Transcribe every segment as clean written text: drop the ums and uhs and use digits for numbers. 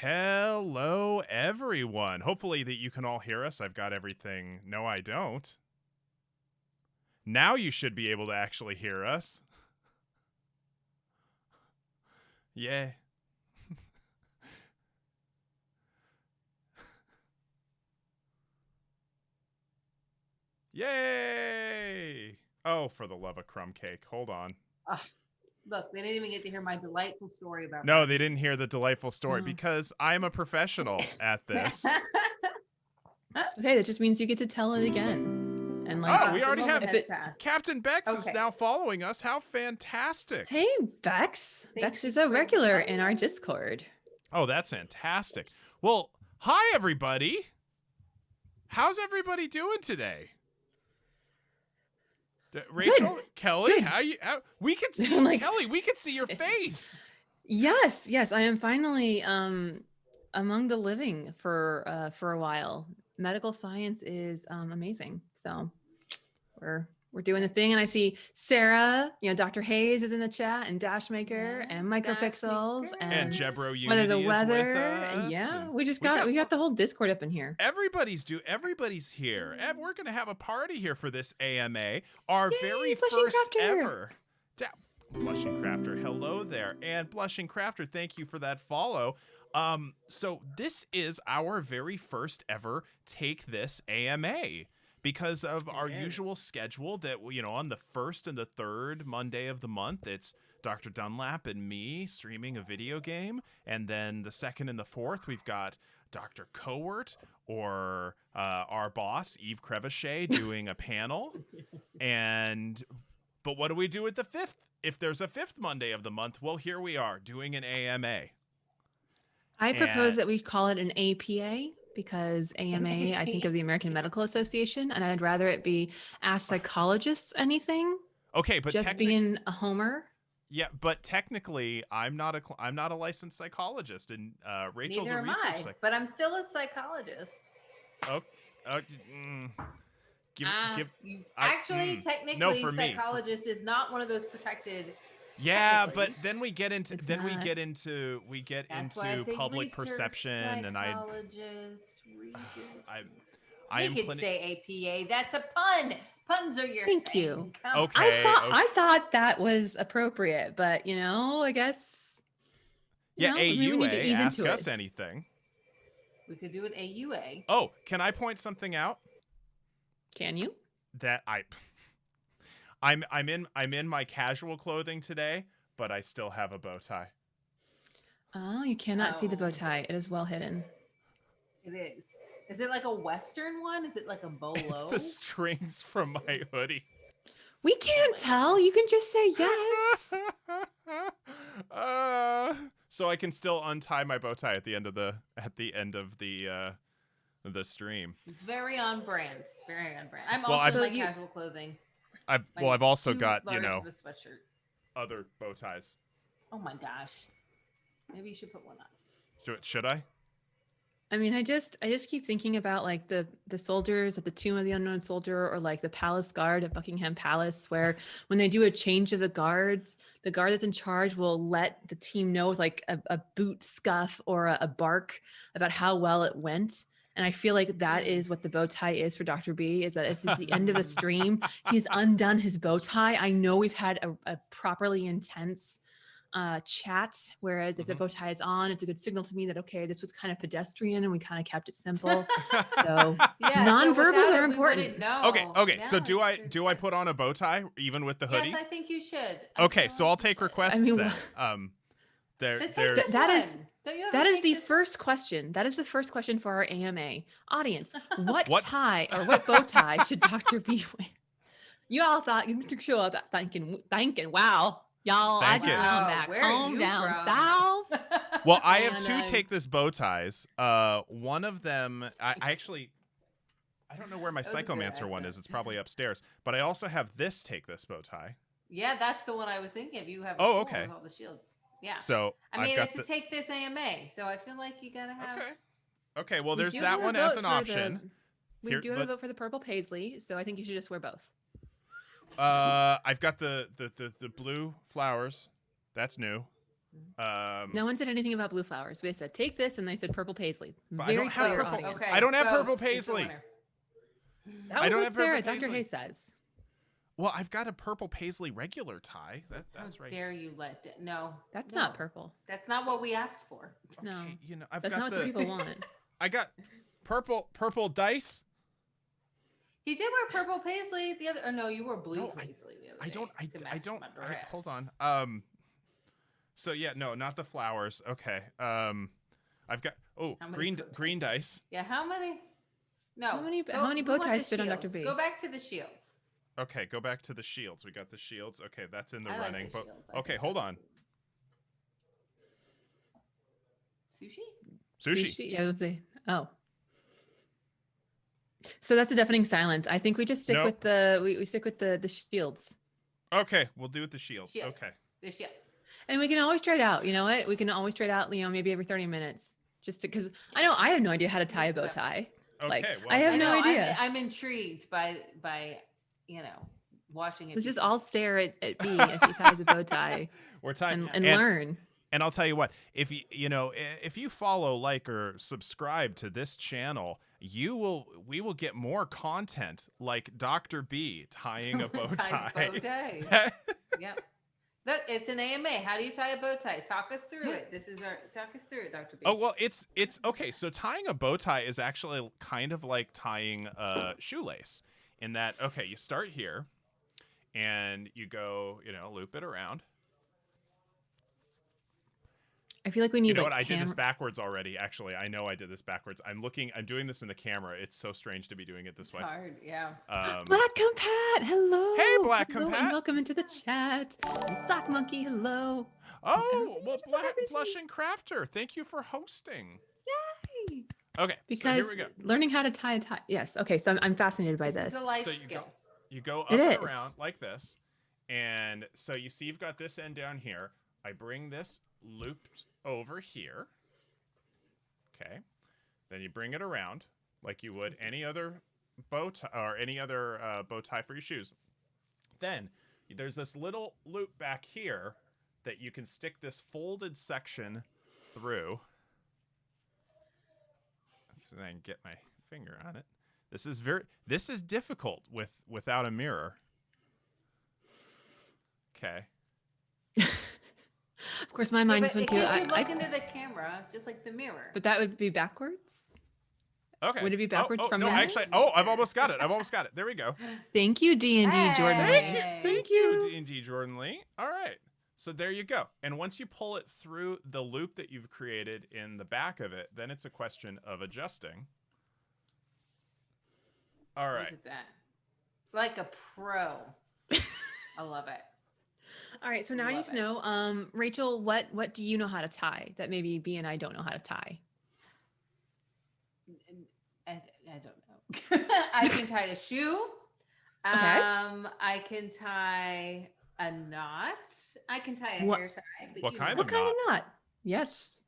Hello, everyone. Hopefully that you can all hear us. I've got everything. No, I don't. Now you should be able to actually hear us. Yay. Yay! Oh, for the love of crumb cake. Hold on. Look, they didn't even get to hear my delightful story about. No, they didn't hear the delightful story because I'm a professional at this. Okay, that just means you get to tell it again. And we already have it. Captain Bex is now following us. How fantastic. Hey, Bex. Bex is a regular in our Discord. Oh, that's fantastic. Well, hi, everybody. How's everybody doing today? Rachel, Good. Kelli, Good. We can see Kelli. We can see your face. Yes, I am finally among the living for a while. Medical science is amazing. So we're doing the thing, and I see Sarah, Dr. Hayes is in the chat, and Dashmaker, and Micropixels, and Jebro Unity Weather the Weather. Is with us, we got the whole Discord up in here. Everybody's here, and we're gonna have a party here for this AMA, our very Blushing first Crafter. ever. Blushing Crafter, hello there, and Blushing Crafter, thank you for that follow. So this is our very first ever Take This AMA. Because of our usual schedule that, on the first and the third Monday of the month, it's Dr. Dunlap and me streaming a video game. And then the second and the fourth, we've got Dr. Kowert or our boss, Eve Crevichet, doing a panel. But what do we do with the fifth? If there's a fifth Monday of the month, well, here we are doing an AMA. I propose that we call it an APA. Because AMA, I think of the American Medical Association, and I'd rather it be Ask Psychologists Anything. Okay, but just being a homer. Yeah, but technically, I'm not a licensed psychologist, and Rachel's Neither a research psychologist. But I'm still a psychologist. Technically, psychologist is not one of those protected. Yeah, but then we get into public perception, and I could say APA. That's a pun. Puns are your Thank thing. you. Okay. I thought that was appropriate, but I guess. AUA. We need to ease ask into us it. anything. We could do an AUA. Oh, can I point something out? Can you? That I'm in my casual clothing today, but I still have a bow tie. Oh, you cannot see the bow tie. It is well hidden. It is. Is it like a Western one? Is it like a bolo? It's the strings from my hoodie. We can't tell. You can just say yes. So I can still untie my bow tie at the end of the stream. It's very on brand. Very on brand. I'm also in my casual clothing. I've also got, a sweatshirt. Other bow ties. Oh my gosh. Maybe you should put one on. Should I? I mean, I just keep thinking about like the soldiers at the Tomb of the Unknown Soldier, or like the Palace Guard at Buckingham Palace, where when they do a change of the guard that's in charge will let the team know with like a boot scuff or a bark about how well it went. And I feel like that is what the bow tie is for Dr. B, is that if at the end of a stream, he's undone his bow tie. I know we've had a properly intense chat, whereas if the bow tie is on, it's a good signal to me that, okay, this was kind of pedestrian and we kind of kept it simple. So nonverbals are important. Okay. So do I put on a bow tie even with the hoodie? Yes, I think you should. Okay, so I'll take requests then. That is the first question. That is the first question for our AMA audience. What tie or what bow tie should Dr. B wear? You all thought you to show up thinking, wow, y'all. I just went on back home down south. Well, I have two Take This bow ties. One of them, I don't know where my Psychomancer one is. It's probably upstairs. But I also have this Take This bow tie. Yeah, that's the one I was thinking of. You have okay. With all the shields. Yeah. So I mean, it's to Take This AMA, so I feel like you gotta have. Okay. Well, there's that one as an option. We do have a vote for the purple paisley, so I think you should just wear both. I've got the blue flowers. That's new. No one said anything about blue flowers. They said take this, and they said purple paisley. But I Very don't have clear purple- audience. Okay. I don't have Ghost purple is the paisley. winner. That I was don't what have purple Sarah, Dr. paisley. Hay says. Well, I've got a purple paisley regular tie. That's How right. dare you let it? No. That's no. not purple. That's not what we asked for. No, Okay, you know, I've that's got not what the people want. I got purple dice. He did wear purple paisley the other. Or no, you wore blue No, paisley the other I don't. day to I match don't. my Hold dress. on. So yeah, no, not the flowers. Okay. I've got How many green bow ties? green dice. Yeah, how many? No. How many go- bow we want ties the fit on Dr. shields. B? Go back to the shields. Okay, go back to the shields. We got the shields. Okay, that's in the I like running. the But shields. I okay, think hold they're on. cool. Sushi? Sushi. Yeah, I was gonna say. Oh. So that's a deafening silence. I think we just stick Nope. with the we stick with the shields. Okay, we'll do it the shields. Shields. Okay. The shields. And we can always trade out. You know what? We can always trade out, maybe every 30 minutes. Just because I have no idea how to tie a bow tie. Okay. Like, well, I have I no know, idea. I'm intrigued by watching it. Let's just be- all stare at B as he ties a bow tie we're time and learn. And I'll tell you what, if you follow, like, or subscribe to this channel, we will get more content like Dr. B tying a bow Ties tie. bow tie. Yep. Look, it's an AMA. How do you tie a bow tie? Talk us through it. Talk us through it, Dr. B. Oh, well, it's okay. So tying a bow tie is actually kind of like tying a shoelace in that, okay, you start here and you go, loop it around. I feel like we need You know like what? I did this backwards already. Actually, I know I did this backwards. I'm doing this in the camera. It's so strange to be doing it this It's way. hard, yeah. Black Compat, hello. Hey, Black Hello, Compat. and welcome into the chat. And Sock Monkey, hello. Oh, well, just so happy to see you. Blushing Crafter, thank you for hosting. Yay. Okay, Because so here we go. learning how to tie a tie. Yes. Okay. So I'm fascinated by This this. is a life So skill. You go up It and is. around like this, and so you see you've got this end down here. I bring this looped over here. Okay, then you bring it around like you would any other bow tie or any other bow tie for your shoes. Then there's this little loop back here that you can stick this folded section through. So then I can get my finger on it. This is difficult without a mirror. Okay. Of course, my mind But just went can't to. you look into the camera just like the mirror? But that would be backwards. Okay. Would it be backwards from no, that? actually, I've almost got it. There we go. Thank you, D&D Jordan. Hey. Thank you, D&D Jordan Lee. All right. So there you go. And once you pull it through the loop that you've created in the back of it, then it's a question of adjusting. All Look right. at that. Like a pro. I love it. All right, so now I need Love to it. know, Rachel, what do you know how to tie that maybe B and I don't know how to tie? I don't know. I can tie a shoe. Okay. I can tie a knot. I can tie a What- hair tie. but What you kind know. What kind of knot? Yes.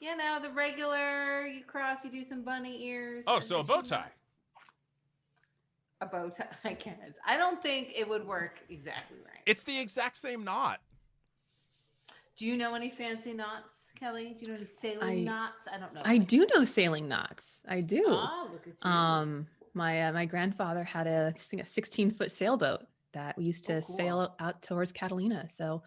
You know, the regular, you cross, you do some bunny ears. Oh, and so a then bow shoe tie. knot. A bow tie. I can't. I don't think it would work exactly right. It's the exact same knot. Do you know any fancy knots, Kelly? Do you know any sailing knots? I don't know. I do know sailing knots. I do. Oh, look at you. My grandfather had a 16-foot sailboat that we used to cool. sail out towards Catalina. So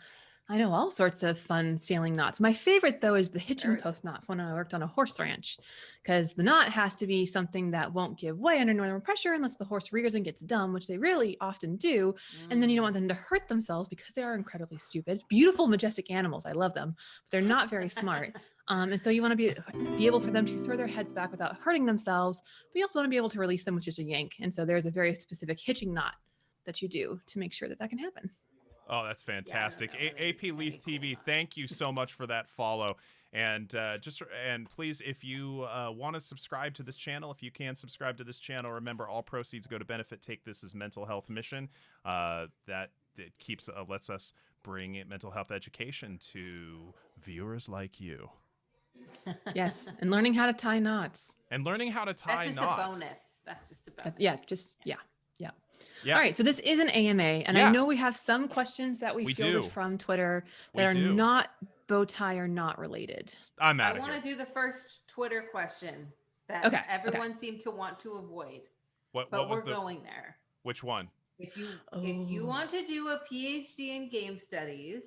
I know all sorts of fun sailing knots. My favorite though is the hitching Very post knot when I worked on a horse ranch, because the knot has to be something that won't give way under northern pressure unless the horse rears and gets dumb, which they really often do. And then you don't want them to hurt themselves because they are incredibly stupid. Beautiful, majestic animals. I love them, but they're not very smart. And so you want to be able for them to throw their heads back without hurting themselves, but you also want to be able to release them, which is a yank. And so there's a very specific hitching knot that you do to make sure that can happen. Oh, that's fantastic. know what it AP is. Leaf Any cool TV, knots. thank you so much for that follow. And please, if you want to subscribe to this channel, if you can subscribe to this channel, remember all proceeds go to benefit Take This as Mental Health Mission. That it keeps lets us bring mental health education to viewers like you. Yes, and learning how to tie knots. And learning how to tie That's just knots. a bonus. That's just a bonus. Yeah. All right, so this is an AMA, and Yeah. I know we have some questions that we We fielded do. from Twitter We that are do. not bow tie are not related. I'm I out of want here. to do the first Twitter question that Okay. everyone seemed to want to avoid, What but was we're the going there. which one? If you want to do a PhD in game studies,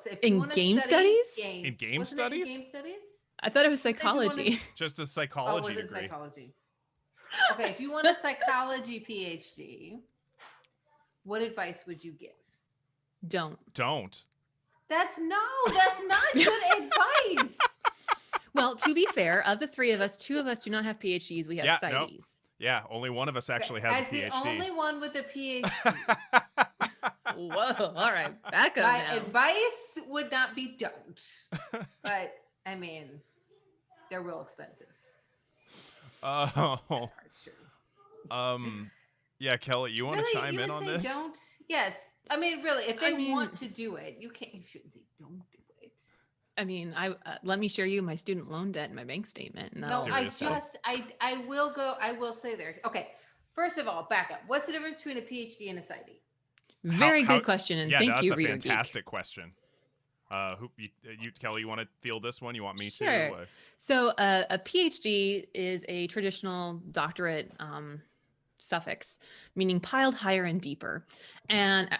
if you In want to game study studies? games, In game wasn't it in studies? game studies? I thought it was If you wanna- psychology. Just a Oh, psychology was it degree. psychology? Okay, if you want a psychology PhD, what advice would you give? Don't. That's not good advice. Well, to be fair, of the three of us, two of us do not have PhDs. We have Yeah, no. PsyDs. Yeah, only one of us actually has As a PhD. the only one with a PhD, Whoa. All right. Back up my now. advice would not be don't. But I mean, they're real expensive. Oh, It's true. yeah, Kelly, you want to Really, chime you in would on say this? don't? Yes. I mean, really, if they I mean- want to do it, you shouldn't say don't do it. I mean, let me share you my student loan debt and my bank statement. And No, that'll- Seriously. I will say there. Okay. First of all, back up. What's the difference between a PhD and a PsyD? Very How- good question, and Yeah, thank that's you, a Reader Geek. fantastic question. Kelly, you want to field this one? You want me Sure. to? So a PhD is a traditional doctorate suffix, meaning piled higher and deeper,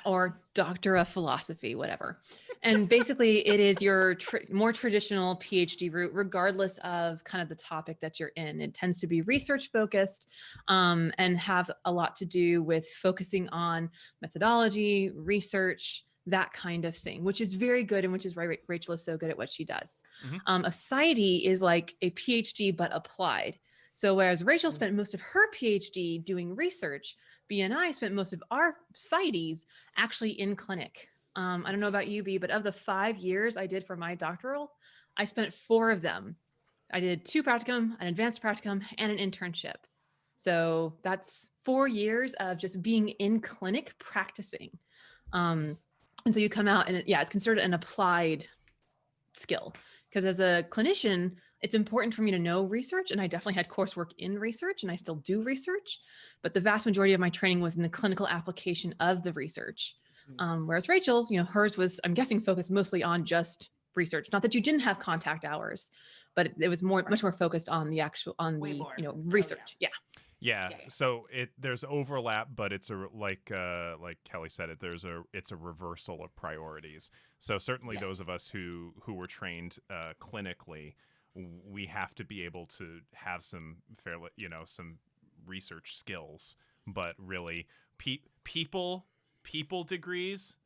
or doctor of philosophy, whatever. And basically, it is your more traditional PhD route, regardless of kind of the topic that you're in. It tends to be research focused and have a lot to do with focusing on methodology, research, that kind of thing, which is very good, and which is why Rachel is so good at what she does. Mhm. A PsyD is like a PhD but applied. So whereas Rachel spent most of her PhD doing research, B and I spent most of our PsyDs actually in clinic. I don't know about you, B, but of the 5 years I did for my doctoral, I spent 4 of them. I did 2 practicum, an advanced practicum, and an internship. So that's 4 years of just being in clinic practicing. And so you come out and it's considered an applied skill, because as a clinician, it's important for me to know research, and I definitely had coursework in research, and I still do research, but the vast majority of my training was in the clinical application of the research. Whereas Rachel, hers was, I'm guessing, focused mostly on just research. Not that you didn't have contact hours, but it was much more focused on the actual, Way more. research. Yeah. Yeah. Yeah. So there's overlap, but it's like Kelly said it's a reversal of priorities. So certainly those of us who were trained clinically, we have to be able to have some some research skills, but really people degrees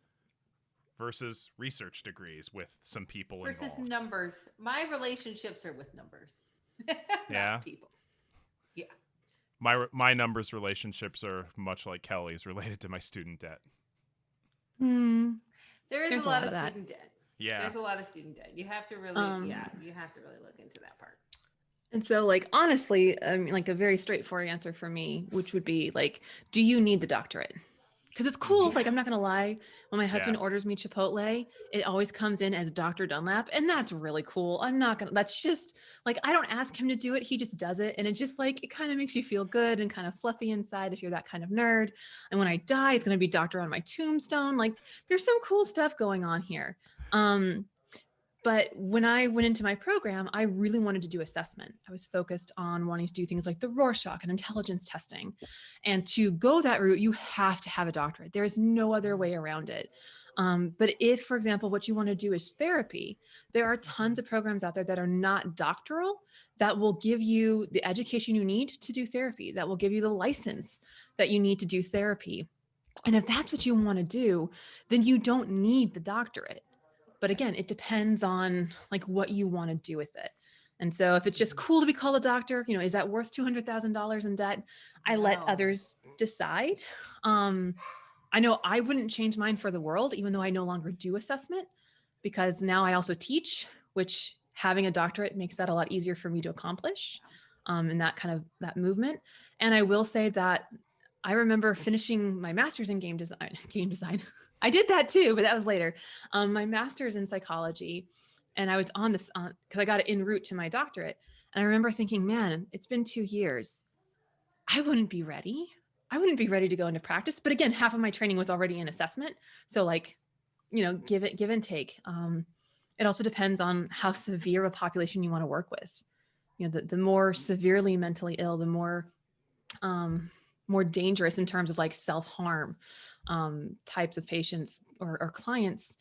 versus research degrees with some people Versus involved. numbers. My relationships are with numbers. not Yeah? people. Yeah. My numbers relationships are much like Kelly's, related to my student debt. There is There's a lot of that. student debt. Yeah. There's a lot of student debt. You have to really, you have to really look into that part. And so, honestly, like a very straightforward answer for me, which would be do you need the doctorate? Because it's cool. Yeah. I'm not going to lie. When my husband Yeah. orders me Chipotle, it always comes in as Dr. Dunlap. And that's really cool. That's just I don't ask him to do it. He just does it. And it just it kind of makes you feel good and kind of fluffy inside if you're that kind of nerd. And when I die, it's going to be doctor on my tombstone. There's some cool stuff going on here. But when I went into my program, I really wanted to do assessment. I was focused on wanting to do things like the Rorschach and intelligence testing. And to go that route, you have to have a doctorate. There's no other way around it. But if, for example, what you want to do is therapy, there are tons of programs out there that are not doctoral that will give you the education you need to do therapy, that will give you the license that you need to do therapy. And if that's what you want to do, then you don't need the doctorate. But again, it depends on what you want to do with it. And so if it's just cool to be called a doctor, is that worth $200,000 in debt? I let No. others decide. I know I wouldn't change mine for the world, even though I no longer do assessment, because now I also teach, which having a doctorate makes that a lot easier for me to accomplish in that kind of that movement. And I will say that I remember finishing my master's in game design. I did that too, but that was later. My master's in psychology, and I was on this because I got it en route to my doctorate. And I remember thinking, man, it's been 2 years. I wouldn't be ready. I wouldn't be ready to go into practice. But again, half of my training was already in assessment. So give and take. It also depends on how severe a population you want to work with. You know, the more severely mentally ill, the more dangerous in terms of like self-harm types of patients or clients,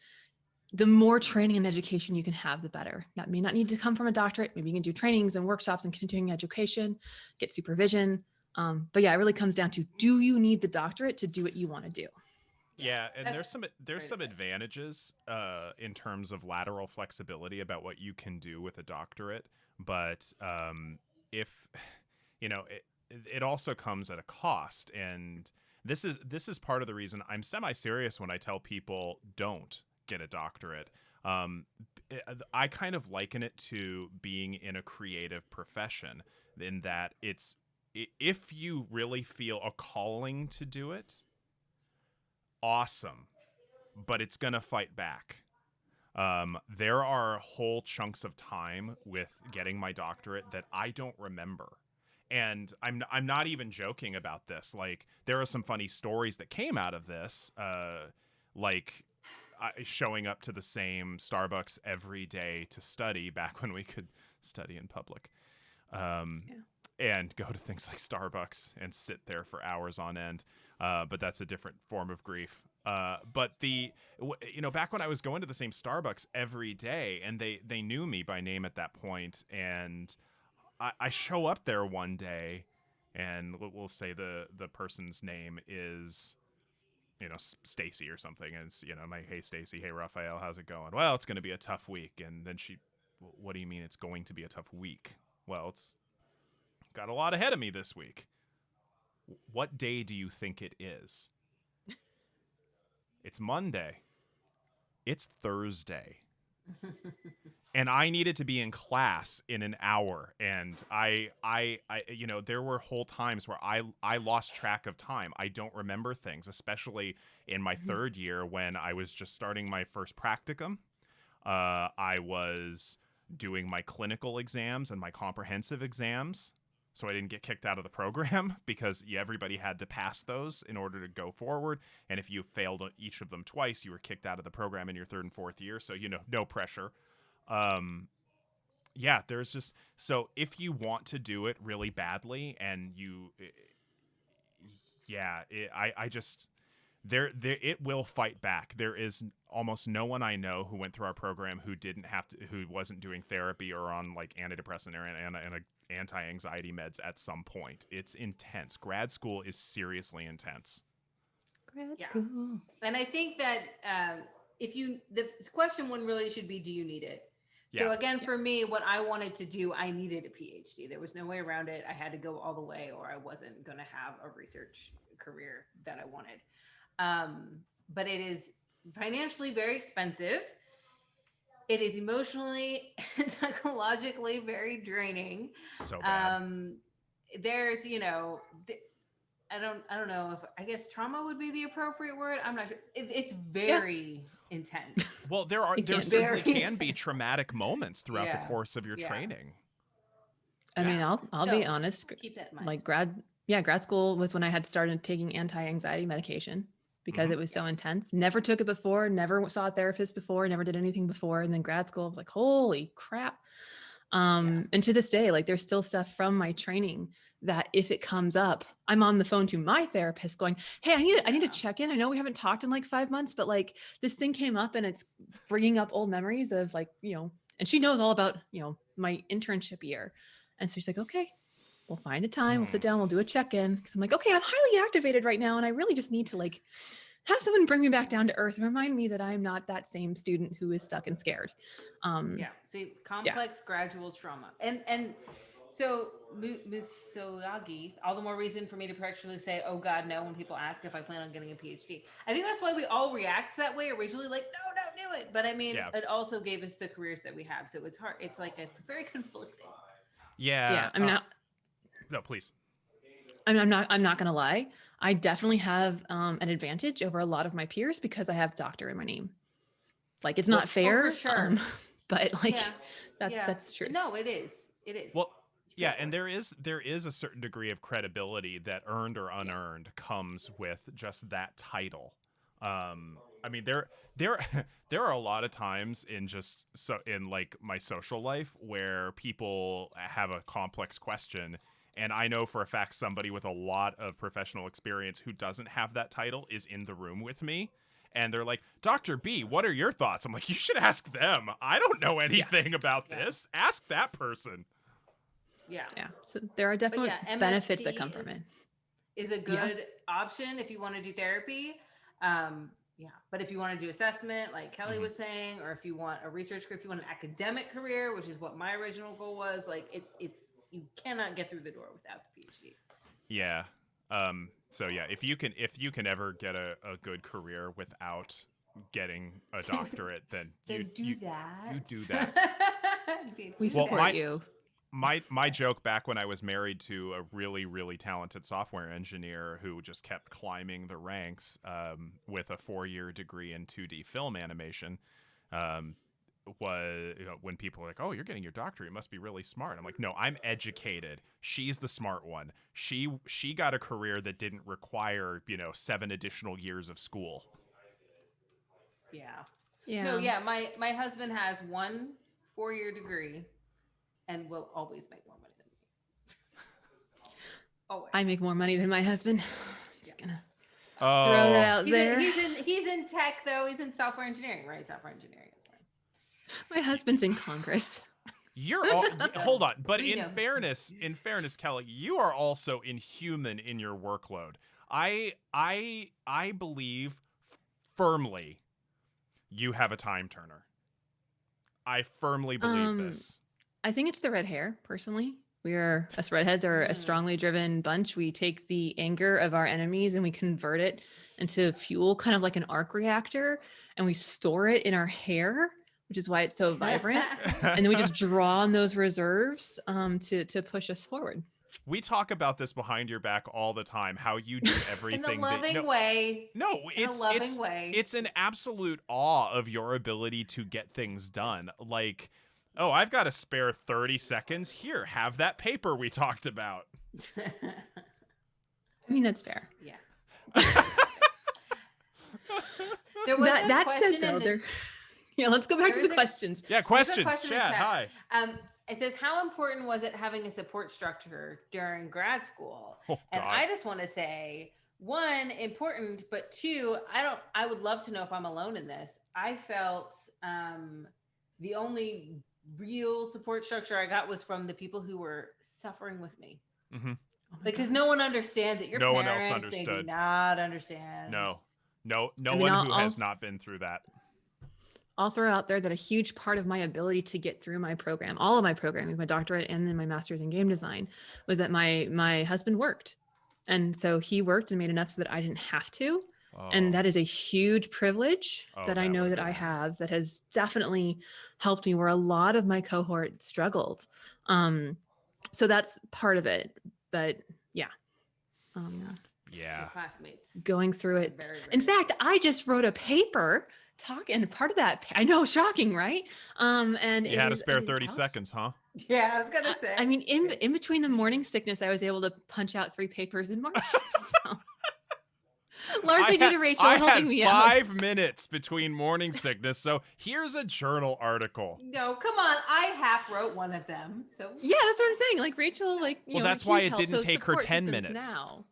the more training and education you can have, the better. That may not need to come from a doctorate. Maybe you can do trainings and workshops and continuing education, get supervision. But yeah, it really comes down to, do you need the doctorate to do what you want to do? Yeah, and there's That's there's great some advice. advantages in terms of lateral flexibility about what you can do with a doctorate, but if you know it also comes at a cost, and this is part of the reason I'm semi-serious when I tell people don't get a doctorate. Um, I kind of liken it to being in a creative profession, in that if you really feel a calling to do it, awesome, but it's gonna fight back. There are whole chunks of time with getting my doctorate that I don't remember. And I'm not even joking about this. Like, there are some funny stories that came out of this, like showing up to the same Starbucks every day to study back when we could study in public. Um, Yeah. and go to things like Starbucks and sit there for hours on end. But that's a different form of grief. But back when I was going to the same Starbucks every day, and they knew me by name at that point, and I show up there one day, and we'll say the person's name is, Stacy or something, and it's, my, hey Stacy, hey Raphael, how's it going? Well, it's going to be a tough week. And then what do you mean it's going to be a tough week? Well, it's got a lot ahead of me this week. What day do you think it is? It's Monday. It's Thursday. And I needed to be in class in an hour, and I there were whole times where I lost track of time. I don't remember things, especially in my third year when I was just starting my first practicum. I was doing my clinical exams and my comprehensive exams, so I didn't get kicked out of the program because everybody had to pass those in order to go forward. And if you failed each of them twice, you were kicked out of the program in your third and fourth year. So, no pressure. Yeah, there's just, so if you want to do it really badly, and I just, there it will fight back. There is almost no one I know who went through our program who wasn't doing therapy or on like antidepressant or anti-anxiety meds at some point. It's intense. Grad school is seriously intense. Grad Yeah. school. And I think that the question one really should be, do you need it? So Yeah. again, for me, what I wanted to do, I needed a PhD. There was no way around it. I had to go all the way, or I wasn't going to have a research career that I wanted. But it is financially very expensive. It is emotionally and psychologically very draining. So bad. There's, I don't know if, I guess trauma would be the appropriate word. I'm not sure. It's Yeah. very intense. Well, there It there can be. certainly Very can be intense. traumatic moments throughout the Yeah. course of your Yeah. training. I mean, Yeah. I'll So be honest. keep that in mind. Like grad school was when I had started taking anti-anxiety medication because Mhm. it was so intense. Never took it before, never saw a therapist before, never did anything before. And then grad school, I was like, holy crap. And to this day, like there's still stuff from my training that if it comes up, I'm on the phone to my therapist going, hey, I need to check in. I know we haven't talked in like 5 months, but like this thing came up and it's bringing up old memories of like, and she knows all about, my internship year. And so she's like, okay, we'll find a time. We'll sit down. We'll do a check-in. Cause I'm like, okay, I'm highly activated right now. And I really just need to like have someone bring me back down to earth and remind me that I'm not that same student who is stuck and scared. Yeah. See, complex gradual trauma. And so Musoyagi, all the more reason for me to actually say, oh God, no, when people ask if I plan on getting a PhD. I think that's why we all react that way originally, like, no, don't do it. But I mean, Yeah. it also gave us the careers that we have. So it's hard. It's like, it's very conflicting. Yeah. I mean, No, please. I'm not gonna lie. I definitely have an advantage over a lot of my peers because I have doctor in my name. Like it's not fair, for sure. but like Yeah. that's true. No, it is. It is. Well, yeah, and there is a certain degree of credibility that, earned or unearned, comes with just that title. I mean, there there are a lot of times in just so in like my social life where people have a complex question, and I know for a fact somebody with a lot of professional experience who doesn't have that title is in the room with me. And they're like, Dr. B, what are your thoughts? I'm like, you should ask them. I don't know anything about this. Ask that person. Yeah. Yeah. So there are definitely benefits that come from it. Is a good option if you want to do therapy. Yeah. But if you want to do assessment, like Kelli was saying, or if you want a research career, if you want an academic career, which is what my original goal was, like it's you cannot get through the door without the PhD. Yeah. So yeah, if you can ever get a good career without getting a doctorate, then you do that. We support you. My joke back when I was married to a really, really talented software engineer who just kept climbing the ranks with a 4-year degree in 2D film animation was when people were like, oh, you're getting your doctorate, you must be really smart. I'm like, no, I'm educated. She's the smart one. She got a career that didn't require 7 additional years of school. Yeah. No, yeah, my husband has 1 4-year degree and will always make more money than me. Always. I make more money than my husband. Just gonna throw that out there. He's in tech though. He's in software engineering, right? Software engineering is fine. My husband's in Congress. You're all, hold on, but in fairness, Kelli, you are also inhuman in your workload. I believe firmly you have a time turner. I firmly believe this. I think it's the red hair, personally. Us redheads are a strongly driven bunch. We take the anger of our enemies and we convert it into fuel, kind of like an arc reactor, and we store it in our hair, which is why it's so vibrant. And then we just draw on those reserves to push us forward. We talk about this behind your back all the time, how you do everything in a loving way. No, it's an absolute awe of your ability to get things done. Like, oh, I've got a spare 30 seconds. Here, have that paper we talked about. I mean, that's fair. Yeah. There was a question yeah, let's go back to the questions. Yeah, questions. Chat. Hi. It says, how important was it having a support structure during grad school? Oh, and I just want to say, 1, important, but 2, I would love to know if I'm alone in this. I felt the only real support structure I got was from the people who were suffering with me. Mm-hmm. Because no one understands it. No one else understood. They do not understand. No one who has not been through that. I'll throw out there that a huge part of my ability to get through my program, all of my programming, my doctorate and then my master's in game design, was that my husband worked. And so he worked and made enough so that I didn't have to. Oh. And that is a huge privilege that I know that I have, that has definitely helped me where a lot of my cohort struggled. So that's part of it. But yeah. Your classmates going through it. Very, very in fact, I just wrote a paper and part of that, I know, shocking, right? And you had a spare 30 seconds, huh? Yeah, I was gonna say. I mean, in between the morning sickness, I was able to punch out 3 papers in March. So. Largely due to Rachel helping me out. I had 5 minutes between morning sickness, so here's a journal article. No, come on, I half wrote one of them. So yeah, that's what I'm saying. Like Rachel, that's why it didn't take her 10 minutes. Now.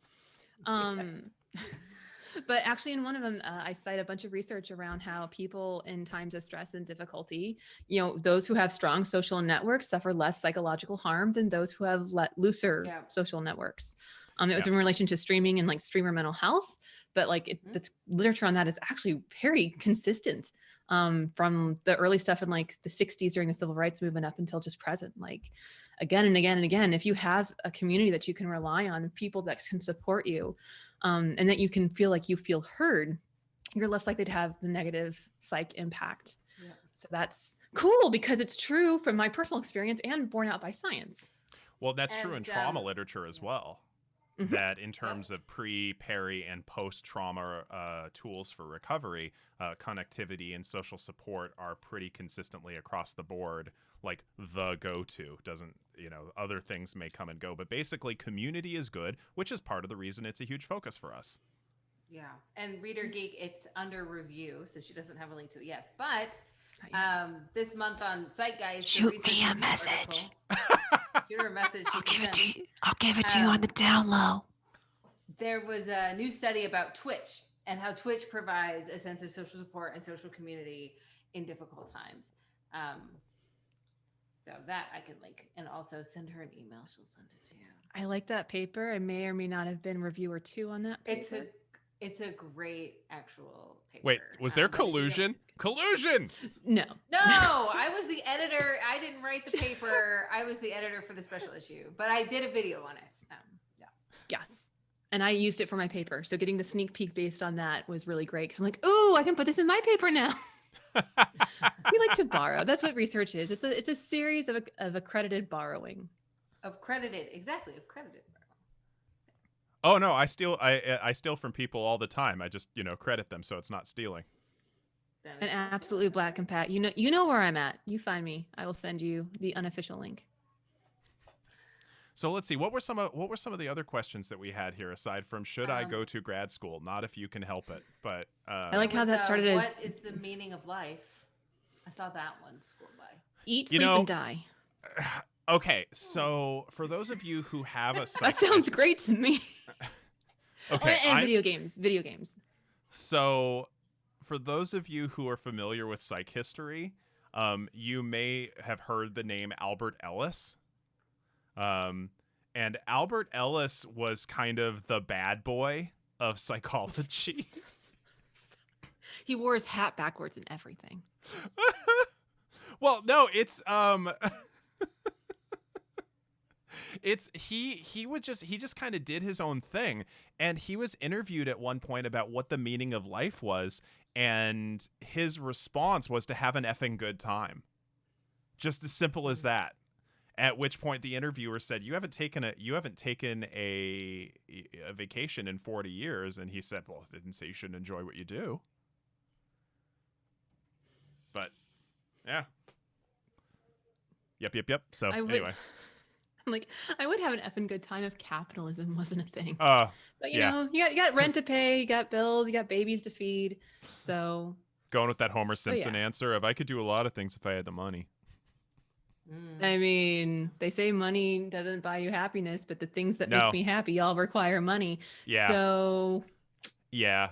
But actually in one of them, I cite a bunch of research around how people in times of stress and difficulty, those who have strong social networks suffer less psychological harm than those who have looser social networks. It was in relation to streaming and like streamer mental health, but like this literature on that is actually very consistent from the early stuff in like the 60s during the civil rights movement up until just present. Like again and again and again, if you have a community that you can rely on, people that can support you, and that you can feel like you feel heard, you're less likely to have the negative psych impact. Yeah. So that's cool because it's true from my personal experience and borne out by science. Well, that's true in trauma literature as well. Mm-hmm. That in terms of pre, peri, and post-trauma tools for recovery, connectivity and social support are pretty consistently across the board, like the go-to. Doesn't, other things may come and go, but basically community is good, which is part of the reason it's a huge focus for us. Yeah. And Reader Geek, it's under review, so she doesn't have a link to it yet. But this month on Zeitgeist, Shoot me a message. Shoot her a message. I'll give it to you. I'll give it to you on the down low. There was a new study about Twitch and how Twitch provides a sense of social support and social community in difficult times. So that I could link, and also send her an email. She'll send it to you. I like that paper. I may or may not have been reviewer 2 on that paper. It's a great actual paper. Wait, was there collusion? Collusion! No. No, I was the editor. I didn't write the paper. I was the editor for the special issue, but I did a video on it. Yeah. Yes. And I used it for my paper. So getting the sneak peek based on that was really great. Because I'm like, ooh, I can put this in my paper now. We like to borrow. That's what research is. It's a series of accredited borrowing. Of credited. Oh no, I steal from people all the time. I just, credit them so it's not stealing. And absolutely Black and Pat. You know where I'm at. You find me. I will send you the unofficial link. So let's see. What were some of the other questions that we had here aside from should I go to grad school? Not if you can help it. But I like how that started as what is the meaning of life? I saw that one scroll by. Eat, sleep, and die. Okay, so for those of you who have a that sounds great to me. Okay, and video games. So for those of you who are familiar with psych history, you may have heard the name Albert Ellis. And Albert Ellis was kind of the bad boy of psychology. He wore his hat backwards and everything. Well, no, it's he just kind of did his own thing, and he was interviewed at one point about what the meaning of life was, and his response was to have an effing good time. Just as simple as that. At which point the interviewer said, you haven't taken a vacation in 40 years. And he said, well, I didn't say you shouldn't enjoy what you do. But yeah. Yep. So anyway. I'm like, I would have an effing good time if capitalism wasn't a thing. But you know, you got rent to pay, you got bills, you got babies to feed. So going with that Homer Simpson answer of I could do a lot of things if I had the money. I mean, they say money doesn't buy you happiness, but the things that make me happy all require money. Yeah. So yeah.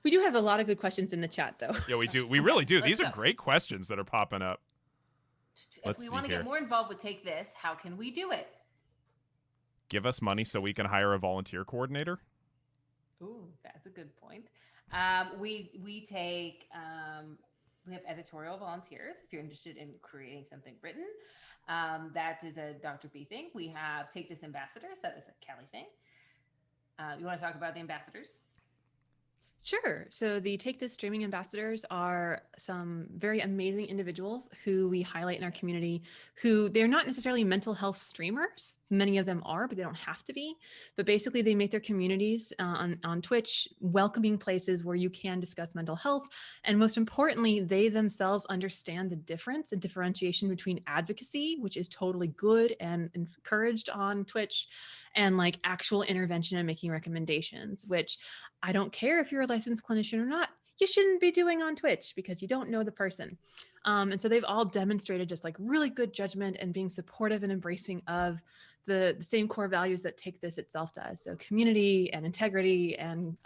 We do have a lot of good questions in the chat, though. Yeah, we do. We really do. These are great questions that are popping up. If we want to get more involved with Take This, how can we do it? Give us money so we can hire a volunteer coordinator. Ooh, that's a good point. We take we have editorial volunteers if you're interested in creating something written. That is a Dr. B thing. We have Take This ambassadors. That is a Kelly thing. You want to talk about the ambassadors? Sure. So the Take This streaming ambassadors are some very amazing individuals who we highlight in our community, who they're not necessarily mental health streamers. Many of them are, but they don't have to be. But basically they make their communities on Twitch welcoming places where you can discuss mental health. And most importantly, they themselves understand the difference and differentiation between advocacy, which is totally good and encouraged on Twitch, and like actual intervention and making recommendations, which I don't care if you're a licensed clinician or not, you shouldn't be doing on Twitch because you don't know the person. And so they've all demonstrated just like really good judgment and being supportive and embracing of the same core values that Take This itself does. So community and integrity and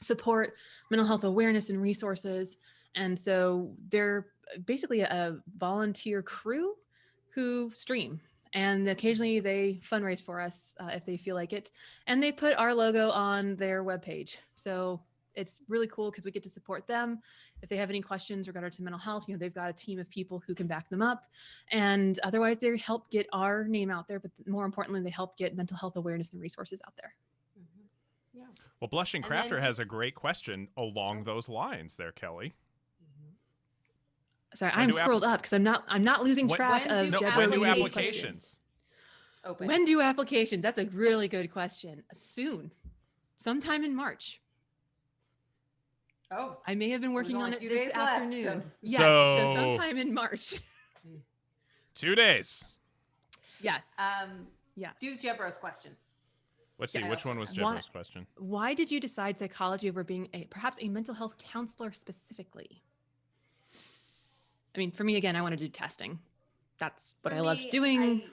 support, mental health awareness and resources. And so they're basically a volunteer crew who stream. And occasionally they fundraise for us if they feel like it. And they put our logo on their webpage. So it's really cool because we get to support them. If they have any questions regarding to mental health, they've got a team of people who can back them up. And otherwise they help get our name out there. But more importantly, they help get mental health awareness and resources out there. Mm-hmm. Yeah. Well, Blushing Crafter has a great question along those lines there, Kelly. Sorry, I'm scrolled up because I'm not losing track of when do applications open? When do applications? That's a really good question. Soon, sometime in March. Oh, I may have been working on it this afternoon. Left, so. Yes, so sometime in March. 2 days. Yes. Yes. Do Jebro's question. Let's see, Yes. which one was Why, Jibbo's question? why did you decide psychology over being perhaps a mental health counselor specifically? I mean, for me, again, I want to do testing. That's what For I loved me, doing.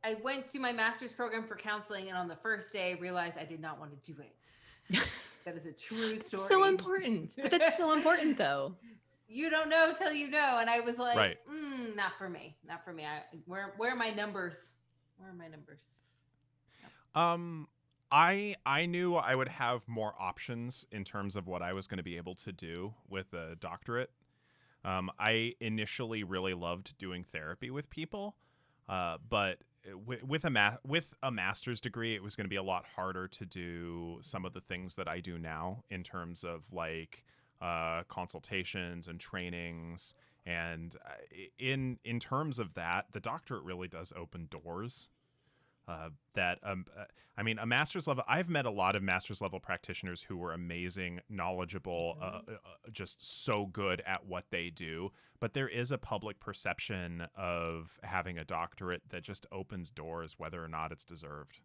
I went to my master's program for counseling, and on the first day realized I did not want to do it. That is a true story. So important. But that's so important, though. You don't know till you know. And I was like, Right. Not for me. Not for me. Where are my numbers? Where are my numbers? I knew I would have more options in terms of what I was going to be able to do with a doctorate. I initially really loved doing therapy with people, but with a master's degree, it was going to be a lot harder to do some of the things that I do now in terms of like consultations and trainings. And in terms of that, the doctorate really does open doors. I mean, a master's level, I've met a lot of master's level practitioners who were amazing, knowledgeable, just so good at what they do. But there is a public perception of having a doctorate that just opens doors, whether or not it's deserved.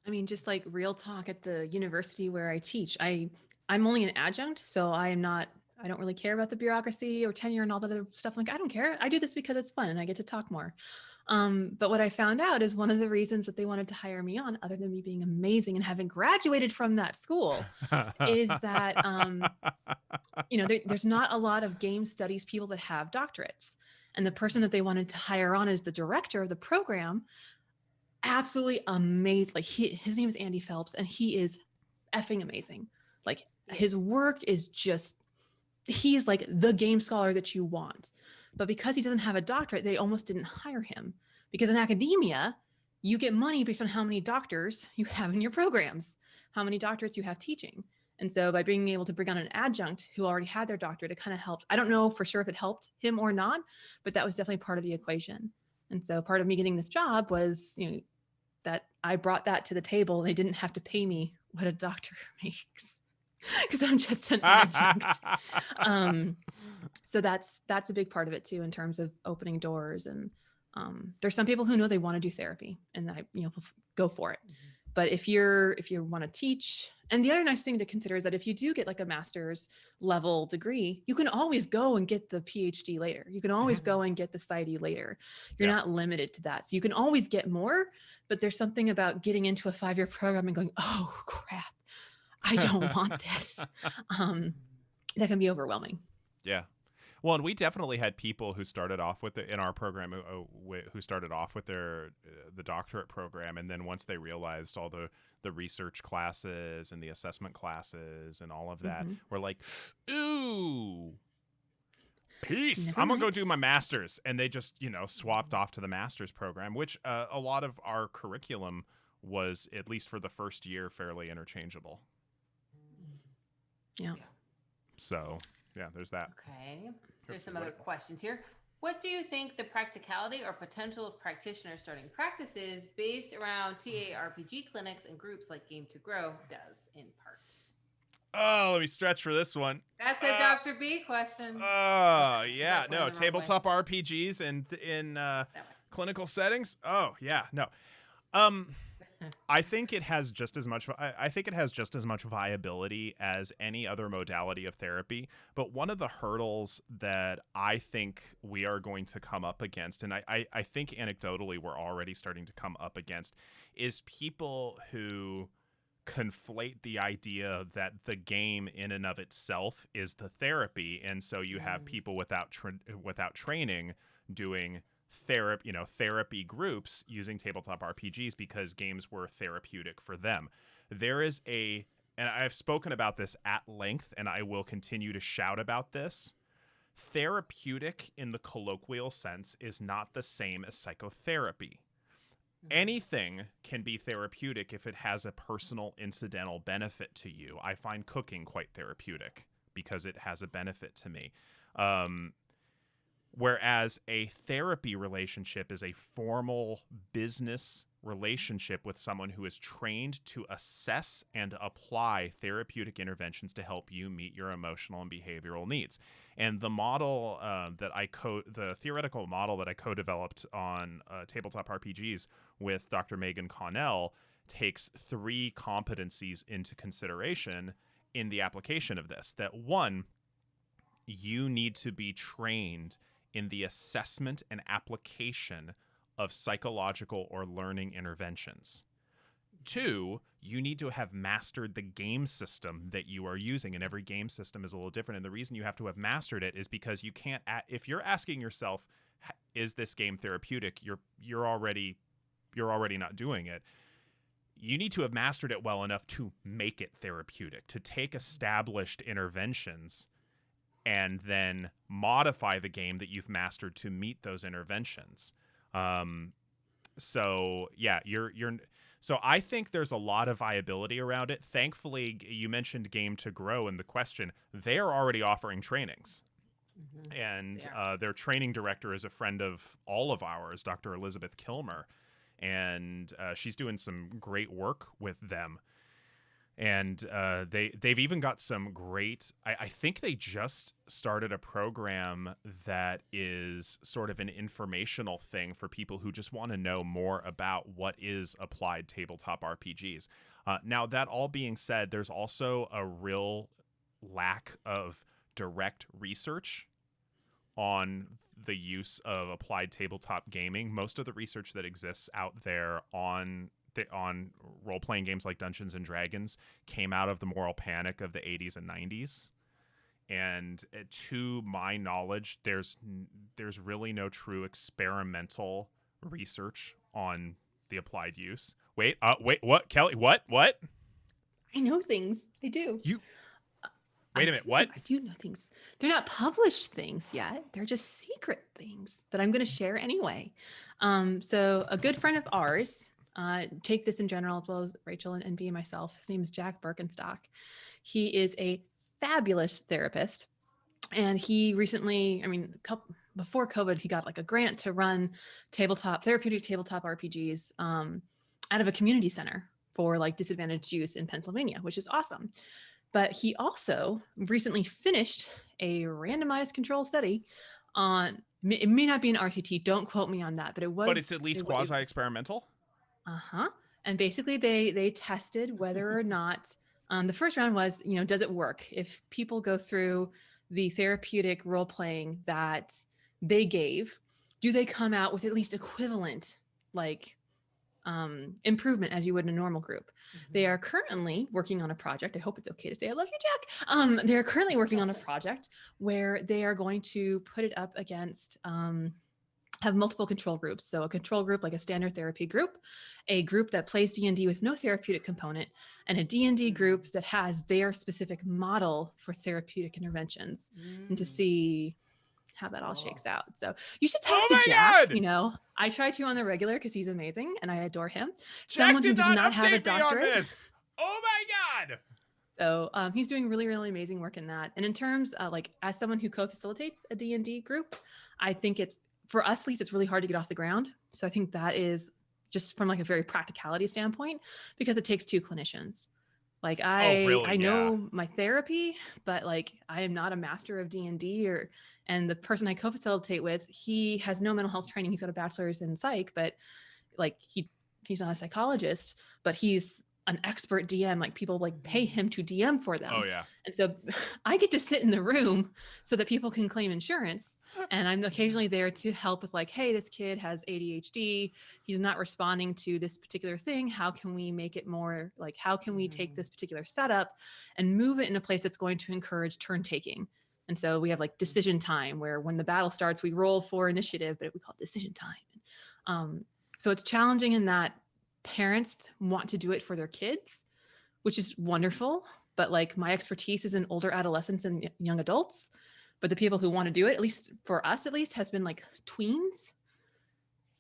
I mean, just like real talk at the university where I teach, I'm only an adjunct, so I don't really care about the bureaucracy or tenure and all that other stuff. Like, I don't care. I do this because it's fun and I get to talk more. But what I found out is one of the reasons that they wanted to hire me on, other than me being amazing and having graduated from that school, is that, there's not a lot of game studies people that have doctorates. And the person that they wanted to hire on as the director of the program, absolutely amazing. Like his name is Andy Phelps, and he is effing amazing. Like his work is just, he's like the game scholar that you want. But because he doesn't have a doctorate, they almost didn't hire him. Because in academia, you get money based on how many doctors you have in your programs, how many doctorates you have teaching. And so by being able to bring on an adjunct who already had their doctorate, it kind of helped. I don't know for sure if it helped him or not, but that was definitely part of the equation. And so part of me getting this job was, that I brought that to the table. They didn't have to pay me what a doctor makes because I'm just an adjunct. So that's a big part of it too, in terms of opening doors. And there's some people who know they want to do therapy and go for it. But if you want to teach, and the other nice thing to consider is that if you do get like a master's level degree, you can always go and get the PhD later. You can always go and get the PsyD later. You're not limited to that. So you can always get more, but there's something about getting into a 5-year program and going, oh crap, I don't want this. That can be overwhelming. Yeah. Well, and we definitely had people who started off with in our program who started off with the doctorate program, and then once they realized all the research classes and the assessment classes and all of that, were like, ooh, peace. I'm gonna go do my master's, and they just swapped off to the master's program, which a lot of our curriculum was, at least for the first year, fairly interchangeable. Yeah. So yeah, there's that. Okay. There's some other questions here. What do you think the practicality or potential of practitioners starting practices based around TARPG clinics and groups like Game to Grow does in part? Oh, let me stretch for this one. That's a Dr. B question. Oh, yeah. No, tabletop RPGs in clinical settings. Oh, yeah. No. I think it has just as much. I think it has just as much viability as any other modality of therapy. But one of the hurdles that I think we are going to come up against, and I think anecdotally we're already starting to come up against, is people who conflate the idea that the game in and of itself is the therapy, and so you have people without training doing therapy groups using tabletop RPGs because games were therapeutic for them. There is and I've spoken about this at length, and I will continue to shout about this. Therapeutic in the colloquial sense is not the same as psychotherapy. Anything can be therapeutic if it has a personal incidental benefit to you. I find cooking quite therapeutic because it has a benefit to me. Whereas a therapy relationship is a formal business relationship with someone who is trained to assess and apply therapeutic interventions to help you meet your emotional and behavioral needs. And the model the theoretical model that I co-developed on tabletop RPGs with Dr. Megan Connell takes 3 competencies into consideration in the application of this. That one, you need to be trained in the assessment and application of psychological or learning interventions. 2, you need to have mastered the game system that you are using, and every game system is a little different. And the reason you have to have mastered it is because you can't. If you're asking yourself, "Is this game therapeutic?" You're already not doing it. You need to have mastered it well enough to make it therapeutic, to take established interventions and then modify the game that you've mastered to meet those interventions. So yeah, so I think there's a lot of viability around it. Thankfully, you mentioned Game to Grow in the question. They're already offering trainings. And their training director is a friend of all of ours, Dr. Elizabeth Kilmer. And she's doing some great work with them. And they've even got some great, I think they just started a program that is sort of an informational thing for people who just want to know more about what is applied tabletop RPGs. Now, that all being said, there's also a real lack of direct research on the use of applied tabletop gaming. Most of the research that exists out there on role-playing games like Dungeons and Dragons came out of the moral panic of the 80s and 90s. And to my knowledge, there's really no true experimental research on the applied use. Wait, what, Kelly? What? I know things. I do. Wait a minute, what? I do know things. They're not published things yet. They're just secret things that I'm going to share anyway. So a good friend of ours, take this in general, as well as Rachel and B and myself. His name is Jack Birkenstock. He is a fabulous therapist. And he recently, before COVID, he got like a grant to run therapeutic tabletop RPGs out of a community center for like disadvantaged youth in Pennsylvania, which is awesome. But he also recently finished a randomized control study on, it may not be an RCT, don't quote me on that, but it was. But it's at least quasi-experimental? And basically they tested whether or not, the first round was, does it work? If people go through the therapeutic role playing that they gave, do they come out with at least equivalent, improvement as you would in a normal group? They are currently working on a project. I hope it's okay to say I love you, Jack. They're currently working on a project where they are going to put it up against, have multiple control groups. So a control group, like a standard therapy group, a group that plays D&D with no therapeutic component, and a D&D group that has their specific model for therapeutic interventions, and to see how that all shakes out. So you should talk to Jack. God! I try to on the regular because he's amazing and I adore him. Jack Someone who did does not have a update me on doctorate. this. Oh my God. So he's doing really, really amazing work in that. And in terms of as someone who co-facilitates a D&D group, I think for us at least, it's really hard to get off the ground. So I think that is just from a very practicality standpoint, because it takes 2 clinicians. I know my therapy, but I am not a master of D&D and the person I co-facilitate with, he has no mental health training. He's got a bachelor's in psych, but he's not a psychologist, but he's an expert DM. People pay him to DM for them. Oh yeah. And so I get to sit in the room so that people can claim insurance. And I'm occasionally there to help with hey, this kid has ADHD. He's not responding to this particular thing. How can we make it more how can we take this particular setup and move it in a place that's going to encourage turn taking? And so we have decision time, where when the battle starts, we roll for initiative, but we call it decision time. So it's challenging in that parents want to do it for their kids, which is wonderful. But my expertise is in older adolescents and young adults. But the people who want to do it, at least for us, has been tweens.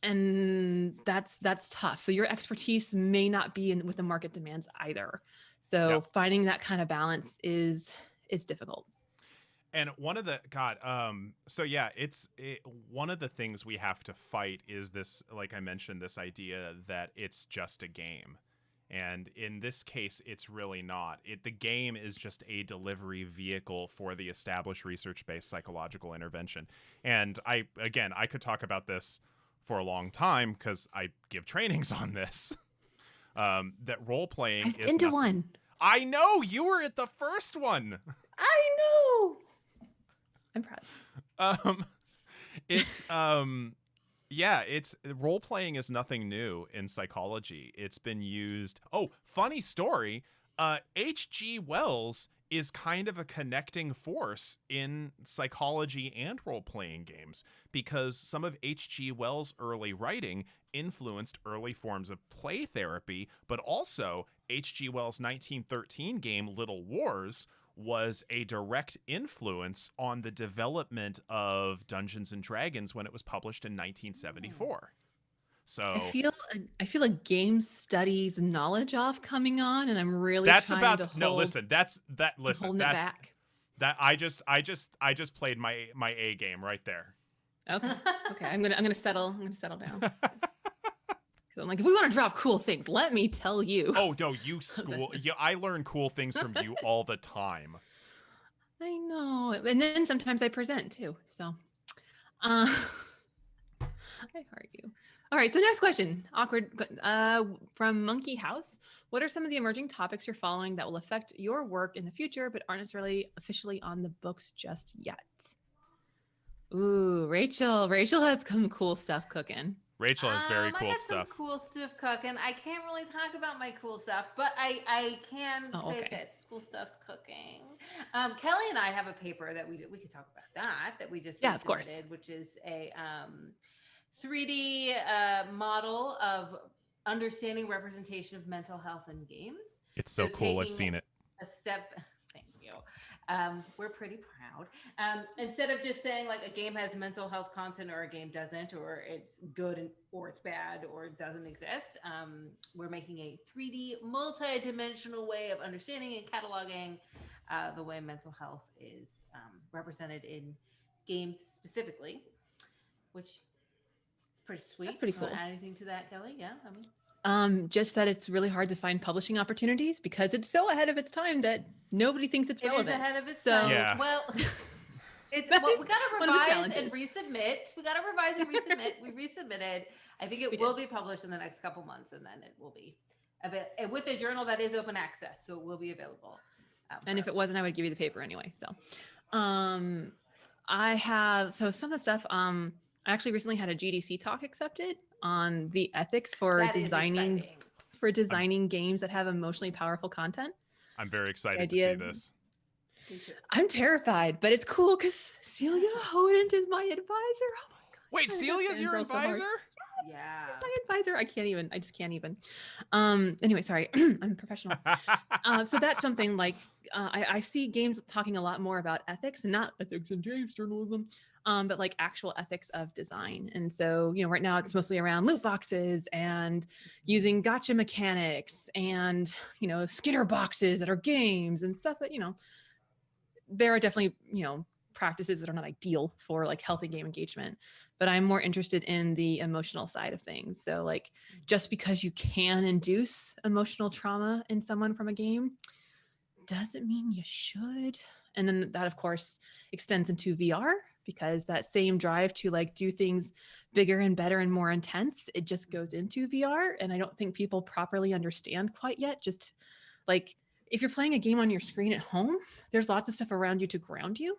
And that's tough. So your expertise may not be in with the market demands either. So finding that kind of balance is difficult. And one of the one of the things we have to fight is this, like I mentioned, this idea that it's just a game. And in this case, it's really not. The game is just a delivery vehicle for the established research-based psychological intervention. And I could talk about this for a long time because I give trainings on this. that role playing I've is been to nothing. one. I know you were at the first one. I know. I'm proud. It's yeah, it's role playing is nothing new in psychology. It's been used. Oh, funny story. H.G. Wells is kind of a connecting force in psychology and role playing games because some of H.G. Wells' early writing influenced early forms of play therapy, but also H.G. Wells' 1913 game Little Wars was a direct influence on the development of Dungeons and Dragons when it was published in 1974. So I feel a game studies knowledge off coming on, and I'm really that's trying about to hold. no. Listen, that's that. I'm Listen, holding it that's back. that. I just played my A game right there. Okay. Okay. I'm gonna settle. I'm gonna settle down. 'Cause I'm like, if we want to drop cool things, let me tell you. Oh no, you school. Yeah, I learn cool things from you all the time. I know. And then sometimes I present too. So, I heart you. All right. So next question, awkward, from Monkey House. What are some of the emerging topics you're following that will affect your work in the future, but aren't necessarily officially on the books just yet? Ooh, Rachel. Rachel has some cool stuff cooking. Rachel has very I cool got stuff. some cool stuff cooking. I can't really talk about my cool stuff, but I can say okay. that cool stuff's cooking. Kelly and I have a paper that we could talk about that we just Yeah, of course. resubmitted, which is a 3D model of understanding representation of mental health in games. It's so cool. I've taking seen it. A step. Thank you. We're pretty proud. Instead of just saying like a game has mental health content or a game doesn't, or it's good or it's bad or it doesn't exist, we're making a 3D multi-dimensional way of understanding and cataloging the way mental health is represented in games specifically, which is pretty sweet. That's pretty You wanna cool. add anything to that, Kelly? Yeah, I mean. Just that it's really hard to find publishing opportunities because it's so ahead of its time that nobody thinks it's relevant. It is ahead of its So- time. Yeah. Well, it's That well, is we gotta one of the revise challenges. and resubmit. We gotta revise and resubmit. We resubmitted. I think it We will did. be published in the next couple months, and then it will be with a journal that is open access, so it will be available. And if it wasn't, I would give you the paper anyway. So, I have some of the stuff. I actually recently had a GDC talk accepted on the ethics for that is designing games that have emotionally powerful content. I'm very excited to idea- see this. I'm terrified, but it's cool because Celia Hodent is my advisor. Oh my god! Wait, I love Celia's your Fangirl so hard. advisor? Yeah. She's my advisor. I just can't even. Anyway, sorry. I'm a professional. So that's something like I see games talking a lot more about ethics and not ethics in games journalism, but like actual ethics of design. And so, right now it's mostly around loot boxes and using gotcha mechanics and, Skinner boxes that are games and stuff that, there are definitely, practices that are not ideal for like healthy game engagement, but I'm more interested in the emotional side of things. So like just because you can induce emotional trauma in someone from a game doesn't mean you should. And then that of course extends into VR because that same drive to like do things bigger and better and more intense, it just goes into VR. And I don't think people properly understand quite yet. Just like if you're playing a game on your screen at home, there's lots of stuff around you to ground you.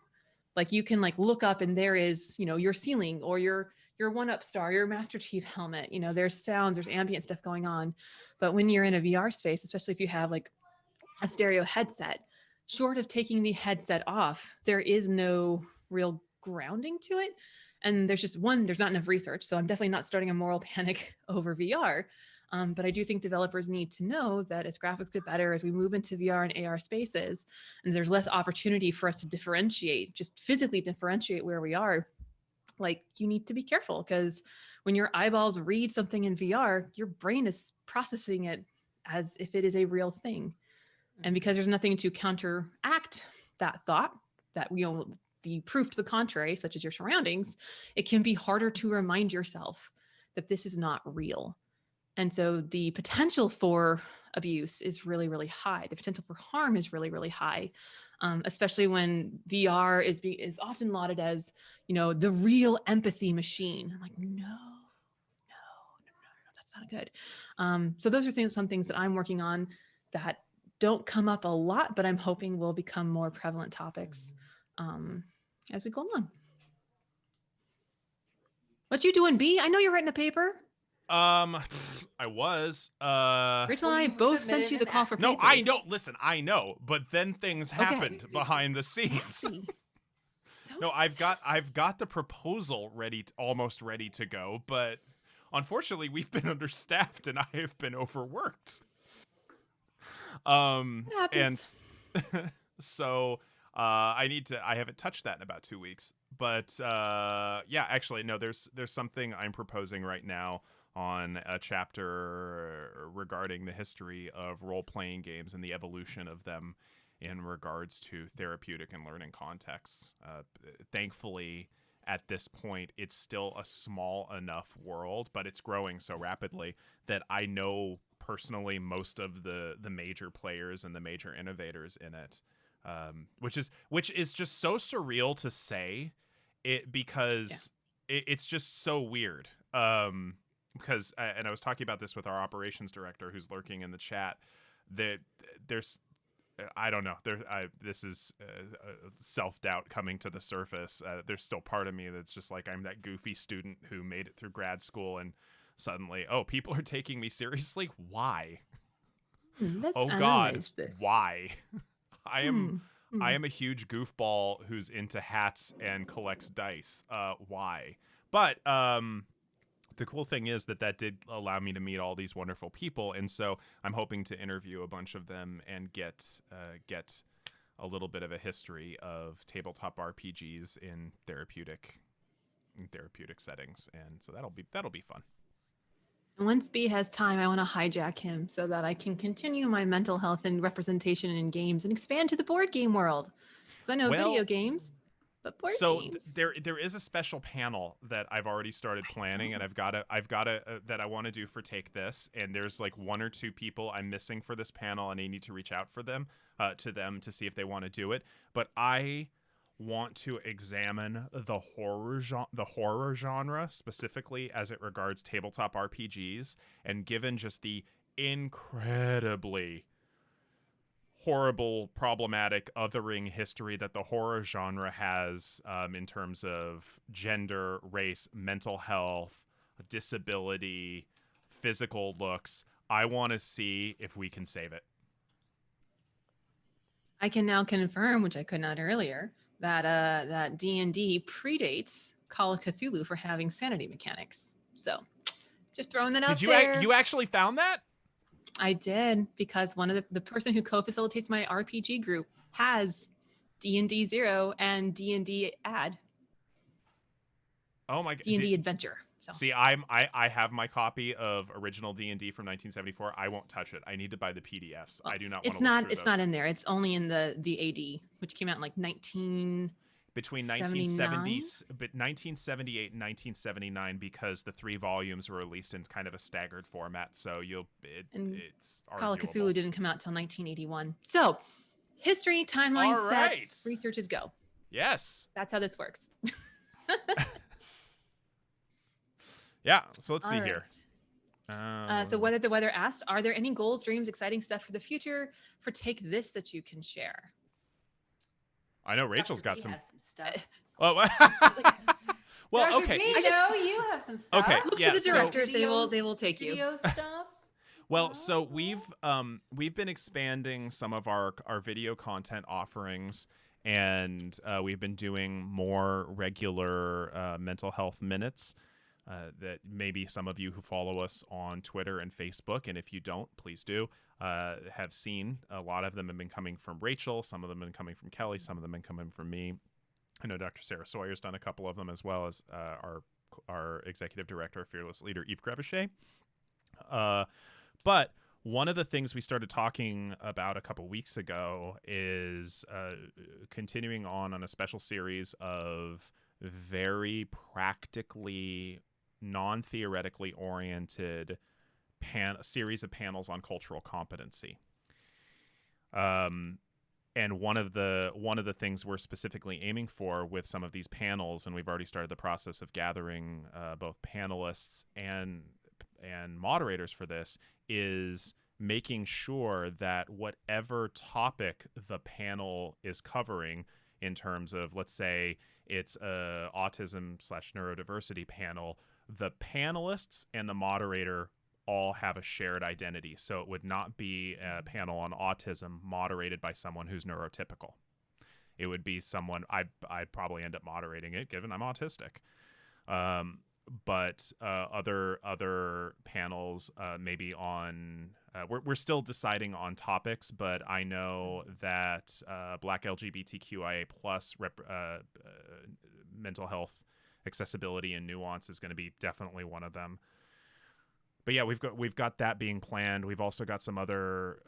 Like you can like look up and there is, your ceiling or your one-up star, your Master Chief helmet, there's sounds, there's ambient stuff going on. But when you're in a VR space, especially if you have like a stereo headset, short of taking the headset off, there is no real grounding to it. And there's not enough research. So I'm definitely not starting a moral panic over VR. But I do think developers need to know that as graphics get better, as we move into VR and AR spaces, and there's less opportunity for us to differentiate, just physically differentiate where we are, like you need to be careful because when your eyeballs read something in VR, your brain is processing it as if it is a real thing. And because there's nothing to counteract that thought, that, the proof to the contrary, such as your surroundings, it can be harder to remind yourself that this is not real. And so the potential for abuse is really, really high. The potential for harm is really, really high, especially when VR is often lauded as, the real empathy machine. I'm like, no, not good. So those are some things that I'm working on that don't come up a lot, but I'm hoping will become more prevalent topics as we go along. What you doing, B? I know you're writing a paper. I was. Rachel Well, and I you both sent submitted you the an call for No, papers. I know. Listen, I know, but then things Okay. happened behind the scenes. Sassy. So No, I've sassy. got the proposal ready, almost ready to go, but unfortunately, we've been understaffed and I have been overworked. It And happens. so I haven't touched that in about 2 weeks. But yeah, actually, no, there's something I'm proposing right now on a chapter regarding the history of role-playing games and the evolution of them in regards to therapeutic and learning contexts. Thankfully, at this point, it's still a small enough world, but it's growing so rapidly that I know personally most of the major players and the major innovators in it, which is just so surreal to say it because it's just so weird. Because and I was talking about this with our operations director who's lurking in the chat, that there's I don't know. This is self-doubt coming to the surface. There's still part of me that's just like, I'm that goofy student who made it through grad school and suddenly, oh, people are taking me seriously? Why? Let's Oh God, analyze this. why? I am Hmm. I am a huge goofball who's into hats and collects dice. Why? But the cool thing is that did allow me to meet all these wonderful people, and so I'm hoping to interview a bunch of them and get a little bit of a history of tabletop RPGs in therapeutic settings, and so that'll be fun. And once B has time, I want to hijack him so that I can continue my mental health and representation in games and expand to the board game world. Because I know video games, but board games. There is a special panel that I've already started planning, and I've got that I want to do for Take This, and there's like 1 or 2 people I'm missing for this panel, and I need to reach out for them to see if they want to do it. But I want to examine the horror genre specifically as it regards tabletop RPGs, and given just the incredibly horrible, problematic, othering history that the horror genre has in terms of gender, race, mental health, disability, physical looks, I want to see if we can save it. I can now confirm, which I could not earlier, that D&D predates Call of Cthulhu for having sanity mechanics. So, just throwing that out there. Did you actually found that? I did, because one of the person who co-facilitates my RPG group has D&D 0 and D&D Ad. Oh my god. D&D Adventure. So. See, I have my copy of original D&D from 1974. I won't touch it. I need to buy the PDFs. Well, I do not want it's to not look it's through not in there. It's only in the AD, which came out in like 19 between 1978 and 1979, because the 3 volumes were released in kind of a staggered format, so it's Call of arguable. Cthulhu didn't come out till 1981. So, history, timeline, All right. sets, researchers go. Yes. That's how this works. Yeah, so let's see All here. So Whether the Weather asked, are there any goals, dreams, exciting stuff for the future for Take This that you can share? I know Rachel's Dr. got B some. has some stuff. Well, well, Dr. okay. B, you have some stuff. Okay, Look yeah, to the so- directors; they will take you. Video stuff. Well, so we've been expanding some of our video content offerings, and we've been doing more regular mental health minutes that maybe some of you who follow us on Twitter and Facebook, and if you don't, please do, have seen. A lot of them have been coming from Rachel, some of them have been coming from Kelly, some of them have been coming from me. I know Dr. Sarah Sawyer's done a couple of them, as well as our executive director, fearless leader, Yves Crevichet. But one of the things we started talking about a couple weeks ago is continuing on a special series of very practically, non-theoretically oriented a series of panels on cultural competency. And one of the things we're specifically aiming for with some of these panels, and we've already started the process of gathering both panelists and moderators for this is making sure that whatever topic the panel is covering, in terms of, let's say it's a autism/neurodiversity panel, the panelists and the moderator all have a shared identity. So it would not be a panel on autism moderated by someone who's neurotypical. It would be someone, I'd probably end up moderating it given I'm autistic. But other panels, maybe on, we're still deciding on topics, but I know that Black LGBTQIA plus mental health accessibility and nuance is going to be definitely one of them. But yeah, we've got that being planned. We've also got some other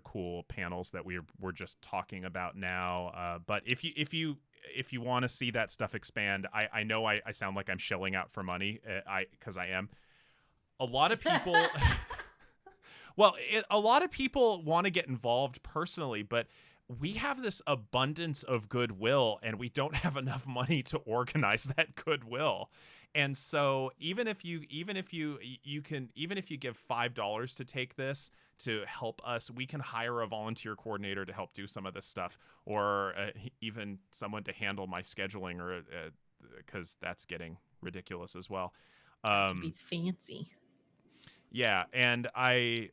cool panels that we're just talking about now. But if you want to see that stuff expand, I know I sound like I'm shelling out for money. Because I am. A lot of people, a lot of people want to get involved personally, but we have this abundance of goodwill, and we don't have enough money to organize that goodwill. And so even if you give $5 to take this to help us, we can hire a volunteer coordinator to help do some of this stuff, or even someone to handle my scheduling, or because that's getting ridiculous as well. It's fancy. Yeah, and I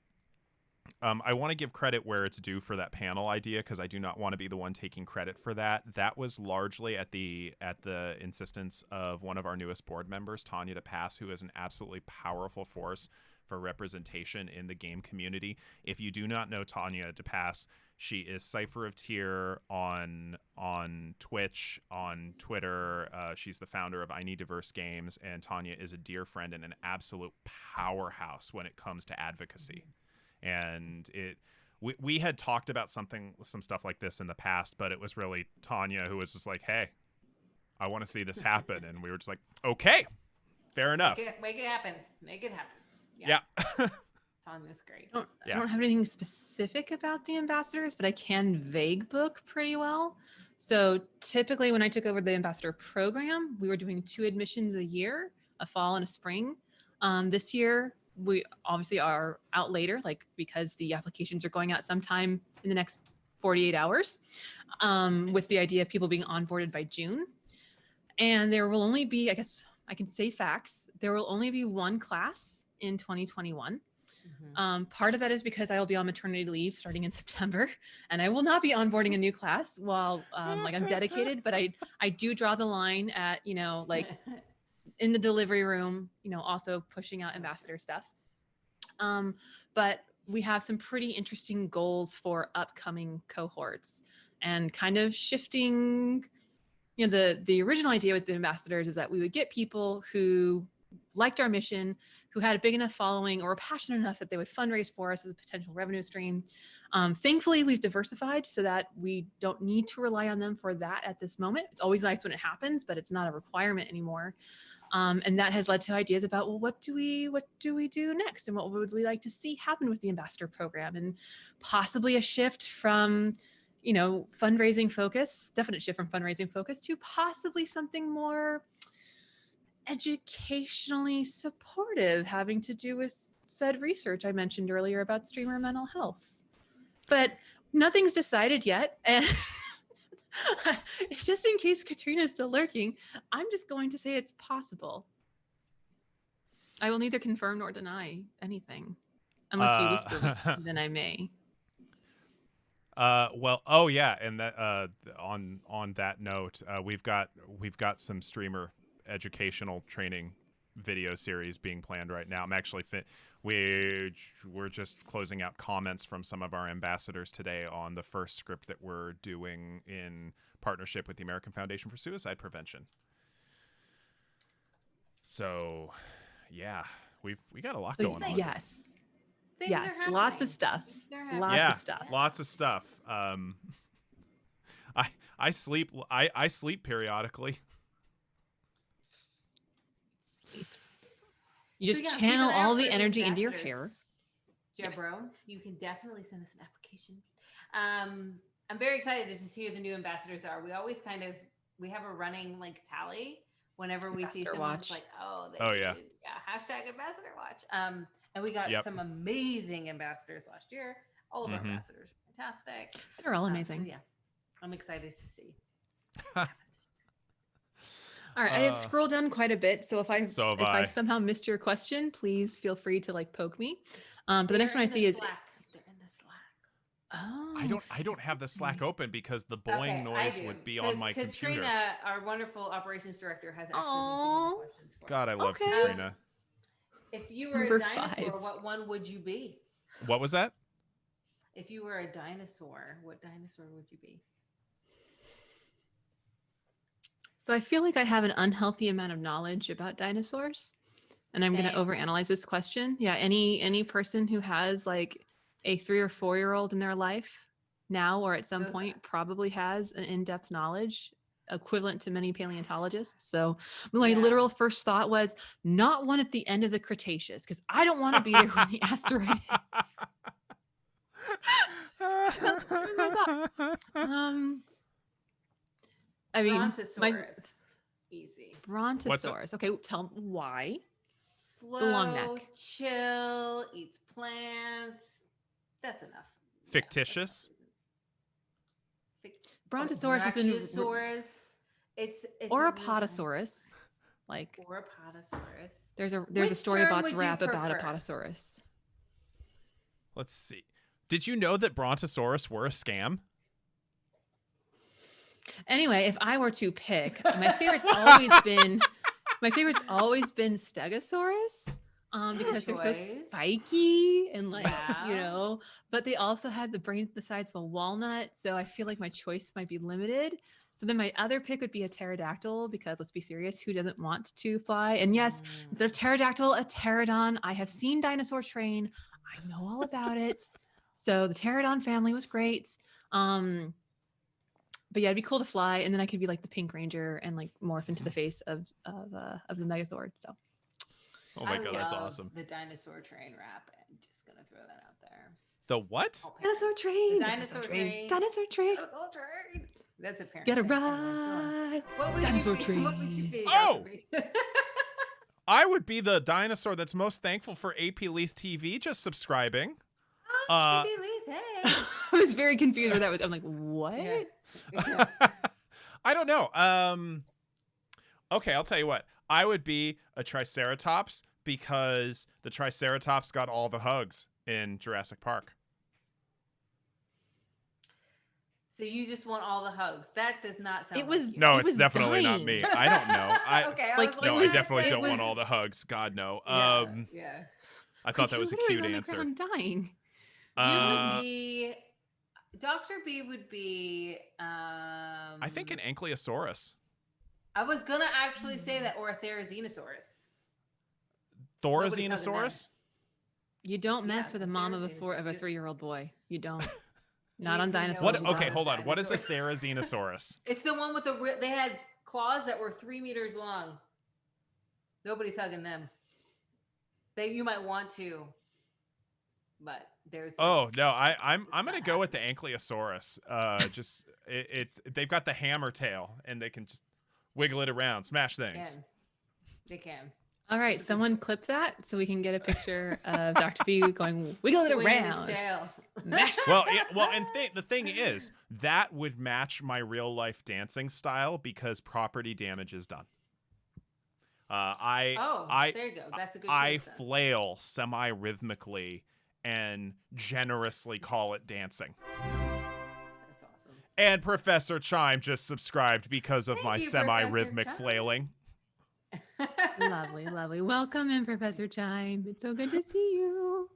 want to give credit where it's due for that panel idea, because I do not want to be the one taking credit for that. That was largely at the insistence of one of our newest board members, Tanya DePass, who is an absolutely powerful force for representation in the game community. If you do not know Tanya DePass, she is Cypher of Tier on Twitch, on Twitter. She's the founder of I Need Diverse Games, and Tanya is a dear friend and an absolute powerhouse when it comes to advocacy. And we had talked about some stuff like this in the past, but it was really Tanya who was just like, hey, I want to see this happen. And we were just like, okay, fair enough. Make it happen. Make it happen. Yeah. Tanya's great. I don't have anything specific about the ambassadors, but I can vague book pretty well. So typically when I took over the ambassador program, we were doing 2 admissions a year, a fall and a spring. This year, we obviously are out later, like because the applications are going out sometime in the next 48 hours, with the idea of people being onboarded by June. And there will only be, I guess I can say facts, there will only be 1 class in 2021. Part of that is because I will be on maternity leave starting in September, and I will not be onboarding a new class while like I'm dedicated, but I do draw the line at, like in the delivery room, also pushing out ambassador stuff. But we have some pretty interesting goals for upcoming cohorts, and kind of shifting, the original idea with the ambassadors is that we would get people who liked our mission, who had a big enough following or were passionate enough that they would fundraise for us as a potential revenue stream. Thankfully, we've diversified so that we don't need to rely on them for that at this moment. It's always nice when it happens, but it's not a requirement anymore. And that has led to ideas about, well, what do we do next? And what would we like to see happen with the ambassador program? And possibly a shift from, fundraising focus, definite shift from fundraising focus, to possibly something more educationally supportive, having to do with said research I mentioned earlier about streamer mental health. But nothing's decided yet. And just in case Katrina's still lurking, I'm just going to say it's possible. I will neither confirm nor deny anything. Unless you whisper me, then I may. And that on that note, we've got some streamer educational training video series being planned right now. I'm actually we're just closing out comments from some of our ambassadors today on the first script that we're doing in partnership with the American Foundation for Suicide Prevention. So, yeah, we got a lot going on. Yes. Things yes, are lots of stuff. Lots of stuff. I sleep periodically. You just channel all the energy into your hair. Jebro, you can definitely send us an application. I'm very excited to see who the new ambassadors are. We always we have a running tally whenever we see Ambassador someone watch. like, oh, Oh, yeah. should, hashtag ambassador watch. And we got Yep. some amazing ambassadors last year. All of our Mhm. ambassadors are fantastic. They're all So amazing. yeah, I'm excited to see. All right, I have scrolled down quite a bit, so if I So have if I I. somehow missed your question, please feel free to like poke me. But the next one I see is Slack. They're in the Slack. oh, I don't have the Slack okay. open because the boing noise would be on my computer. Katrina, our wonderful operations director, has actually been Aw. thinking of questions for God, I love Okay. Katrina. If you were Number a dinosaur, 5. what one would you be? What was that? If you were a dinosaur, what dinosaur would you be? So I feel like I have an unhealthy amount of knowledge about dinosaurs, and I'm going to Same. overanalyze this question. Yeah, any person who has like a 3 or 4-year-old in their life now or at some Those- point probably has an in-depth knowledge equivalent to many paleontologists. So my Yeah. literal first thought was not one at the end of the Cretaceous because I don't want to be there when the asteroid hits. I mean, Brontosaurus. Easy. Brontosaurus. Okay, tell why. Slow, long neck. chill, eats plants. That's enough. Fictitious? Brontosaurus is in Brachiosaurus. It's or a a real dinosaur. potosaurus. Like Or a potosaurus. there's a Which story term about would you rap about a prefer? potosaurus. Let's see. Did you know that Brontosaurus were a scam? Anyway, if I were to pick, my favorite's always been Stegosaurus. Because they're so choice. spiky and like, Yeah. but they also had the brain the size of a walnut. So I feel like my choice might be limited. So then my other pick would be a pterodactyl because let's be serious, who doesn't want to fly? And yes, instead of pterodactyl, a pterodon. I have seen Dinosaur Train. I know all about it. So the pterodon family was great. But yeah, it'd be cool to fly, and then I could be like the Pink Ranger and like morph into the face of the Megazord. So Oh my I God, that's love awesome. The dinosaur train rap. I'm just gonna throw that out there. The what? I'll pick Dinosaur it. Train, The dinosaur train. Dinosaur Train. Dinosaur train. That's a parent. Get a thing. Anyway, go on. ride. What would Dinosaur you be? train. What would you be? Oh! Dr. B? I would be the dinosaur that's most thankful for AP Leaf TV just subscribing. I believe it. I was very confused where that was. I'm like, what? Yeah. I don't know. Okay, I'll tell you what. I would be a Triceratops because the Triceratops got all the hugs in Jurassic Park. So you just want all the hugs. That does not sound It was- like you. No, It it's was definitely not dying. me. I don't know. Okay, I like, was like, No, It I was- definitely it don't want was- all the hugs. God, no. Yeah. I thought that was a Literally cute on the answer. ground dying. You would be. Dr. B would be. I think an Ankylosaurus. I was gonna actually say that, or a Therizinosaurus. Thorazinosaurus? You don't mess Yeah, with a the mom of Therizinosaurus. a 3-year-old boy. You don't. Not We on know dinosaurs. What? you What? Okay, don't. hold on. What is a Dinosaur. Therizinosaurus? It's the one with the. They had claws that were 3 meters long. Nobody's hugging them. You might want to, but there's. Oh no, I'm gonna go with the Ankylosaurus. Just they've got the hammer tail and they can just wiggle it around, smash things. They can. All right, It's a good someone choice. clip that so we can get a picture of Dr. B going wiggle it Swinging his around. tail. Smash it. The thing is that would match my real life dancing style because property damage is done. There you go. That's a good. I choice then. flail semi-rhythmically and generously call it dancing. That's awesome. And Professor Chime just subscribed because of Thank my you, semi-rhythmic Professor Chime. flailing. Lovely, lovely. Welcome in, Professor Chime. It's so good to see you.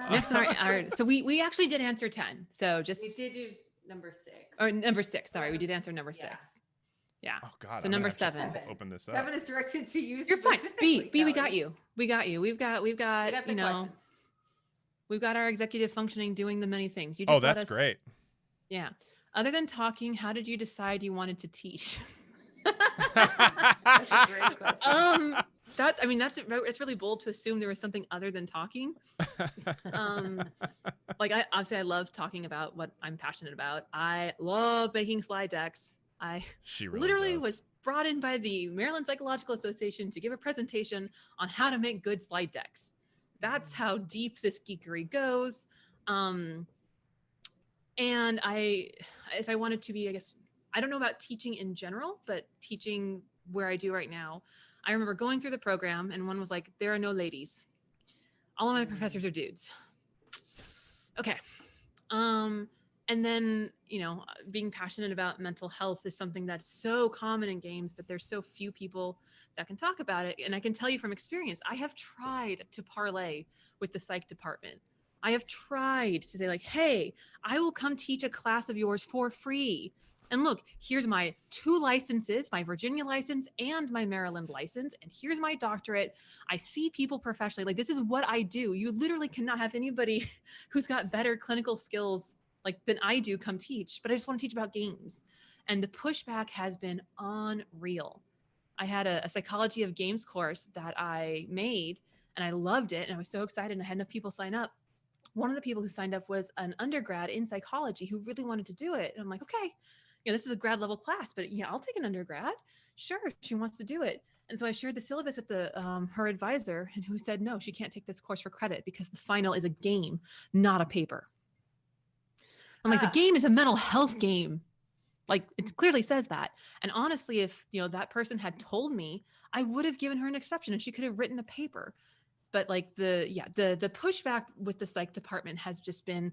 Next on our so we actually did answer 10. So just We did do number 6. or number 6. Sorry, we did answer number 6. Yeah. Oh God! So I'm number gonna have to 7. Open this up. 7 is directed to you. You're fine. B, specifically, we Kelli. got you. We got you. We've got We got the you know, questions. we've got our executive functioning doing the many things. You Oh, just let that's us- great. Yeah. Other than talking, how did you decide you wanted to teach? That's a great question. It's really bold to assume there was something other than talking. Like I love talking about what I'm passionate about. I love making slide decks. I She really literally does. was brought in by the Maryland Psychological Association to give a presentation on how to make good slide decks. That's how deep this geekery goes. Um, and if I wanted to be, I guess, I don't know about teaching in general, but teaching where I do right now, I remember going through the program and one was like, there are no ladies. All of my professors are dudes. Okay. And then, being passionate about mental health is something that's so common in games, but there's so few people that can talk about it. And I can tell you from experience, I have tried to parlay with the psych department. I have tried to say like, hey, I will come teach a class of yours for free. And look, here's my 2 licenses, my Virginia license and my Maryland license. And here's my doctorate. I see people professionally. Like, this is what I do. You literally cannot have anybody who's got better clinical skills like than I do come teach, but I just want to teach about games. And the pushback has been unreal. I had a psychology of games course that I made and I loved it. And I was so excited and I had enough people sign up. One of the people who signed up was an undergrad in psychology who really wanted to do it. And I'm like, okay, this is a grad level class, but yeah, I'll take an undergrad. Sure, she wants to do it. And so I shared the syllabus with her advisor, and who said, no, she can't take this course for credit because the final is a game, not a paper. I'm like, the game is a mental health game. Like, it clearly says that. And honestly, if that person had told me, I would have given her an exception and she could have written a paper. But like the pushback with the psych department has just been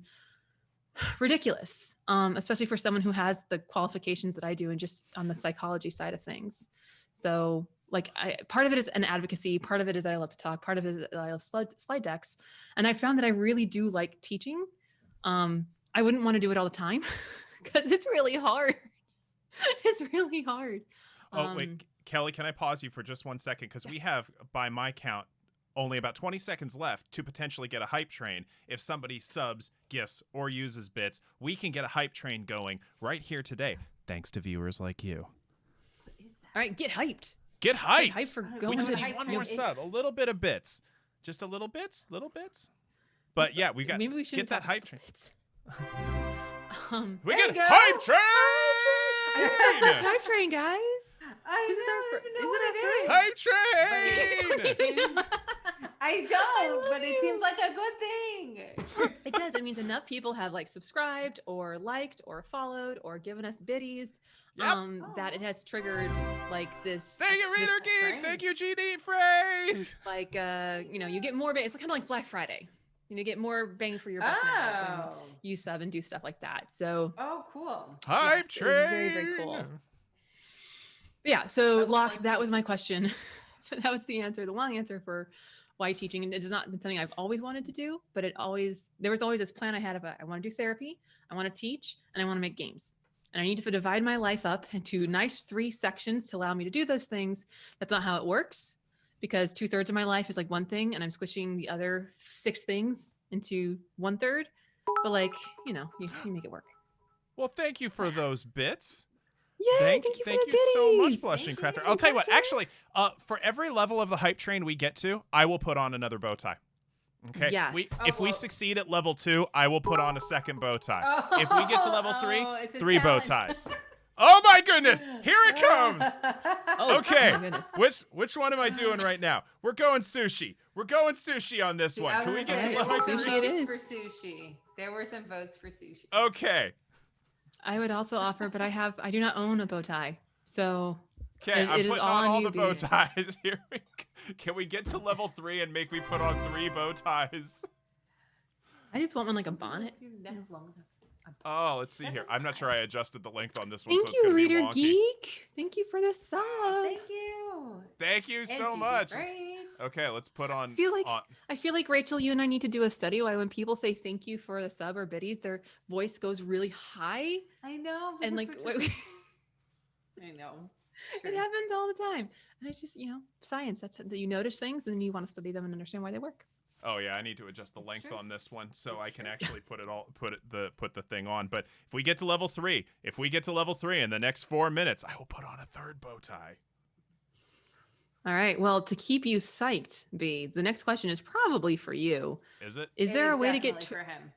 ridiculous, especially for someone who has the qualifications that I do and just on the psychology side of things. So like part of it is an advocacy, part of it is that I love to talk, part of it is that I love slide decks. And I found that I really do like teaching. I wouldn't want to do it all the time because it's really hard. It's really hard. Wait, Kelly, can I pause you for just 1 second? Because we have, by my count, only about 20 seconds left to potentially get a hype train. If somebody subs, gifts, or uses bits, we can get a hype train going right here today, thanks to viewers like you. What is that? All right, get hyped. Get hyped. Get hyped for We going We just to need one hype more train. sub, a little bit of bits. Just a little bits. But yeah, we got Maybe we shouldn't get that talk hype about train. bits. We There get you go. hype train. This is our first hype train, guys. I This is our don't even know what it is. Hype train. But I don't, but it seems like a good thing. It does. It means enough people have like subscribed or liked or followed or given us biddies. Yep. That it has triggered like this. Thank you, Reader This Geek. train. Thank you, GD Frey. Like you get more bang. It's kind of like Black Friday. You get more bang for your buck now when you sub and do stuff like that. So Oh, cool. Hype yes, it train. was very, very cool. But yeah, so would Locke, like that to- was my question. That was the answer, the long answer for why teaching. And it has not been something I've always wanted to do, but there was always this plan I had of I want to do therapy, I want to teach, and I want to make games. And I need to divide my life up into nice 3 sections to allow me to do those things. That's not how it works, because 2/3 of my life is like one thing and I'm squishing the other 6 things into 1/3. But like, you make it work. Well, thank you for those bits. Yay, Thank you you for the so much, biddies. Blushing Thank Crafter. you. I'll tell you what, Thank you. actually, for every level of the hype train we get to, I will put on another bow tie. Okay. Yes. If we well- succeed at level 2, I will put on a second bow tie. Oh, If we get to level 3, it's a 3 bow challenge. ties. Oh my goodness! Here it comes. Oh, Okay. my goodness. Which one am I doing right now? We're going sushi. We're going sushi on this See, one. I Can was we gonna get say, to there level were some 3? three? Sushi it votes is. for sushi. There were some votes for sushi. Okay. I would also offer, but I do not own a bow tie. So Okay, It I'm is putting all on all the bow newbie. ties. Here we go. Can we get to level 3 and make me put on 3 bow ties? I just want one like a bonnet. Your neck long enough. Oh, let's see That here. is I'm not fine. sure I adjusted the length on this one, Thank so it's you, gonna Reader be wonky. Geek. Thank you for the sub. Thank you. Thank you And so GG much. Grace. Okay, let's put on. I feel like Rachel, you and I need to do a study why when people say thank you for the sub or biddies, their voice goes really high. I know. And because like we're just- I know. it True. happens all the time. And it's just, science. That's that you notice things and then you want to study them and understand why they work. Oh yeah, I need to adjust the length Sure. on this one so I can Sure. actually put the thing on. But if we get to level 3, in the next 4 minutes, I will put on a 3rd bow tie. All right. Well, to keep you psyched, B, the next question is probably for you. Is it? Is It there a is way to get definitely for him.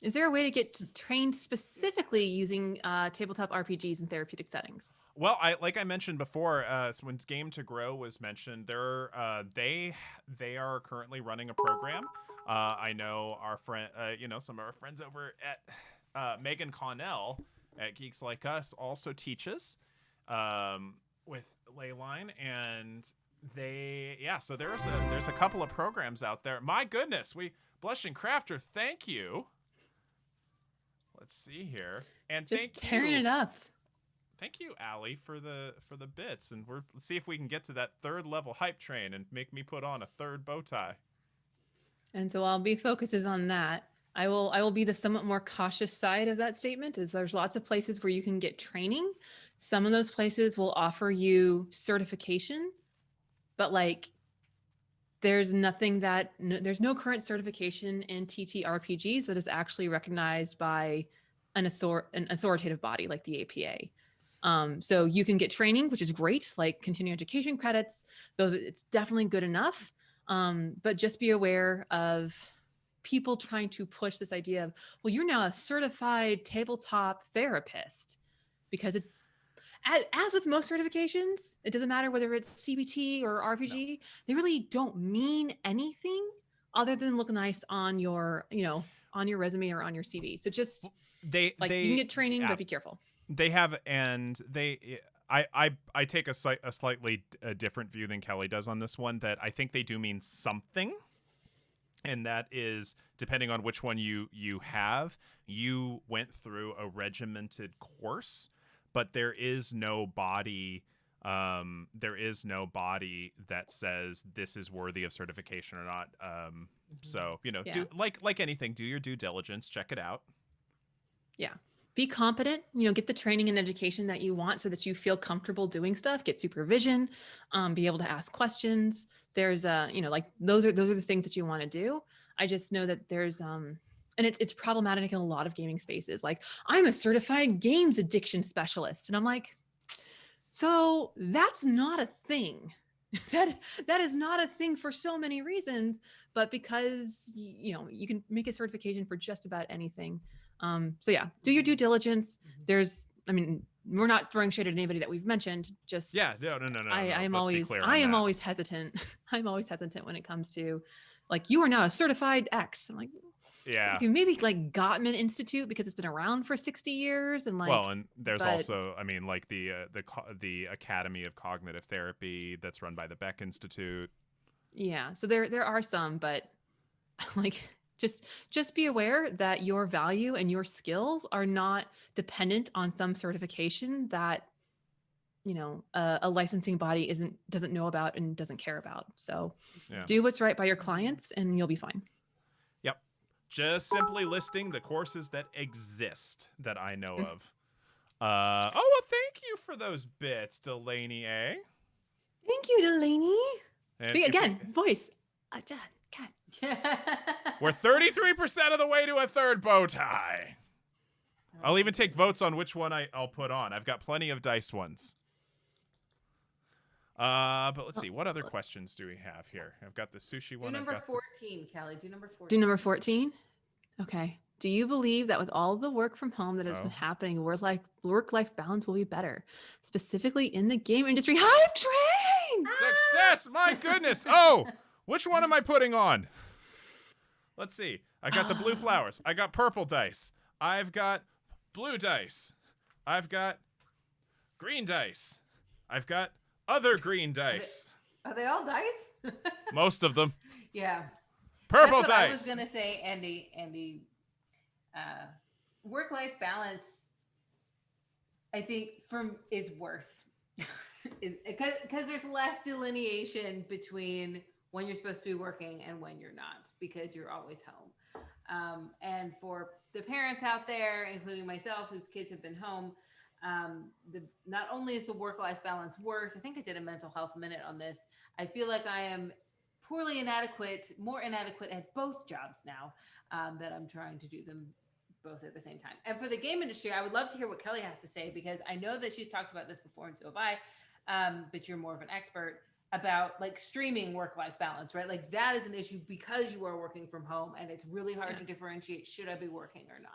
Is there a way to get trained specifically using tabletop RPGs in therapeutic settings? Well, like I mentioned before, so when Game to Grow was mentioned, they are currently running a program. I know our friend, some of our friends over at Megan Connell at Geeks Like Us also teaches with Leyline, and so there's a couple of programs out there. My goodness, Blushing Crafter, thank you. Let's see here, and Just thank tearing you. it up. Thank you, Allie, for the bits, and let's see if we can get to that 3rd level hype train and make me put on a 3rd bow tie. And so while B focuses on that, I will be the somewhat more cautious side of that statement. Is there's lots of places where you can get training. Some of those places will offer you certification, but like there's there's no current certification in TTRPGs that is actually recognized by an authoritative body like the APA. So you can get training, which is great, like continuing education credits. It's definitely good enough. But just be aware of people trying to push this idea of, well, you're now a certified tabletop therapist, because as with most certifications, it doesn't matter whether it's CBT or RPG, they really don't mean anything other than look nice on your, on your resume or on your CV. So just you can get training, but be careful. They have, and I take a slightly different view than Kelly does on this one, that I think they do mean something. And that is, depending on which one you have, you went through a regimented course, but there is no body that says this is worthy of certification or not. So, do like anything, do your due diligence, check it out. Yeah. Be competent, get the training and education that you want so that you feel comfortable doing stuff, get supervision, be able to ask questions. There's those are the things that you want to do. I just know that there's and it's problematic in a lot of gaming spaces. Like, I'm a certified games addiction specialist. And I'm like, so that's not a thing. that is not a thing for so many reasons, but because you can make a certification for just about anything. So yeah, do your due diligence. We're not throwing shade at anybody that we've mentioned. Just no. I am always hesitant. I'm always hesitant when it comes to, like, you are now a certified X. I'm like, yeah, okay, maybe like Gottman Institute because it's been around for 60 years, and like, well, and there's also, like the Academy of Cognitive Therapy that's run by the Beck Institute. Yeah, so there are some, but like, just be aware that your value and your skills are not dependent on some certification that a licensing body doesn't know about and doesn't care about. So do what's right by your clients and you'll be fine. Yep. Just simply listing the courses that exist that I know of. Thank you for those bits, Delaney A. Thank you, Delaney. And see, again, voice. God. We're 33% of the way to a 3rd bow tie. I'll even take votes on which one I'll put on. I've got plenty of dice ones. But let's see. What other questions do we have here? I've got the sushi one. Do number 14, Kelly. Do number 14. Do number 14? Okay. Do you believe that with all the work from home that has been happening, work-life balance will be better, specifically in the game industry? Hype train! Success! My goodness! Oh, which one am I putting on? Let's see. I got the blue flowers. I got purple dice. I've got blue dice. I've got green dice. I've got other green dice. Are they all dice? Most of them. Yeah. Purple That's what dice. I was gonna say, Andy. Work-life balance, I think, is worse, because there's less delineation between when you're supposed to be working and when you're not, because you're always home. And for the parents out there, including myself, whose kids have been home, not only is the work-life balance worse, I think I did a mental health minute on this. I feel like I am more inadequate at both jobs now, that I'm trying to do them both at the same time. And for the game industry, I would love to hear what Kelly has to say, because I know that she's talked about this before, and so have I, but you're more of an expert. about like streaming work-life balance, right? Like that is an issue because you are working from home and it's really hard to differentiate, should I be working or not?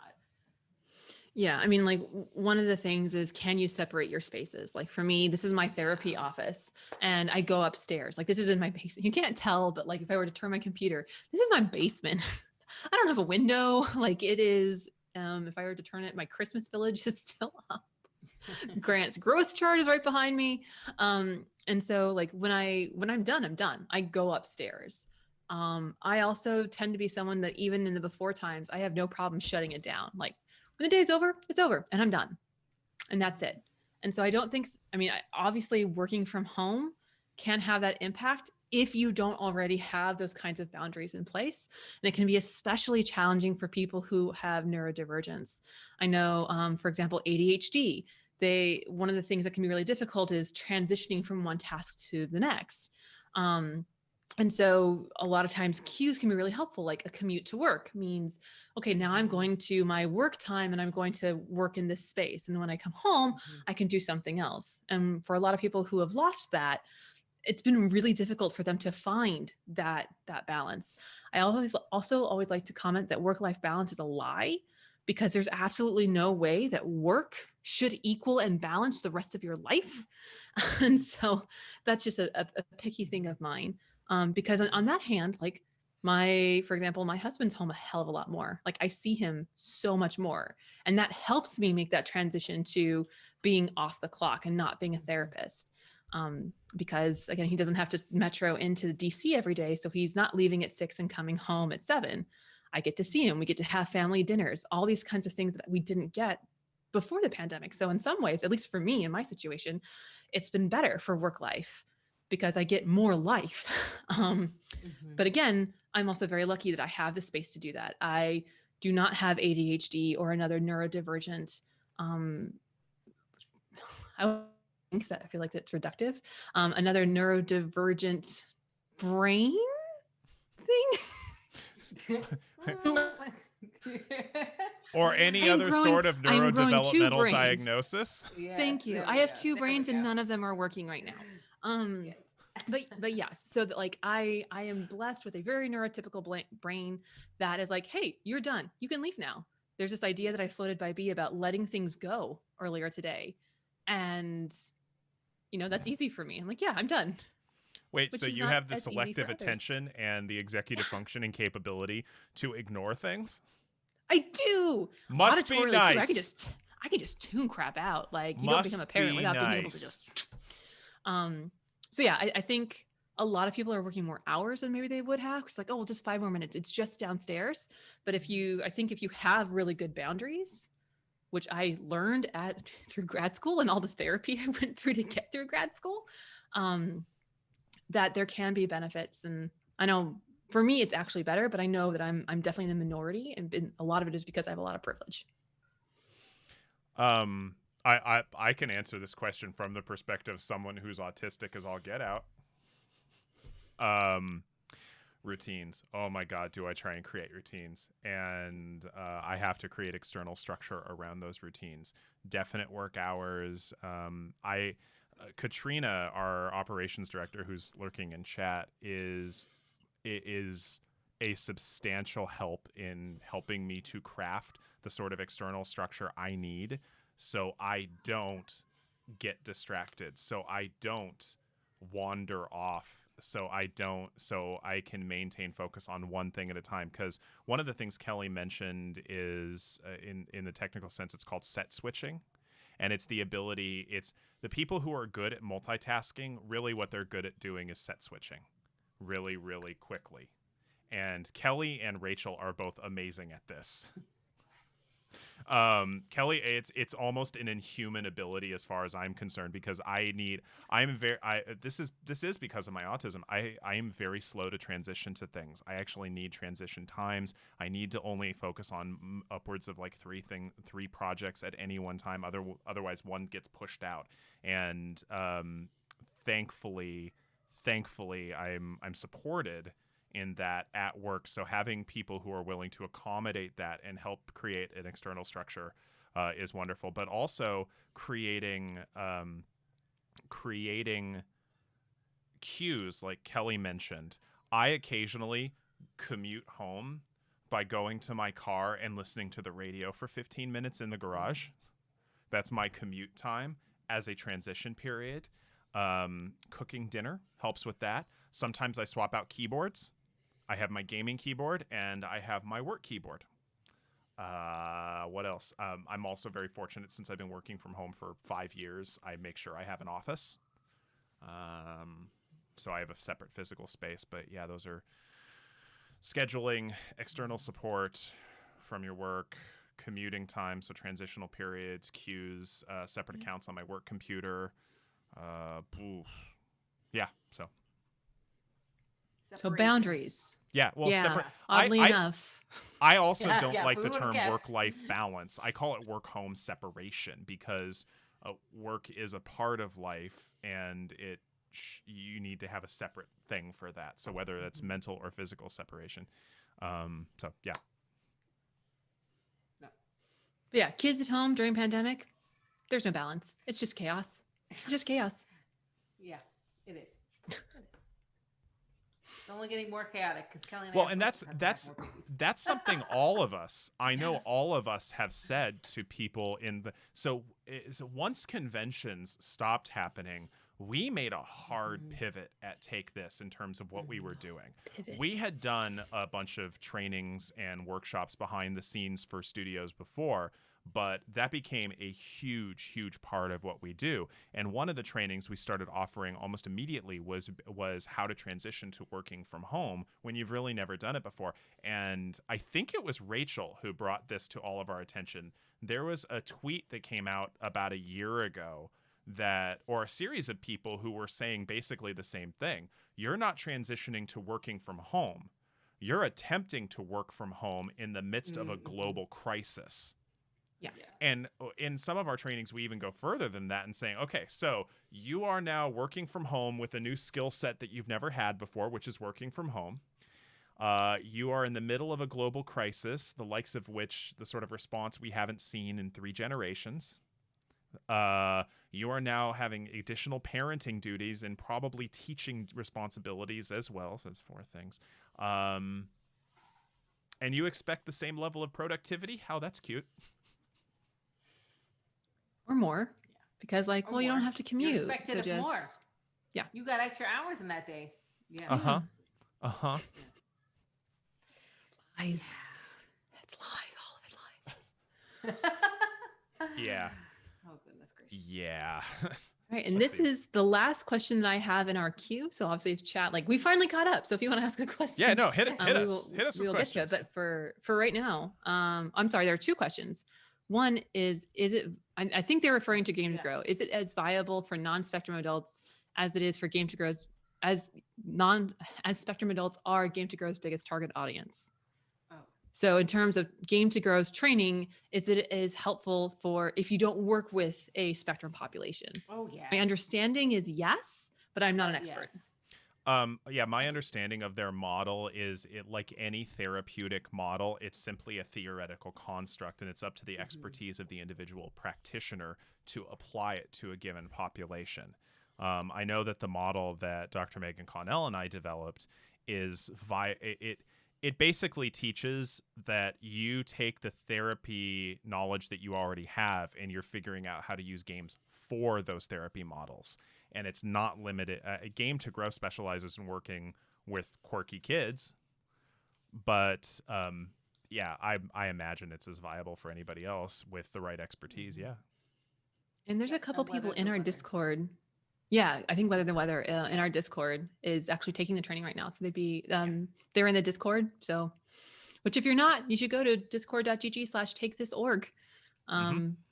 Yeah, I mean, like one of the things is, can you separate your spaces? Like for me, this is my therapy office, and I go upstairs. Like this is in my basement. You can't tell, but like if I were to turn my computer, this is my basement. I don't have a window. Like it is. If I were to turn it, my Christmas village is still up. Grant's growth chart is right behind me. And so like when I'm done, I'm done. I go upstairs. I also tend to be someone that even in the before times, I have no problem shutting it down. Like when the day's over, it's over and I'm done. And that's it. And so I don't think, I mean, obviously working from home can have that impact if you don't already have those kinds of boundaries in place. And it can be especially challenging for people who have neurodivergence. I know, for example, ADHD, one of the things that can be really difficult is transitioning from one task to the next. And so a lot of times cues can be really helpful. Like a commute to work means, okay, now I'm going to my work time and I'm going to work in this space. And then when I come home, I can do something else. And for a lot of people who have lost that, it's been really difficult for them to find that balance. I also always like to comment that work-life balance is a lie, because there's absolutely no way that work should equal and balance the rest of your life. And so that's just a picky thing of mine. Because on that hand, like for example, my husband's home a hell of a lot more. Like I see him so much more. And that helps me make that transition to being off the clock and not being a therapist. Because again, he doesn't have to metro into DC every day. So he's not leaving at 6 and coming home at 7. I get to see him. We get to have family dinners, all these kinds of things that we didn't get before the pandemic. So in some ways, at least for me in my situation, it's been better for work life because I get more life. But again, I'm also very lucky that I have the space to do that. I do not have ADHD or another neurodivergent. I think that I feel like that's reductive. Another neurodivergent brain thing. Or any other sort of neurodevelopmental diagnosis. Yes, thank you. I have 2 brains and none of them are working right now. Yes. But yes, so that like I am blessed with a very neurotypical brain that is like, hey, you're done. You can leave now. There's this idea that I floated by B about letting things go earlier today. And that's easy for me. I'm like, yeah, I'm done. Wait, so you have the selective attention and the executive functioning capability to ignore things? I do. Must be nice. Too, I can just tune crap out. Like you don't become a parent without being able to just. So yeah, I think a lot of people are working more hours than maybe they would have. It's like, oh, well, just 5 more minutes. It's just downstairs. But I think if you have really good boundaries, which I learned through grad school and all the therapy I went through to get through grad school, that there can be benefits. And I know for me, it's actually better, but I know that I'm definitely in the minority, and a lot of it is because I have a lot of privilege. I can answer this question from the perspective of someone who's autistic as all get out. Routines. Oh my God, do I try and create routines? And I have to create external structure around those routines. Definite work hours. Katrina, our operations director, who's lurking in chat, is a substantial help in helping me to craft the sort of external structure I need, so I don't get distracted, so I don't wander off, so I can maintain focus on one thing at a time. Because one of the things Kelly mentioned is in the technical sense, it's called set switching. And it's the people who are good at multitasking, really what they're good at doing is set switching really, really quickly. And Kelly and Rachel are both amazing at this. Kelly, it's almost an inhuman ability as far as I'm concerned, because this is because of my autism. I am very slow to transition to things. I actually need transition times. I need to only focus on upwards of like 3 projects at any one time. Otherwise one gets pushed out. And thankfully I'm supported in that at work. So having people who are willing to accommodate that and help create an external structure is wonderful. But also creating cues, like Kelly mentioned, I occasionally commute home by going to my car and listening to the radio for 15 minutes in the garage. That's my commute time as a transition period. Cooking dinner helps with that. Sometimes I swap out keyboards. I have my gaming keyboard and I have my work keyboard. What else? I'm also very fortunate, since I've been working from home for 5 years. I make sure I have an office. So I have a separate physical space. But yeah, those are scheduling, external support from your work, commuting time, so transitional periods, cues, separate accounts on my work computer. Yeah, so Separation. boundaries. yeah, well, Yeah, separate. oddly enough. I also Yeah, don't yeah, like who the would've term guessed? work-life balance. I call it work-home separation, because work is a part of life, and you need to have a separate thing for that. So whether that's mental or physical separation. So yeah. No. But yeah, kids at home during pandemic, there's no balance. It's just chaos. It's just chaos. Yeah, it is. It is. It's only getting more chaotic because Kelly and I Well, are and both have more babies. that's something all of us, I know Yes. all of us have said to people in the so once conventions stopped happening, we made a hard pivot at Take This in terms of what we were doing. Pivot. We had done a bunch of trainings and workshops behind the scenes for studios before, but that became a huge part of what we do. And one of the trainings we started offering almost immediately was how to transition to working from home when you've really never done it before. And I think it was Rachel who brought this to all of our attention. There was a tweet that came out about a year ago or a series of people who were saying basically the same thing. You're not transitioning to working from home. You're attempting to work from home in the midst of a global crisis. Yeah. And in some of our trainings, we even go further than that and saying, okay, so you are now working from home with a new skill set that you've never had before, which is working from home. You are in the middle of a global crisis, the likes of which the sort of response we haven't seen in 3 generations. You are now having additional parenting duties and probably teaching responsibilities as well. So that's 4 things. And you expect the same level of productivity? How that's cute. Or more. Yeah. Because Or you don't more. have to commute. You're expected so of just more. Yeah. You got extra hours in that day. Yeah. Uh-huh. Uh-huh. lies. It's lies. All of it lies. Yeah. Oh, goodness gracious. Yeah. All right, and Let's this see. is the last question that I have in our queue. So obviously, if chat, we finally caught up. So if you want to ask a question, Yeah, no, hit us. we Hit us with will get to questions. it. But for right now, I'm sorry, there are 2 questions. One is it? I think they're referring to Game to Yeah. Grow. Is it as viable for non-spectrum adults as it is for Game to Grow's as spectrum adults are Game to Grow's biggest target audience? Oh. So in terms of Game to Grow's training, is it as helpful for if you don't work with a spectrum population? Oh, yeah. My understanding is yes, but I'm not an expert. Yes. Yeah, my understanding of their model is it, like any therapeutic model, it's simply a theoretical construct, and it's up to the expertise of the individual practitioner to apply it to a given population. I know that the model that Dr. Megan Connell and I developed is it basically teaches that you take the therapy knowledge that you already have and you're figuring out how to use games for those therapy models. And it's not limited. Game to Grow specializes in working with quirky kids, but yeah, I imagine it's as viable for anybody else with the right expertise. Yeah. And there's Yeah, a couple Weather people the in our Weather. Discord. Yeah, I think Weather the Weather in our Discord is actually taking the training right now. So they're in the Discord. So, which if you're not, you should go to discord.gg/takethisorg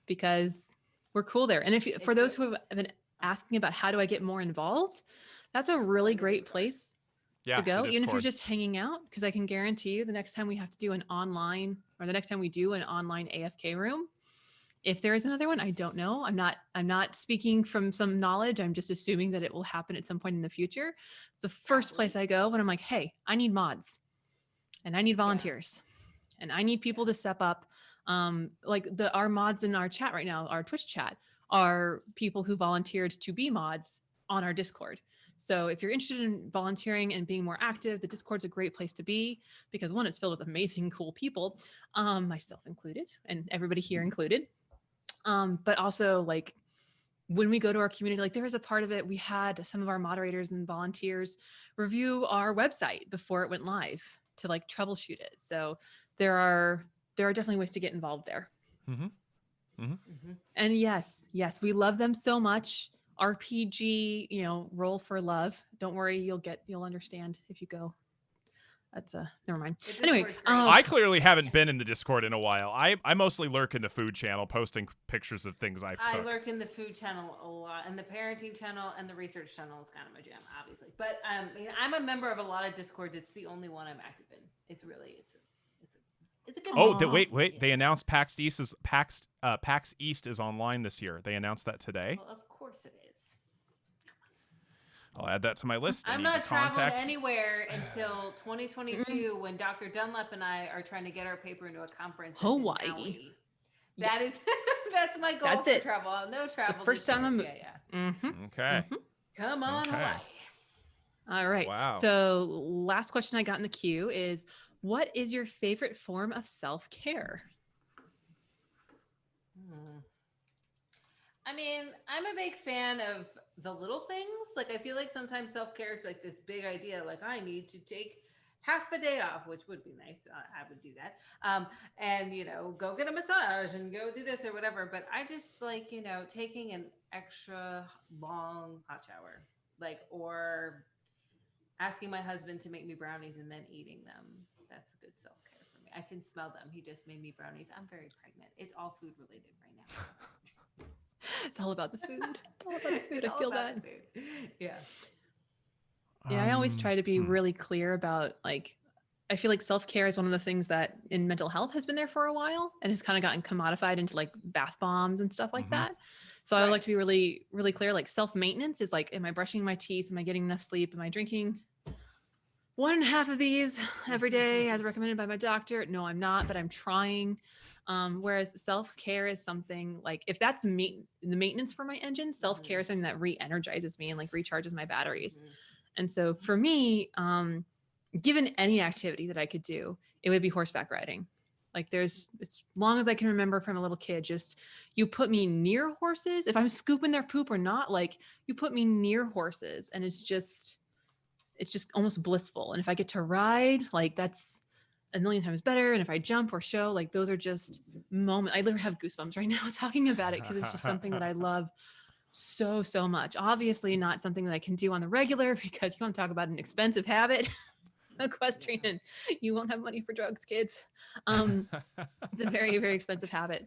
because we're cool there. And for those who have been asking about how do I get more involved, that's a really great place to go, the even if you're Discord. just hanging out, because I can guarantee you the next time we have to do an online or the next time we do an online AFK room, if there is another one, I don't know. I'm not speaking from some knowledge. I'm just assuming that it will happen at some point in the future. It's the first place I go when I'm like, hey, I need mods and I need volunteers and I need people to step up. Our mods in our chat right now, our Twitch chat, are people who volunteered to be mods on our Discord. So if you're interested in volunteering and being more active, the Discord's a great place to be because one, it's filled with amazing, cool people, myself included, and everybody here included. But also like when we go to our community, like there was a part of it, we had some of our moderators and volunteers review our website before it went live to like troubleshoot it. So there are definitely ways to get involved there. Mm-hmm. Mm-hmm. Mm-hmm. And yes, we love them so much. RPG, roll for love. Don't worry, you'll understand if you go. That's never mind. The Anyway, Discord's great. I clearly haven't been in the Discord in a while. I mostly lurk in the food channel, posting pictures of things I I cook. lurk in the food channel a lot, and the parenting channel and the research channel is kind of my jam, obviously. But I'm a member of a lot of Discords. It's the only one I'm active in. It's a good. Oh, one. wait! Yeah. They announced PAX East is online this year. They announced that today. Well, of course it is. I'll add that to my list. I I'm need not to traveling contact. anywhere until 2022 when Dr. Dunlap and I are trying to get our paper into a conference. that's in Hawaii. Maui. That is that's my goal That's for it. travel. No travel. first this time year. I'm- Yeah. Okay. Come on, Okay. Hawaii. All right. Wow. So last question I got in the queue is, what is your favorite form of self-care? I mean, I'm a big fan of the little things. Like, I feel like sometimes self-care is like this big idea, like I need to take half a day off, which would be nice. I would do that. And go get a massage and go do this or whatever. But I just like, taking an extra long hot shower, like, or asking my husband to make me brownies and then eating them. That's good self-care for me. I can smell them. He just made me brownies. I'm very pregnant. It's all food related right now. It's all about the food. It's all about the food. It's I all feel about that. the food. Yeah. Yeah, I always try to be really clear about like, I feel like self-care is one of those things that in mental health has been there for a while and has kind of gotten commodified into like bath bombs and stuff like Mhm. that. So I would like to be Right. really, really clear. Like self-maintenance is like, am I brushing my teeth? Am I getting enough sleep? Am I drinking 1.5 of these every day as recommended by my doctor? No, I'm not, but I'm trying. Whereas self-care is something like, if that's the maintenance for my engine, self-care is something that re-energizes me and like recharges my batteries. Mhm. And so for me, given any activity that I could do, it would be horseback riding. Like as long as I can remember from a little kid, just you put me near horses. If I'm scooping their poop or not, like you put me near horses and it's just almost blissful. And if I get to ride, like that's a million times better. And if I jump or show, like those are just moments. I literally have goosebumps right now talking about it because it's just something that I love so, so much. Obviously not something that I can do on the regular because you want to talk about an expensive habit. Equestrian, you won't have money for drugs, kids. It's a very, very expensive habit.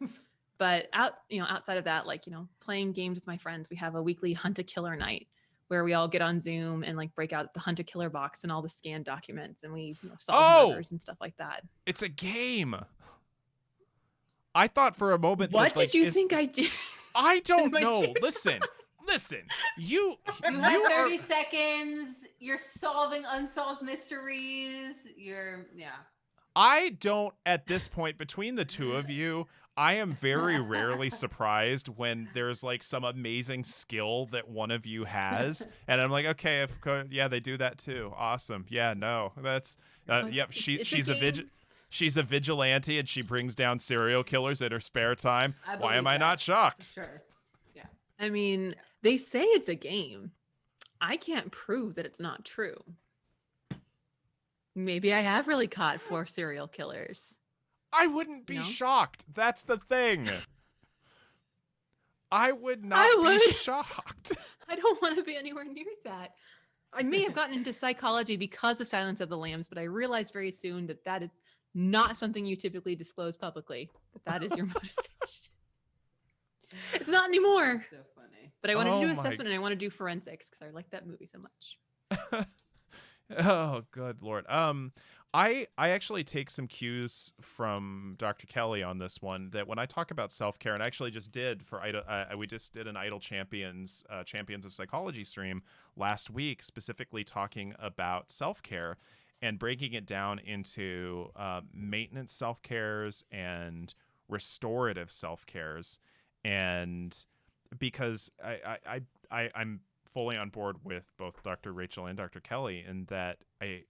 But outside of that, like, playing games with my friends, we have a weekly hunt a killer night where we all get on Zoom and like break out the hunt a killer box and all the scanned documents and we solve murders and stuff like that. It's a game. I thought for a moment. What did you think I did? I don't My know. spare Listen. You have are 30 seconds. You're solving unsolved mysteries. I don't, at this point, between the two of you, I am very rarely surprised when there's like some amazing skill that one of you has. And I'm like, okay, of course, yeah, they do that too. Awesome. Yeah, no, that's, yep, she's a vigilante and she brings down serial killers in her spare time. Why am I not shocked? Sure. Yeah. I mean, they say it's a game. I can't prove that it's not true. Maybe I have really caught 4 serial killers. I wouldn't be shocked. That's the thing. I would not be shocked. I don't want to be anywhere near that. I may have gotten into psychology because of Silence of the Lambs, but I realized very soon that that is not something you typically disclose publicly. That is your motivation. It's not anymore. That's so funny. But I wanted to do assessment and I want to do forensics because I like that movie so much. Oh, good Lord. I actually take some cues from Dr. Kelli on this one, that when I talk about self-care, and I actually just did we just did an Idle Champions of Psychology stream last week, specifically talking about self-care and breaking it down into maintenance self-cares and restorative self-cares. And because I'm fully on board with both Dr. Rachel and Dr. Kelly in that I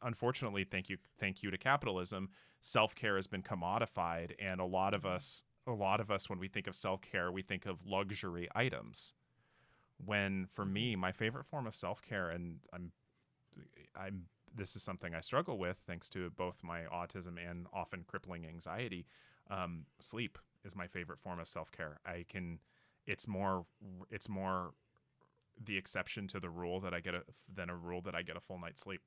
unfortunately, thank you to capitalism, self-care has been commodified, and a lot of us when we think of self-care, we think of luxury items. When for me, my favorite form of self-care, and I'm this is something I struggle with thanks to both my autism and often crippling anxiety. Sleep is my favorite form of self-care. It's more the exception to the rule that I get than a rule that I get a full night's sleep.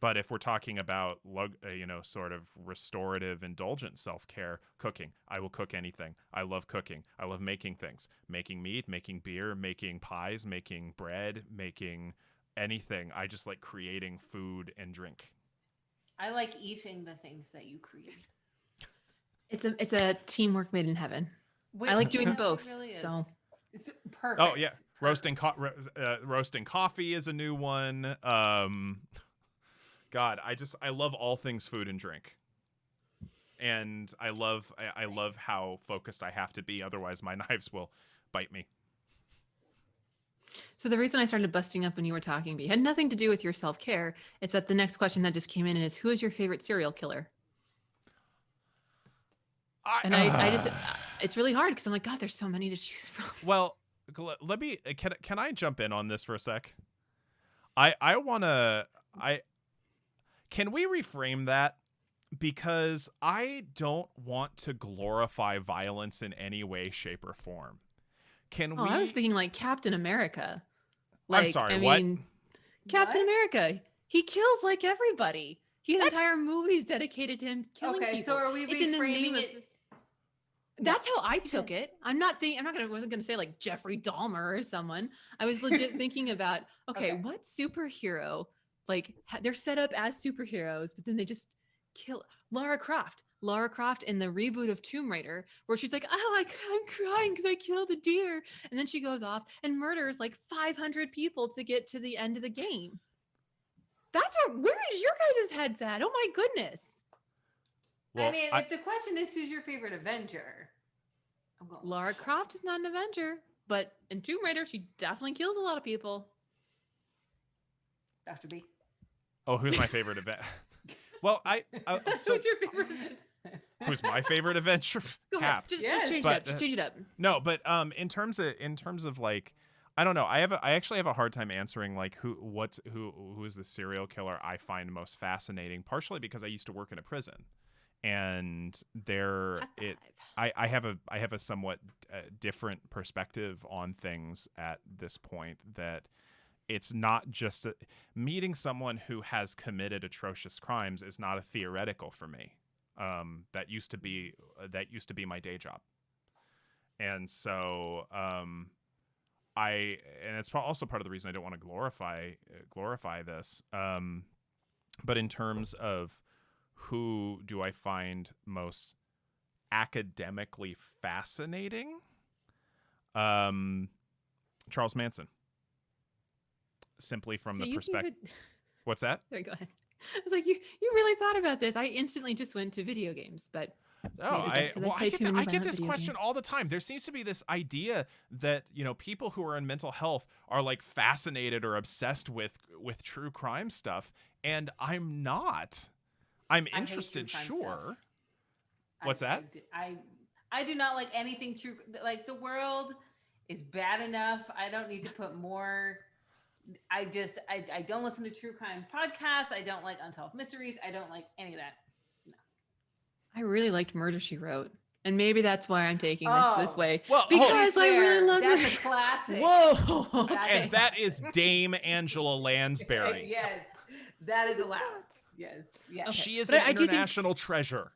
But if we're talking about sort of restorative, indulgent self-care, cooking, I will cook anything. I love cooking. I love making things, making meat, making beer, making pies, making bread, making anything. I just like creating food and drink. I like eating the things that you create. It's a teamwork made in heaven. I like doing both. Really so it's perfect. Oh yeah, roasting coffee is a new one. God, I love all things food and drink, and I love how focused I have to be. Otherwise, my knives will bite me. So the reason I started busting up when you were talking, B, had nothing to do with your self-care. It's that the next question that just came in is, who is your favorite serial killer? I just, it's really hard because I'm like, God, there's so many to choose from. Well, let me, can I jump in on this for a sec? Can we reframe that? Because I don't want to glorify violence in any way, shape, or form. I was thinking like Captain America. I'm sorry, what? Captain America. He kills like everybody. His entire movie is dedicated to him killing people. So are we reframing it? That's how I took it. I wasn't gonna say like Jeffrey Dahmer or someone. I was legit thinking about, what superhero, like they're set up as superheroes, but then they just kill Lara Croft in the reboot of Tomb Raider, where she's like, I'm crying because I killed a deer. And then she goes off and murders like 500 people to get to the end of the game. Where is your guys' heads at? Oh my goodness. Well, I mean, if the question is who's your favorite Avenger, Lara Croft is not an Avenger, but in Tomb Raider, she definitely kills a lot of people. Dr. B. Oh, who's my favorite Avenger? Well, who's your favorite Avenger? Who's my favorite Avenger? Cap. Just change it up. Just change it up. No, but in terms of like, I don't know. I actually have a hard time answering like who is the serial killer I find most fascinating. Partially because I used to work in a prison, and I have a somewhat different perspective on things at this point. That it's not just meeting someone who has committed atrocious crimes is not a theoretical for me. That used to be my day job, and so and it's also part of the reason I don't want to glorify this. But in terms of who do I find most academically fascinating, Charles Manson. Simply from the perspective. What's that? There, go ahead. I was like, you really thought about this. I instantly just went to video games, but I get this question all the time. There seems to be this idea that people who are in mental health are like fascinated or obsessed with true crime stuff, and I'm not. I'm interested, sure. What's that? I do not like anything true. Like, the world is bad enough. I don't need to put more. I don't listen to true crime podcasts. I don't like unsolved mysteries. I don't like any of that. No. I really liked Murder, She Wrote. And maybe that's why I'm taking this way. Well, because I really love it. That's a classic. Whoa. Okay. And that is Dame Angela Lansbury. Yes. That is allowed. Yes. Okay. She is an international treasure.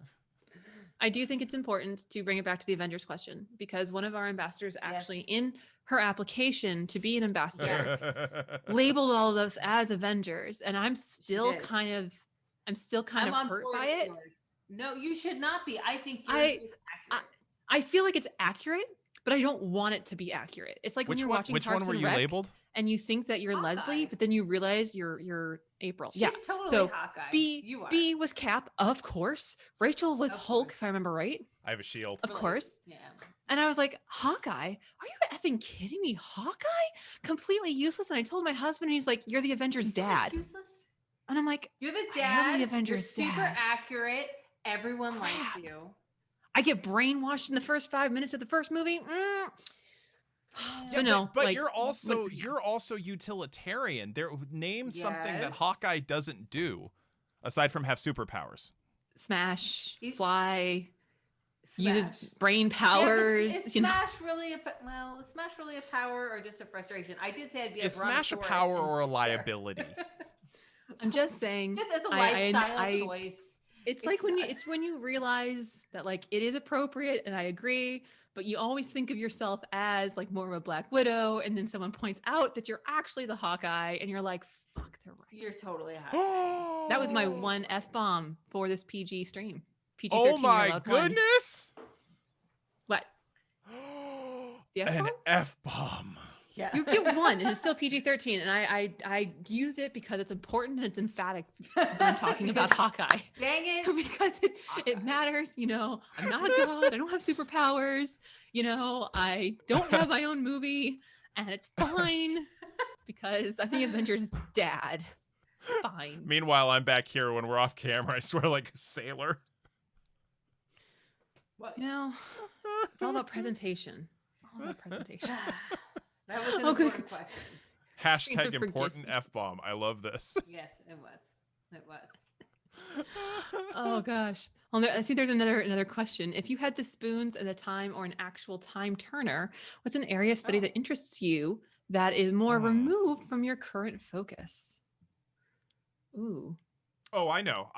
I do think it's important to bring it back to the Avengers question, because one of our ambassadors actually in her application to be an ambassador labeled all of us as Avengers, and I'm still kind of hurt by it. No, you should not be. I think I feel like it's accurate, but I don't want it to be accurate. It's like when you're watching which Parks one were and you Rec, labeled? And you think that you're Leslie, but then you realize you're April. She's totally Hawkeye. B was Cap, of course. Rachel was Hulk, if I remember right. I have a shield. Of course. Yeah. And I was like, Hawkeye? Are you effing kidding me? Hawkeye? Completely useless. And I told my husband, and he's like, you're the Avengers dad. Useless. And I'm like, You're the I am dad. the Avengers You're super dad. accurate. Everyone likes Crap. you. I get brainwashed in the first 5 minutes of the first movie. Yeah, But no, but like, you're also yeah. you're also utilitarian. Name something that Yes. Hawkeye doesn't do, aside from have superpowers. Smash, He's- fly, Smash. uses brain Yeah, powers. but is you know, Smash really is Smash really a power or just a frustration? I did say I'd be Is a Smash a brontosaurus power and- or a Sure. liability? I'm just saying. Just as a I- lifestyle choice. It's like when not. you realize that like it is appropriate, and I agree, but you always think of yourself as like more of a Black Widow, and then someone points out that you're actually the Hawkeye, and you're like, fuck, they're right. You're totally hot. That was my one F-bomb for this PG stream. PG-13. Oh you're my allowed one. goodness! What? The An F-bomb? F-bomb. Yeah. You get one, and it's still PG-13, and I used it because it's important and it's emphatic when I'm talking about Hawkeye. Dang it. Because it matters, you know. I'm not a god. I don't have superpowers. You know, I don't have my own movie, and it's fine because I'm the Avengers' dad. Fine. Meanwhile, I'm back here when we're off camera. I swear, like a sailor. What? You know, it's all about presentation. All about presentation. That was an Okay. important question. Hashtag Forgive important me. F-bomb. I love this. Yes, it was. It was. Oh gosh. Well, I see there's another question. If you had the spoons and the time or an actual time turner, what's an area of study Oh. that interests you that is more Hmm. removed from your current focus? Ooh. Oh, I know.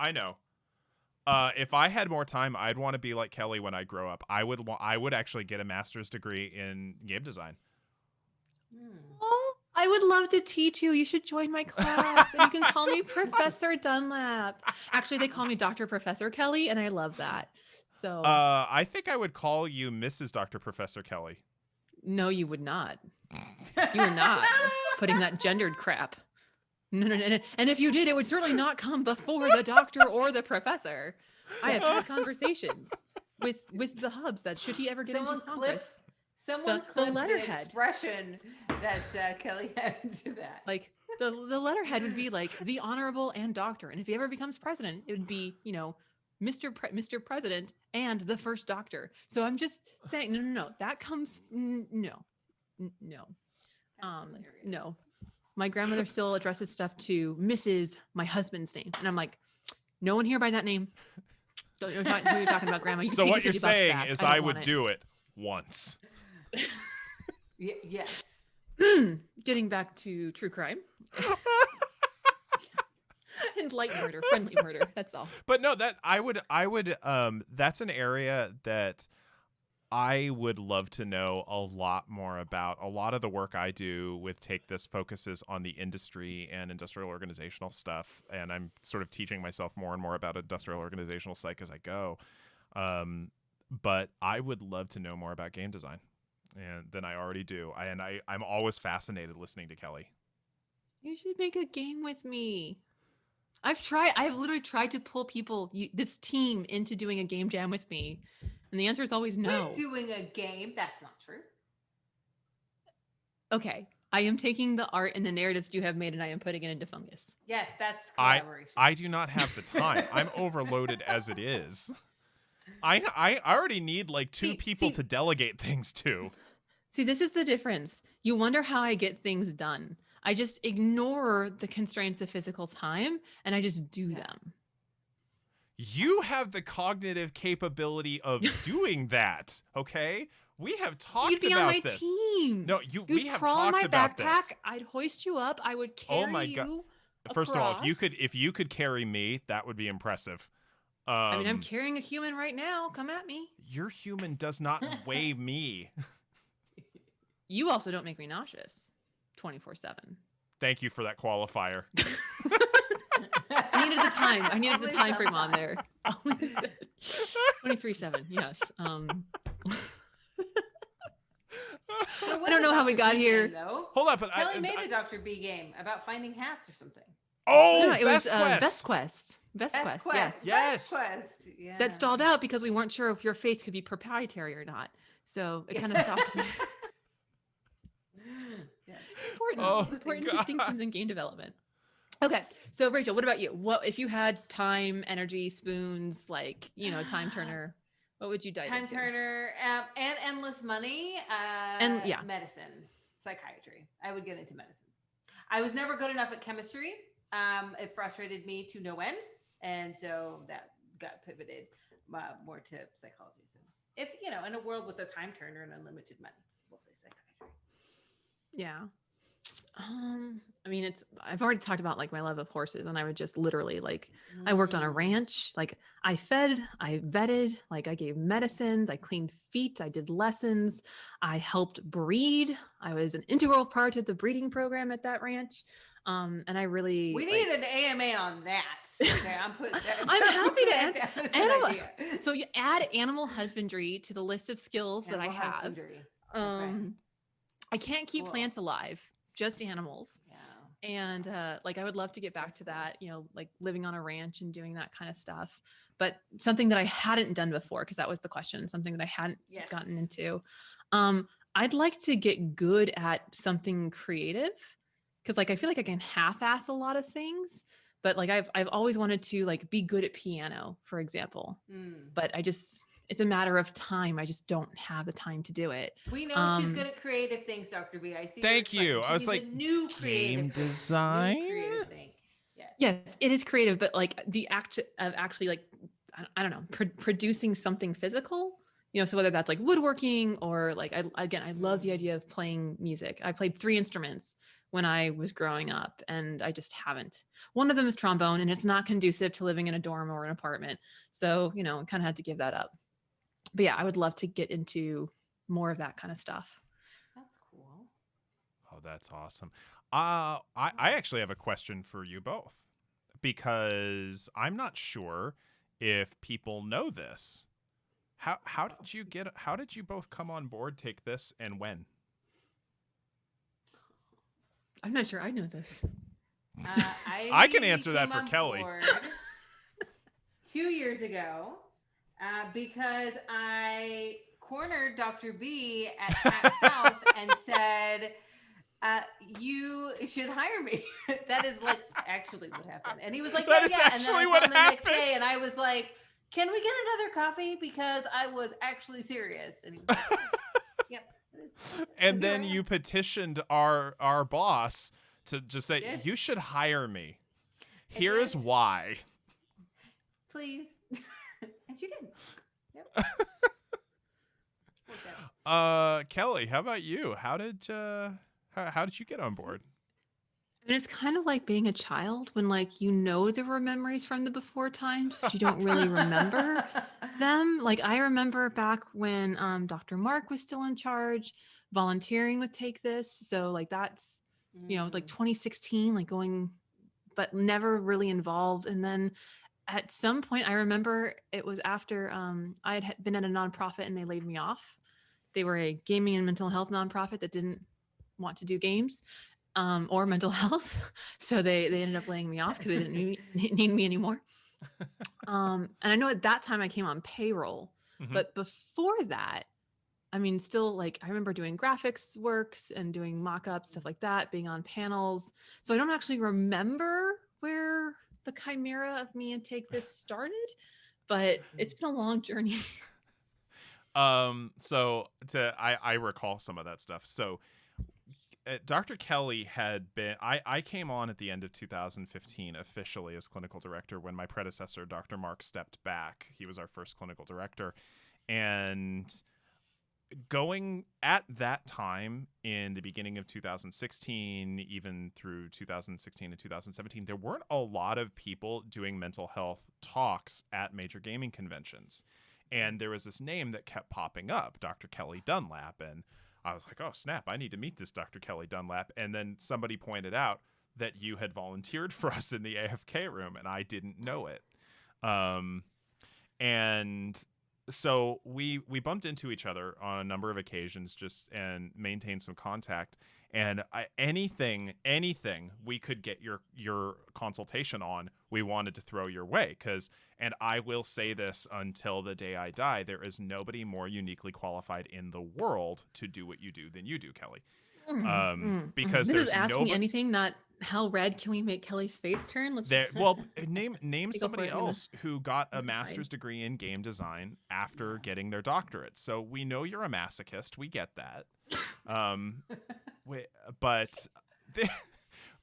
If I had more time, I'd want to be like Kelly when I grow up. I would actually get a master's degree in game design. Hmm. Oh, I would love to teach you. You should join my class. And you can call me Professor Dunlap. Actually, they call me Dr. Professor Kelly, and I love that. So I think I would call you Mrs. Dr. Professor Kelly. no, you would not. You are not putting that gendered crap. No. And if you did, it would certainly not come before the doctor or the professor. I have had conversations with the hubs that should he ever get Someone into Congress, Someone The clipped the letterhead. expression that Kelly had into that. like the letterhead would be like the honorable and doctor. And if he ever becomes president, it would be, you know, Mr. President and the first doctor. So I'm just saying, no. That comes no. That's hilarious. No. My grandmother still addresses stuff to Mrs. my husband's name. And I'm like, no one here by that name. So you're not who you're talking about, Grandma. You can So take what your you're $50 saying back. is don't I want would it. do it once. Yes. Getting back to true crime. And light murder, friendly murder. That's all. But no, that I would that's an area that I would love to know a lot more about. A lot of the work I do with Take This focuses on the industry and industrial organizational stuff, and I'm sort of teaching myself more and more about industrial organizational psych as I go. But I would love to know more about game design than I already do. I'm always fascinated listening to Kelly. You should make a game with me. I've literally tried to pull this team into doing a game jam with me. And the answer is always no. We're doing a game. That's not true. Okay. I am taking the art and the narratives you have made and I am putting it into Fungus. Yes, that's I collaboration. do not have the time. I'm overloaded as it is. I already need like two people to delegate things to. See, this is the difference. You wonder how I get things done. I just ignore the constraints of physical time and I just do them. You have the cognitive capability of doing that, okay? We have talked You'd be about on my this. team. No, You'd we have crawl in talked my about backpack. this. I'd hoist you up. I would carry Oh my God. you. First of all, across. if you could carry me, that would be impressive. I mean, I'm carrying a human right now. Come at me. Your human does not weigh me. You also don't make me nauseous 24/7. Thank you for that qualifier. I needed the time. I needed the Only time frame on sometimes. there. 23/7. Yes. So I don't know how we got here. Though? Hold up, but Kelly made a Dr. B game about finding hats or something. Oh, No, it was Best Quest. Best Quest. Quest. Yes. Yes. Best Quest. Yeah. That stalled out because we weren't sure if your face could be proprietary or not. So it kind of stopped there. Yeah. Important God. distinctions in game development. Okay, so Rachel, what about you? What if you had time, energy, spoons, like, time turner? What would you dive Time into? Turner, and endless money, And yeah, medicine, psychiatry. I would get into medicine. I was never good enough at chemistry. It frustrated me to no end. And so that got pivoted more to psychology. So if, in a world with a time turner and unlimited money, we'll say psychiatry. yeah. I mean, I've already talked about like my love of horses, and I would just literally like, I worked on a ranch, like I fed, I vetted, like I gave medicines, I cleaned feet, I did lessons, I helped breed. I was an integral part of the breeding program at that ranch. And I really We like, need an AMA on that. Okay, I'm putting that. I'm happy to answer. That's an Animal, idea. so you add animal husbandry to the list of skills that I Animal have. husbandry. I can't keep Cool. plants alive, just animals. Yeah. And like I would love to get back to that, like living on a ranch and doing that kind of stuff. But something that I hadn't done before, because that was the question, something that I hadn't gotten into. I'd like to get good at something creative, because like I feel like I can half-ass a lot of things, but like I've always wanted to like be good at piano, for example. But it's a matter of time. I just don't have the time to do it. We know she's good at creative things, Dr. B. I see. Thank you. She I was needs like, a new game creative design? New creative thing. Yes. Yes, it is creative, but like the act of actually like, I don't know, producing something physical, so whether that's like woodworking or like, I love the idea of playing music. I played 3 instruments when I was growing up, and I just haven't. One of them is trombone, and it's not conducive to living in a dorm or an apartment. So, I kind of had to give that up. But yeah, I would love to get into more of that kind of stuff. That's cool. Oh, that's awesome. I actually have a question for you both, because I'm not sure if people know this. How did you both come on board, take this, and when? I'm not sure I know this. I can answer that for Kelly. 2 years ago, because I cornered Dr. B at Pack South and said, you should hire me. That is like actually what happened. And he was like, yeah. And then I saw him the next day, and I was like, can we get another coffee? Because I was actually serious. And he was like, yep. And then you petitioned our boss to just say, you should hire me. Here's why. Please. And she didn't. Yep. Kelly, how about you? How did you get on board? I mean, it's kind of like being a child when like there were memories from the before times, but you don't really remember them. Like I remember back when Dr. Mark was still in charge, volunteering with Take This. So like that's like 2016, like going, but never really involved. And then at some point, I remember it was after I had been at a nonprofit and they laid me off. They were a gaming and mental health nonprofit that didn't want to do games or mental health. So they ended up laying me off because they didn't need me anymore. And I know at that time I came on payroll, but before that, I mean, still like I remember doing graphics works and doing mock-ups, stuff like that, being on panels. So I don't actually remember where the chimera of me and Take This started, but it's been a long journey. So I recall some of that stuff. So Dr. Kelly had been, I came on at the end of 2015 officially as clinical director when my predecessor, Dr. Mark, stepped back. He was our first clinical director. And going at that time in the beginning of 2016, even through 2016 and 2017, there weren't a lot of people doing mental health talks at major gaming conventions. And there was this name that kept popping up, Dr. Kelli Dunlap. And I was like, oh, snap, I need to meet this Dr. Kelli Dunlap. And then somebody pointed out that you had volunteered for us in the AFK room, and I didn't know it. And so we bumped into each other on a number of occasions and maintained some contact. And anything we could get your consultation on, we wanted to throw your way. And I will say this until the day I die, there is nobody more uniquely qualified in the world to do what you do than you do, Kelli. Because This is there's Ask Me nobody Anything, not how red can we make Kelly's face turn? Let's there. just Well, name go for somebody it, you know. else who got a Fine. master's degree in game design after getting their doctorate. So we know you're a masochist. We get that. We, but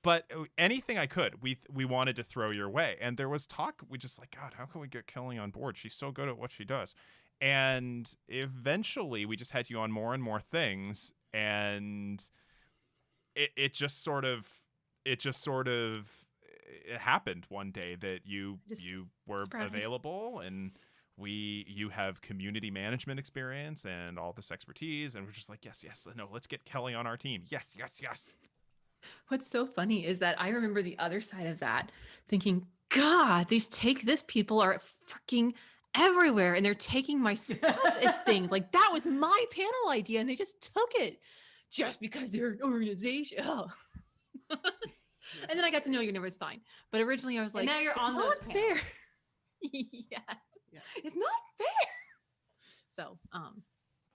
but anything I could, we wanted to throw your way. And there was talk. We just like, God, how can we get Kelli on board? She's so good at what she does. And eventually, we just had you on more and more things, and it just sort of it happened one day that you were available, and you have community management experience and all this expertise, and we're just like, yes, no, let's get Kelli on our team. Yes. What's so funny is that I remember the other side of that, thinking, God, these Take This people are freaking everywhere, and they're taking my spots at things. Like, that was my panel idea, and they just took it just because they're an organization. Oh. And then I got to know you, and it was fine. But originally I was like, and now you're on those not fair. Yes. Yeah. It's not fair. So,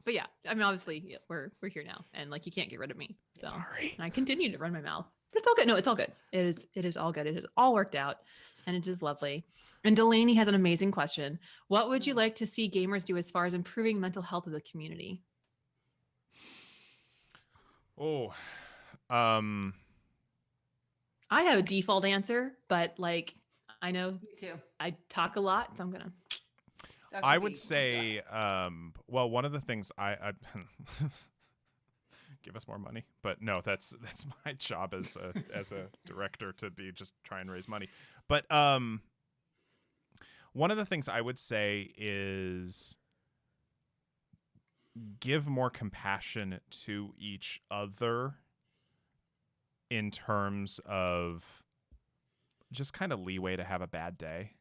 but yeah, I mean, obviously we're here now, and like, you can't get rid of me. So Sorry. and I continue to run my mouth, but it's all good. No, it's all good. It is all good. It has all worked out, and it is lovely. And Delaney has an amazing question. What would you like to see gamers do as far as improving mental health of the community? Oh, I have a default answer, but like, I know Me too. I talk a lot, so I'm gonna. Dr. I B, would say, well, one of the things I give us more money, but no, that's my job as a director, to be just try and raise money. But one of the things I would say is give more compassion to each other in terms of just kind of leeway to have a bad day.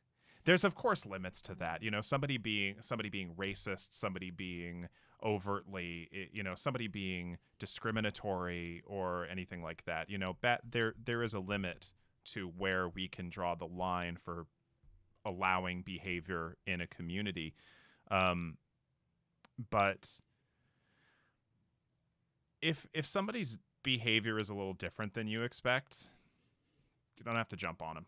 There's of course limits to that. You know, somebody being racist, somebody being overtly, somebody being discriminatory or anything like that. You know, there is a limit to where we can draw the line for allowing behavior in a community. But if somebody's behavior is a little different than you expect, you don't have to jump on them.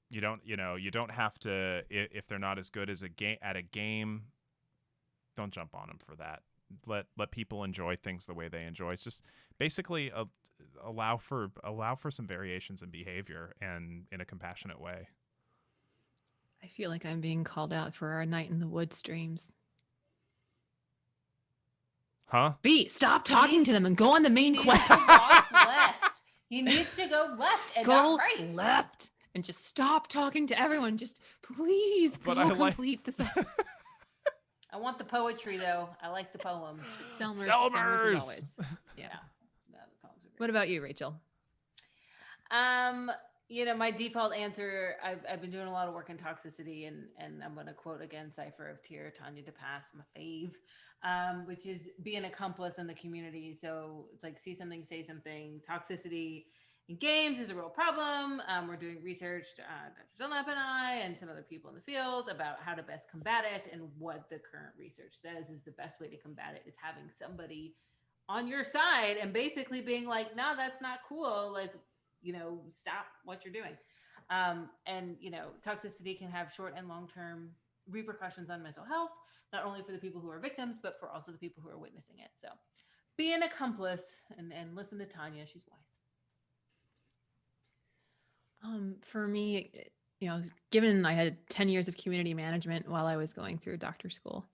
You don't have to, if they're not as good as at a game, don't jump on them for that. Let people enjoy things the way they enjoy. It's just basically allow for some variations in behavior, and in a compassionate way. I feel like I'm being called out for our Night in the Woods streams. Huh? B, stop talking to them and go on the main He needs quest. to walk left. He needs to go left and Go not right. left and just stop talking to everyone. Just please But go I like- complete this. I want the poetry though. I like the poems. Selmers Selmers! as always. Yeah. No, the poems are great. What about you, Rachel? My default answer, I've been doing a lot of work in toxicity, and I'm going to quote again Cipher of Tyr, Tanya DePass, my fave, which is be an accomplice in the community. So it's like, see something, say something. Toxicity in games is a real problem. We're doing research, Dr. Dunlap and I, and some other people in the field, about how to best combat it. And what the current research says is the best way to combat it is having somebody on your side and basically being like, no, that's not cool. Like, stop what you're doing. Toxicity can have short and long-term repercussions on mental health, not only for the people who are victims, but for also the people who are witnessing it. So be an accomplice and listen to Tanya. She's wise. For me, given I had 10 years of community management while I was going through doctor school,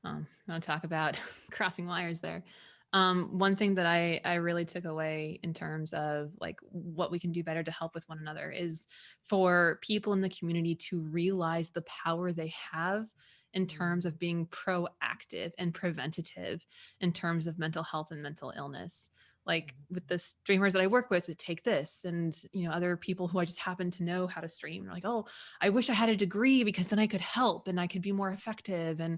I want to talk about crossing wires there. One thing that I really took away in terms of like what we can do better to help with one another is for people in the community to realize the power they have in terms of being proactive and preventative in terms of mental health and mental illness. Like with the streamers that I work with, Take This, and other people who I just happen to know how to stream. They're like, oh, I wish I had a degree because then I could help and I could be more effective. And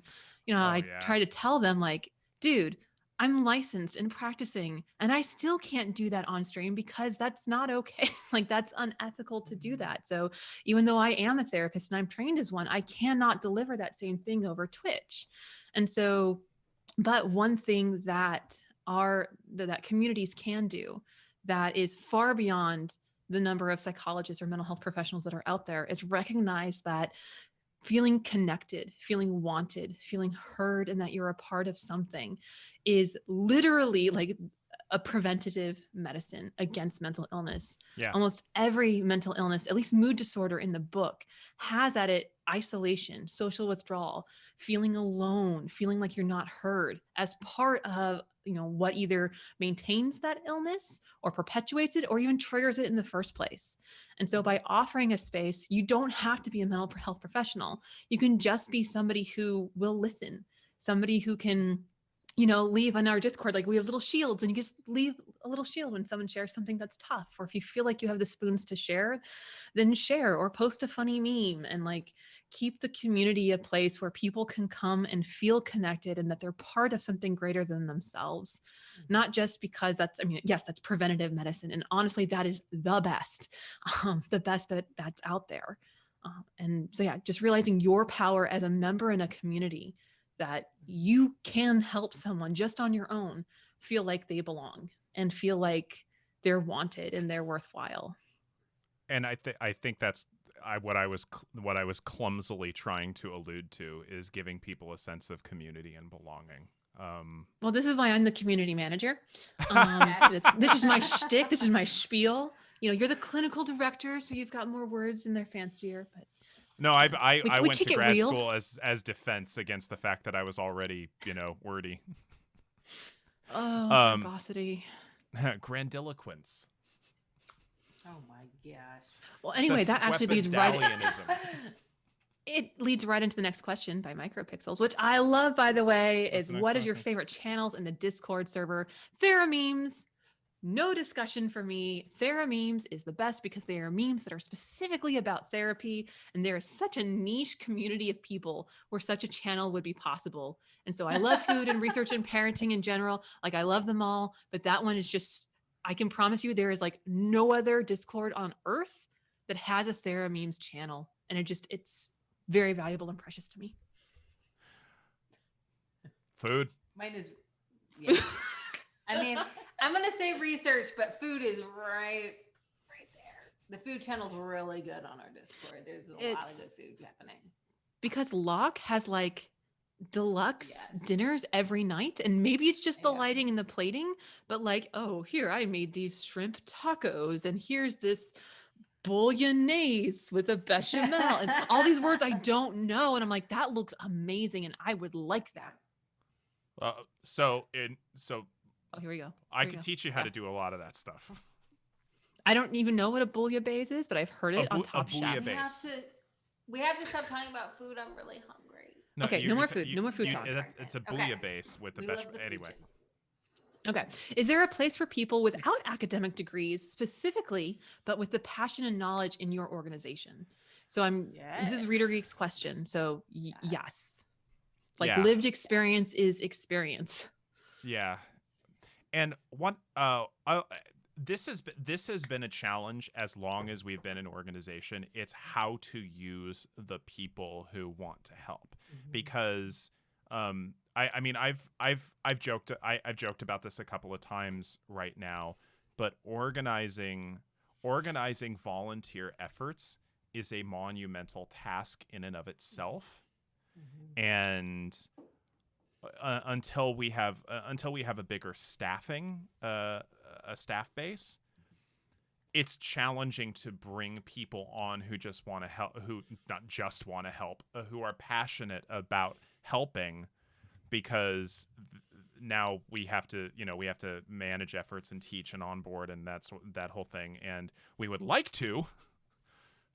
I try to tell them like, dude, I'm licensed and practicing, and I still can't do that on stream because that's not okay. Like, that's unethical to do that. So even though I am a therapist and I'm trained as one, I cannot deliver that same thing over Twitch. And so, but one thing that that communities can do that is far beyond the number of psychologists or mental health professionals that are out there is recognize that feeling connected, feeling wanted, feeling heard, and that you're a part of something is literally like a preventative medicine against mental illness. Yeah. Almost every mental illness, at least mood disorder in the book, has at it isolation, social withdrawal, feeling alone, feeling like you're not heard as part of, what either maintains that illness or perpetuates it or even triggers it in the first place. And so by offering a space, you don't have to be a mental health professional. You can just be somebody who will listen, somebody who can, leave on our Discord. Like, we have little shields, and you just leave a little shield when someone shares something that's tough. Or if you feel like you have the spoons to share, then share or post a funny meme, and like keep the community a place where people can come and feel connected and that they're part of something greater than themselves. Not just because yes, that's preventative medicine. And honestly, that is the best that's out there. And so, yeah, just realizing your power as a member in a community, that you can help someone just on your own feel like they belong and feel like they're wanted and they're worthwhile. And I think that's what I was clumsily trying to allude to, is giving people a sense of community and belonging. Well, this is why I'm the community manager. This is my shtick. This is my spiel. You're the clinical director, so you've got more words and they're fancier. But no, I we went kick to it grad real. school as defense against the fact that I was already, wordy. Oh, verbosity. Grandiloquence. Oh my gosh. Well, anyway, that actually leads right. Sesquipedalianism. It leads right into the next question by Micropixels, which I love, by the way, What's is the next what is your question? favorite channels in the Discord server? Theramemes. No discussion for me. Theramemes is the best because they are memes that are specifically about therapy. And there is such a niche community of people where such a channel would be possible. And so I love food and research and parenting in general. Like, I love them all, but that one is just, I can promise you there is like no other Discord on earth that has a Theramemes channel. And it's very valuable and precious to me. Food. Mine is, yeah. I mean, I'm going to say research, but food is right there. The food channel's really good on our Discord. There's a lot of good food happening. Because Locke has like deluxe dinners every night, and maybe it's just the lighting and the plating, but like, oh, here, I made these shrimp tacos, and here's this bolognese with a bechamel, and all these words I don't know, and I'm like, that looks amazing, and I would like that. Oh, here we go. I can teach you how to do a lot of that stuff. I don't even know what a bouillabaisse is, but I've heard it on Top Chef. We have to stop talking about food. I'm really hungry. No, okay, no more food. No more food talk. It's a bouillabaisse with the best. Anyway. Okay. Is there a place for people without academic degrees specifically, but with the passion and knowledge in your organization? So this is Reader Geek's question. So yes. Lived experience is experience. Yeah. And this has been a challenge as long as we've been an organization. It's how to use the people who want to help, because I've joked about this a couple of times right now, but organizing volunteer efforts is a monumental task in and of itself, and until we have a bigger staff base, it's challenging to bring people on who just want to help, who not just want to help, who are passionate about helping, because now we have to manage efforts and teach and onboard, and that whole thing. And we would like to,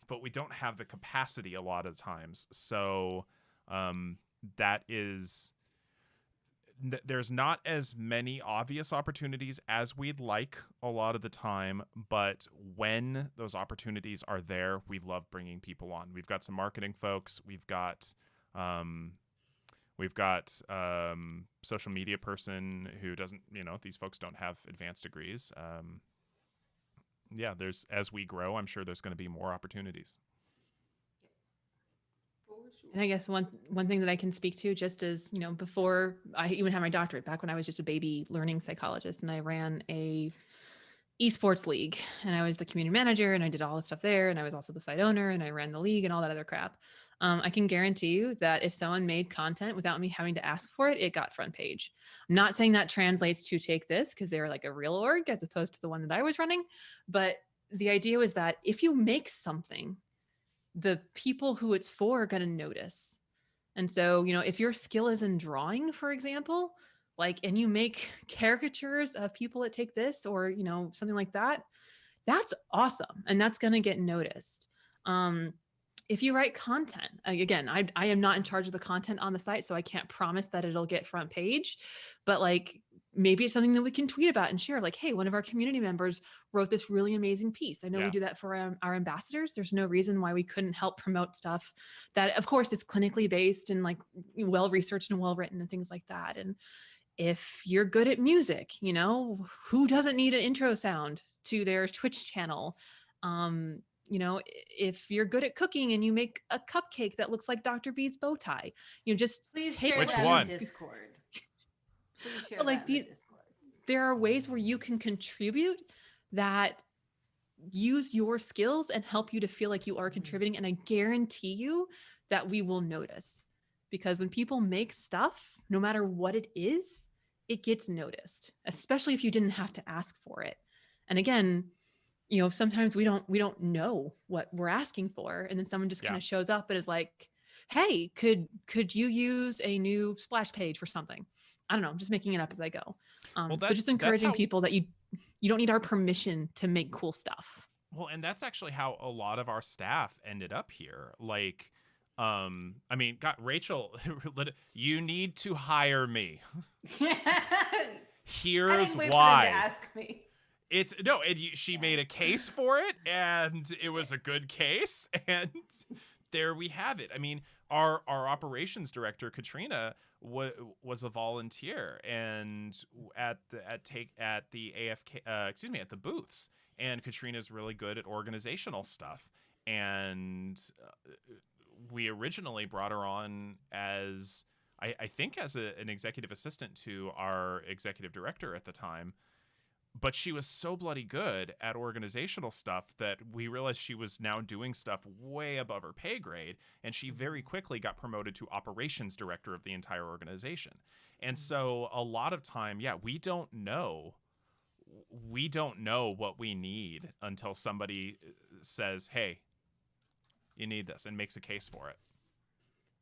but we don't have the capacity a lot of times. So there's not as many obvious opportunities as we'd like a lot of the time, but when those opportunities are there, we love bringing people on. We've got some marketing folks. We've got We've got social media person who doesn't, these folks don't have advanced degrees. Yeah, as we grow, I'm sure there's going to be more opportunities. And I guess one thing that I can speak to, just as, before I even had my doctorate, back when I was just a baby learning psychologist, and I ran a esports league, and I was the community manager, and I did all the stuff there, and I was also the site owner, and I ran the league and all that other crap. I can guarantee you that if someone made content without me having to ask for it, it got front page. I'm not saying that translates to Take This, because they're like a real org as opposed to the one that I was running. But the idea was that if you make something, the people who it's for are going to notice. And so, if your skill is in drawing, for example, and you make caricatures of people that Take This, or, something like that, that's awesome. And that's going to get noticed. If you write content, again, I am not in charge of the content on the site, so I can't promise that it'll get front page, but maybe it's something that we can tweet about and share. Hey, one of our community members wrote this really amazing piece. I know we do that for our ambassadors. There's no reason why we couldn't help promote stuff that, of course, is clinically based and well-researched and well-written and things like that. And if you're good at music, who doesn't need an intro sound to their Twitch channel? If you're good at cooking and you make a cupcake that looks like Dr. B's bow tie, just please take share Which that one? in Discord. Please share But that in the Discord. there are ways where you can contribute that use your skills and help you to feel like you are contributing. And I guarantee you that we will notice, because when people make stuff, no matter what it is, it gets noticed, especially if you didn't have to ask for it. And again, sometimes we don't know what we're asking for. And then someone just kind of shows up and is like, hey, could you use a new splash page for something? I don't know. I'm just making it up as I go. So just encouraging people that you don't need our permission to make cool stuff. Well, and that's actually how a lot of our staff ended up here. Rachel, you need to hire me. Here's I didn't wait why. for them to ask me. She made a case for it, and it was a good case, and there we have it. I mean, our operations director Katrina was a volunteer, and at the booths, and Katrina's really good at organizational stuff, and we originally brought her on as I think as an executive assistant to our executive director at the time. But she was so bloody good at organizational stuff that we realized she was now doing stuff way above her pay grade. And she very quickly got promoted to operations director of the entire organization. And so a lot of time, we don't know what we need until somebody says, hey, you need this, and makes a case for it.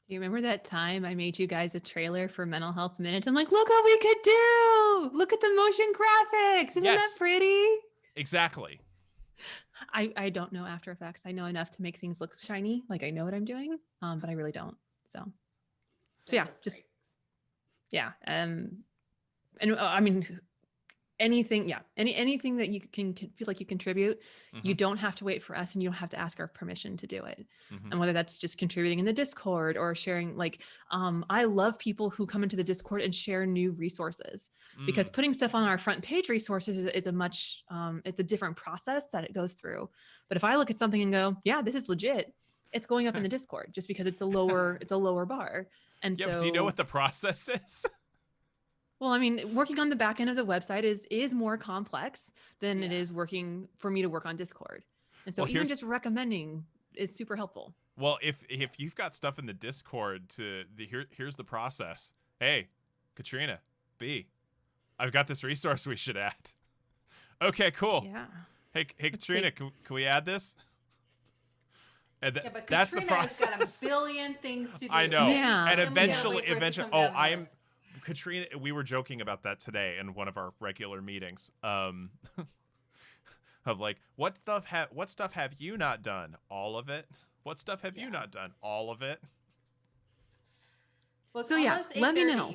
Do you remember that time I made you guys a trailer for Mental Health Minute? I'm like, look what we could do. Look at the motion graphics. Isn't that pretty? Exactly. I don't know After Effects. I know enough to make things look shiny. I know what I'm doing, but I really don't. So yeah, just, yeah. And I mean, anything that you can feel like you contribute, you don't have to wait for us, and you don't have to ask our permission to do it. And whether that's just contributing in the Discord or sharing, I love people who come into the Discord and share new resources, because putting stuff on our front page resources is a much it's a different process that it goes through. But if I look at something and go, yeah, this is legit, it's going up in the Discord just because it's a lower bar. And so, do you know what the process is? Well, I mean, working on the back end of the website is more complex than it is working for me to work on Discord. And so even just recommending is super helpful. Well, if you've got stuff in the Discord here's the process. Hey, Katrina, B, I've got this resource we should add. Okay, cool. Yeah. Hey Katrina, can we add this? And but that's the Katrina's process. got a billion things to do. I know. Yeah. And Then we gotta eventually, wait for it to come down the I am list. Katrina. We were joking about that today in one of our regular meetings. Of what stuff have you not done? All of it. What stuff have you not done? All of it. Well, it's So yeah, almost let me 8:30, know.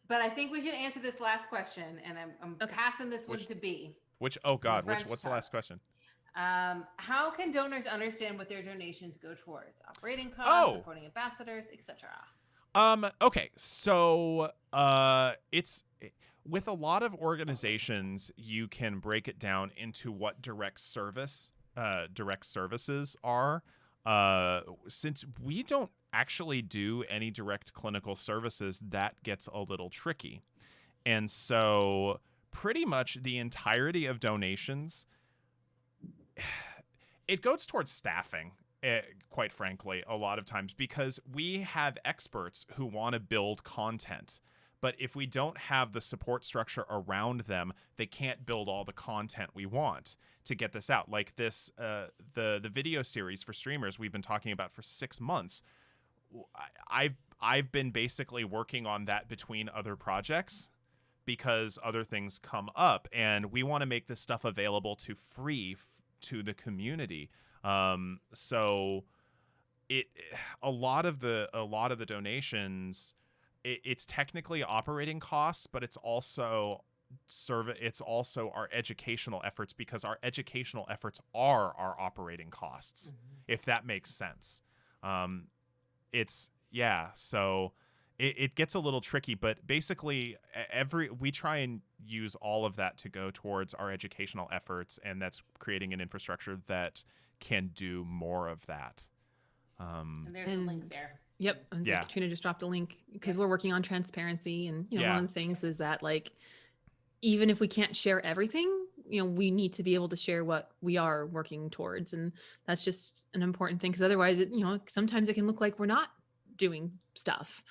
But I think we should answer this last question, and I'm passing this one to B. What's the last question? How can donors understand what their donations go towards? Operating costs, supporting ambassadors, etc. Okay, so it's with a lot of organizations, you can break it down into what direct services are. Since we don't actually do any direct clinical services, that gets a little tricky. And so pretty much the entirety of donations, it goes towards staffing, quite frankly, a lot of times, because we have experts who want to build content. But if we don't have the support structure around them, they can't build all the content we want to get this out. Like this, the video series for streamers we've been talking about for 6 months. I've been basically working on that between other projects because other things come up, and we want to make this stuff available to the community. So a lot of the donations, it's technically operating costs, but it's also our educational efforts, because our educational efforts are our operating costs, if that makes sense. So it gets a little tricky, but basically we try and use all of that to go towards our educational efforts, and that's creating an infrastructure that can do more of that. And there's a link there. Yep. Katrina just dropped a link because we're working on transparency, and one of the things is that, like, even if we can't share everything, we need to be able to share what we are working towards, and that's just an important thing, because otherwise sometimes it can look like we're not doing stuff,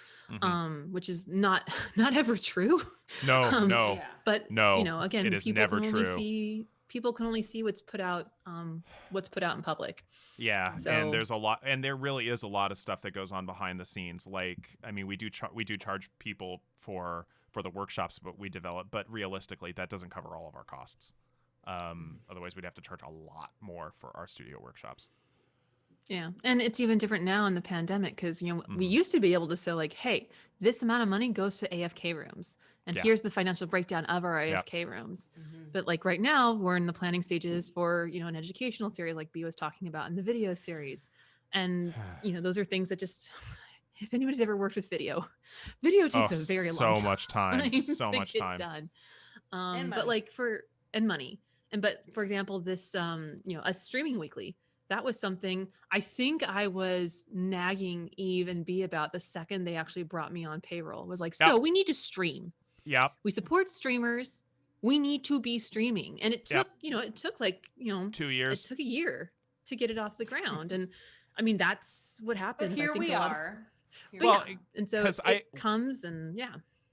which is not ever true. No. But no, again, it is never true. People can only see what's put out in public. Yeah, so, and there's a lot, and there really is a lot of stuff that goes on behind the scenes. Like, I mean, we do charge people for the workshops, but we develop, but realistically, that doesn't cover all of our costs. Otherwise, we'd have to charge a lot more for our studio workshops. Yeah. And it's even different now in the pandemic, because, we used to be able to say, like, hey, this amount of money goes to AFK rooms, and here's the financial breakdown of our AFK rooms. But like right now, we're in the planning stages for, an educational series like B was talking about in the video series. And, those are things that just, if anybody's ever worked with video takes a very long time. So much time. So much time. Done. And but money. money. But for example, this, a streaming weekly, that was something I think I was nagging Eve and B about the second they actually brought me on payroll. Was like, so we need to stream. Yep. We support streamers. We need to be streaming. And it took, it took like, 2 years. It took a year to get it off the ground. And I mean, that's what happens. But here we are. And so it comes and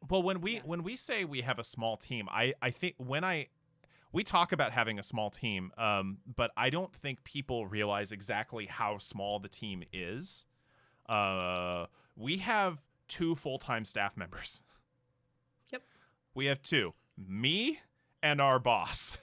Well, when we say we have a small team, I think we talk about having a small team, but I don't think people realize exactly how small the team is. We have 2 full-time staff members. Yep. We have 2, me and our boss.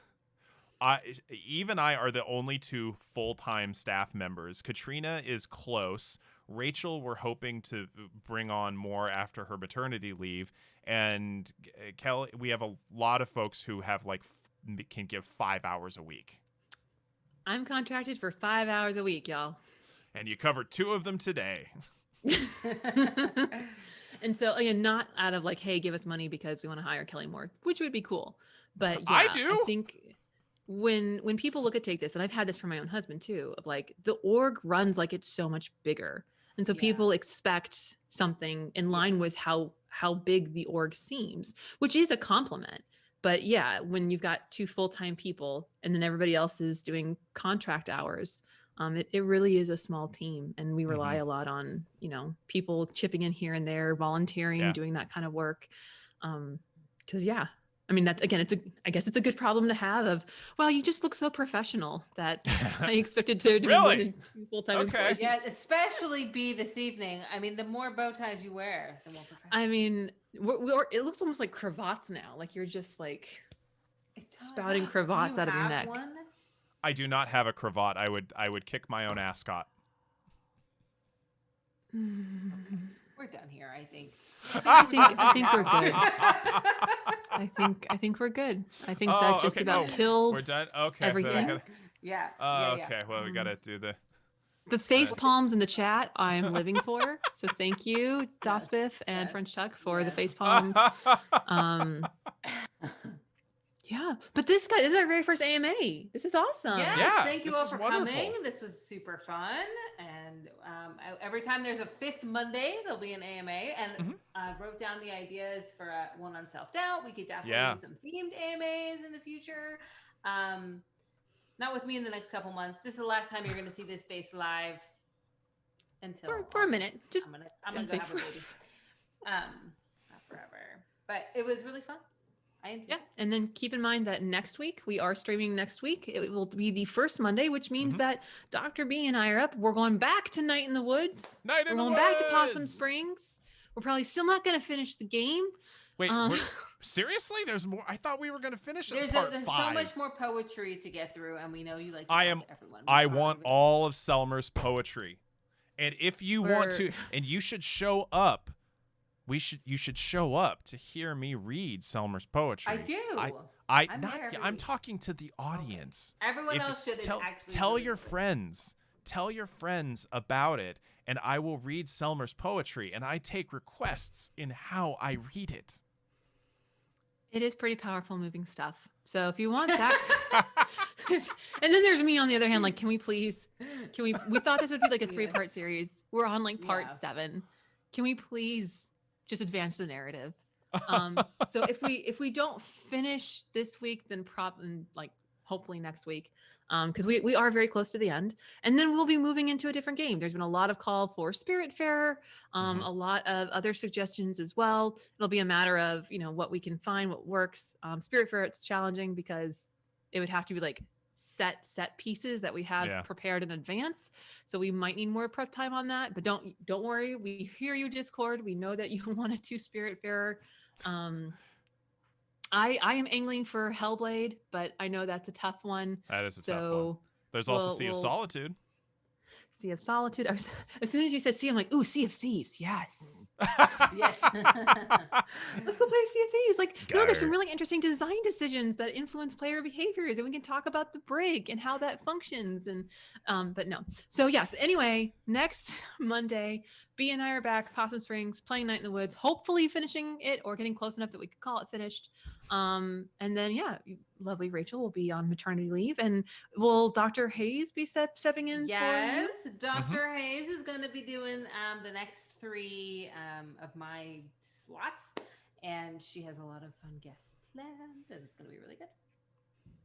Eve and I are the only 2 full-time staff members. Katrina is close. Rachel, we're hoping to bring on more after her maternity leave. And Kelly, we have a lot of folks who have can give 5 hours a week. I'm contracted for 5 hours a week, y'all. And you covered 2 of them today. And so, again, not out of like, hey, give us money because we want to hire Kelly more, which would be cool. But I do. I think when people look at Take This, and I've had this for my own husband too, of like the org runs like it's so much bigger. And so people expect something in line with how big the org seems, which is a compliment. But when you've got 2 full-time people and then everybody else is doing contract hours, it really is a small team. And we rely a lot on, people chipping in here and there, volunteering, doing that kind of work. Because I mean, that's, again, I guess it's a good problem to have of, well, you just look so professional that I expected to do more than 2 full-time employees. Yeah, especially B this evening. I mean, the more bow ties you wear, the more professional. I mean, it looks almost like cravats now. Like you're just like spouting cravats out of your neck. One? I do not have a cravat. I would kick my own ascot. We're done here, I think. I think we're good. I think we're good. I think that just about killed we're done. Okay. everything. Okay. Well, we got to do the The face palms in the chat I'm living for. So thank you, Yes, Dospiff and yes, French Chuck for the yes. face palms. Yeah, but this is our very first AMA. This is awesome. Yes, Yeah, thank you this all was for wonderful. coming. This was super fun. And every time there's a fifth Monday, there'll be an AMA. And I wrote down the ideas for one on self-doubt. We could definitely do some themed AMAs in the future. Not with me in the next couple months. This is the last time you're going to see this space live until for a minute. Just I'm gonna go have a baby. Not forever. But it was really fun. I enjoyed it. And then keep in mind that next week we are streaming next week. It will be the first Monday, which means that Dr. B and I are up. We're going back to Night in the Woods. We're going back to Possum Springs. We're probably still not going to finish the game. Wait, seriously? There's more? I thought we were going to finish there's part there's 5. so much more poetry to get through, and we know you like to talk to everyone. I want all of Selmer's poetry. And if you want to, and you should show up, you should show up to hear me read Selmer's poetry. I do. I'm talking to the audience. Okay. Everyone else should actually tell your friends. Tell your friends about it, and I will read Selmer's poetry, and I take requests in how I read it. It is pretty powerful, moving stuff. So if you want that, and then there's me on the other hand. Like, we thought this would be like a 3-part series. We're on like part 7. Can we please just advance the narrative? So if we don't finish this week, then hopefully next week, because we are very close to the end, and then we'll be moving into a different game. There's been a lot of call for Spiritfarer, a lot of other suggestions as well. It'll be a matter of what we can find, what works. Spiritfarer, it's challenging because it would have to be like set pieces that we have prepared in advance, so we might need more prep time on that. But don't worry, we hear you, Discord. We know that you wanted to Spiritfarer. I am angling for Hellblade, but I know that's a tough one. That is a tough one. There's also Sea of Solitude. Sea of Solitude. As soon as you said Sea, I'm like, ooh, Sea of Thieves. Yes. Yes. Let's go play Sea of Thieves. Like, no, there's some really interesting design decisions that influence player behaviors, and we can talk about the brig and how that functions. And but no. So yes. Anyway, next Monday, B and I are back, Possum Springs, playing Night in the Woods. Hopefully finishing it or getting close enough that we could call it finished. And then lovely Rachel will be on maternity leave, and will Dr. Hayes be stepping in? Yes, Dr. Hayes is going to be doing the next 3 of my slots, and she has a lot of fun guests planned, and it's going to be really good.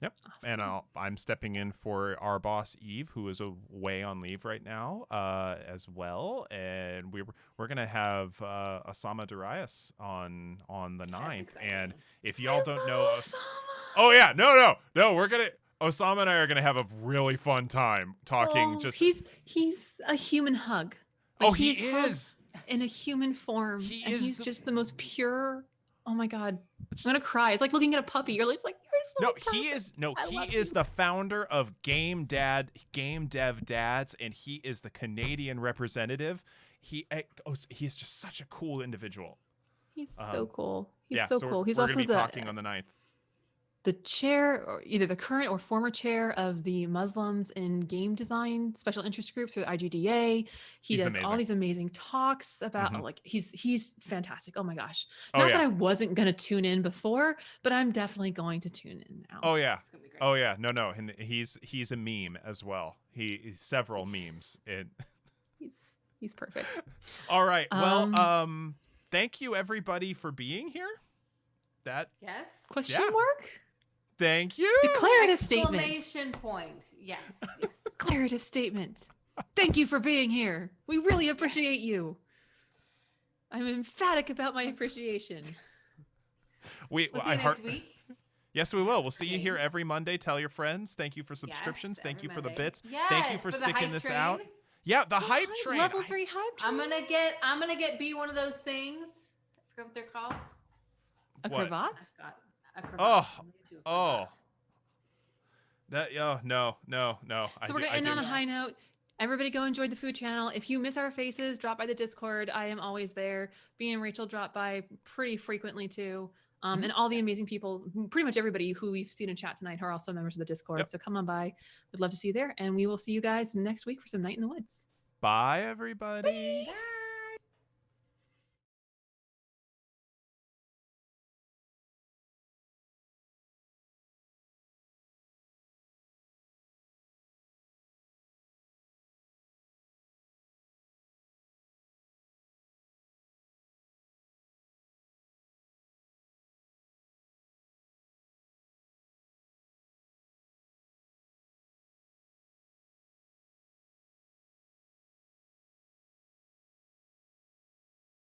Yep. Awesome. And I'm stepping in for our boss Eve, who is away on leave right now, as well. And we're gonna have Osama Darius on the 9th. And if y'all don't know us, Osama and I are gonna have a really fun time talking. He's a human hug. Like, he is in a human form. He's just the most pure. Oh my God, I'm gonna cry. It's like looking at a puppy. You're just like, you're so perfect. He is the founder of Game Dev Dads, and he is the Canadian representative. He is just such a cool individual. He's so cool. He's so cool. He's we're also gonna be talking on the 9th. The chair, or either the current or former chair of the Muslims in game design special interest group through IGDA. He does all these amazing talks about he's fantastic. Oh my gosh. Not that I wasn't going to tune in before, but I'm definitely going to tune in now. Oh yeah. Oh yeah. No. And he's a meme as well. He's several memes. He's perfect. All right. Well, thank you everybody for being here. Yes. Question mark? Thank you. Declarative statement. Exclamation point. Yes. Declarative statement. Thank you for being here. We really appreciate you. I'm emphatic about my appreciation. We'll see you next week. Yes, we will. We'll see you here every Monday. Tell your friends. Thank you for subscriptions. Thank you for the bits. Thank you for sticking this out. Yeah, the hype train. Level 3 hype train. I'm gonna get B one of those things. I forgot what they're called. A cravat? A cravat. No. So we're gonna end on a high note. Everybody go enjoy the food channel. If you miss our faces, drop by the Discord. I am always there. B and Rachel drop by pretty frequently too. And all the amazing people, pretty much everybody who we've seen in chat tonight are also members of the Discord. Yep. So come on by. We'd love to see you there. And we will see you guys next week for some Night in the Woods. Bye, everybody. Bye.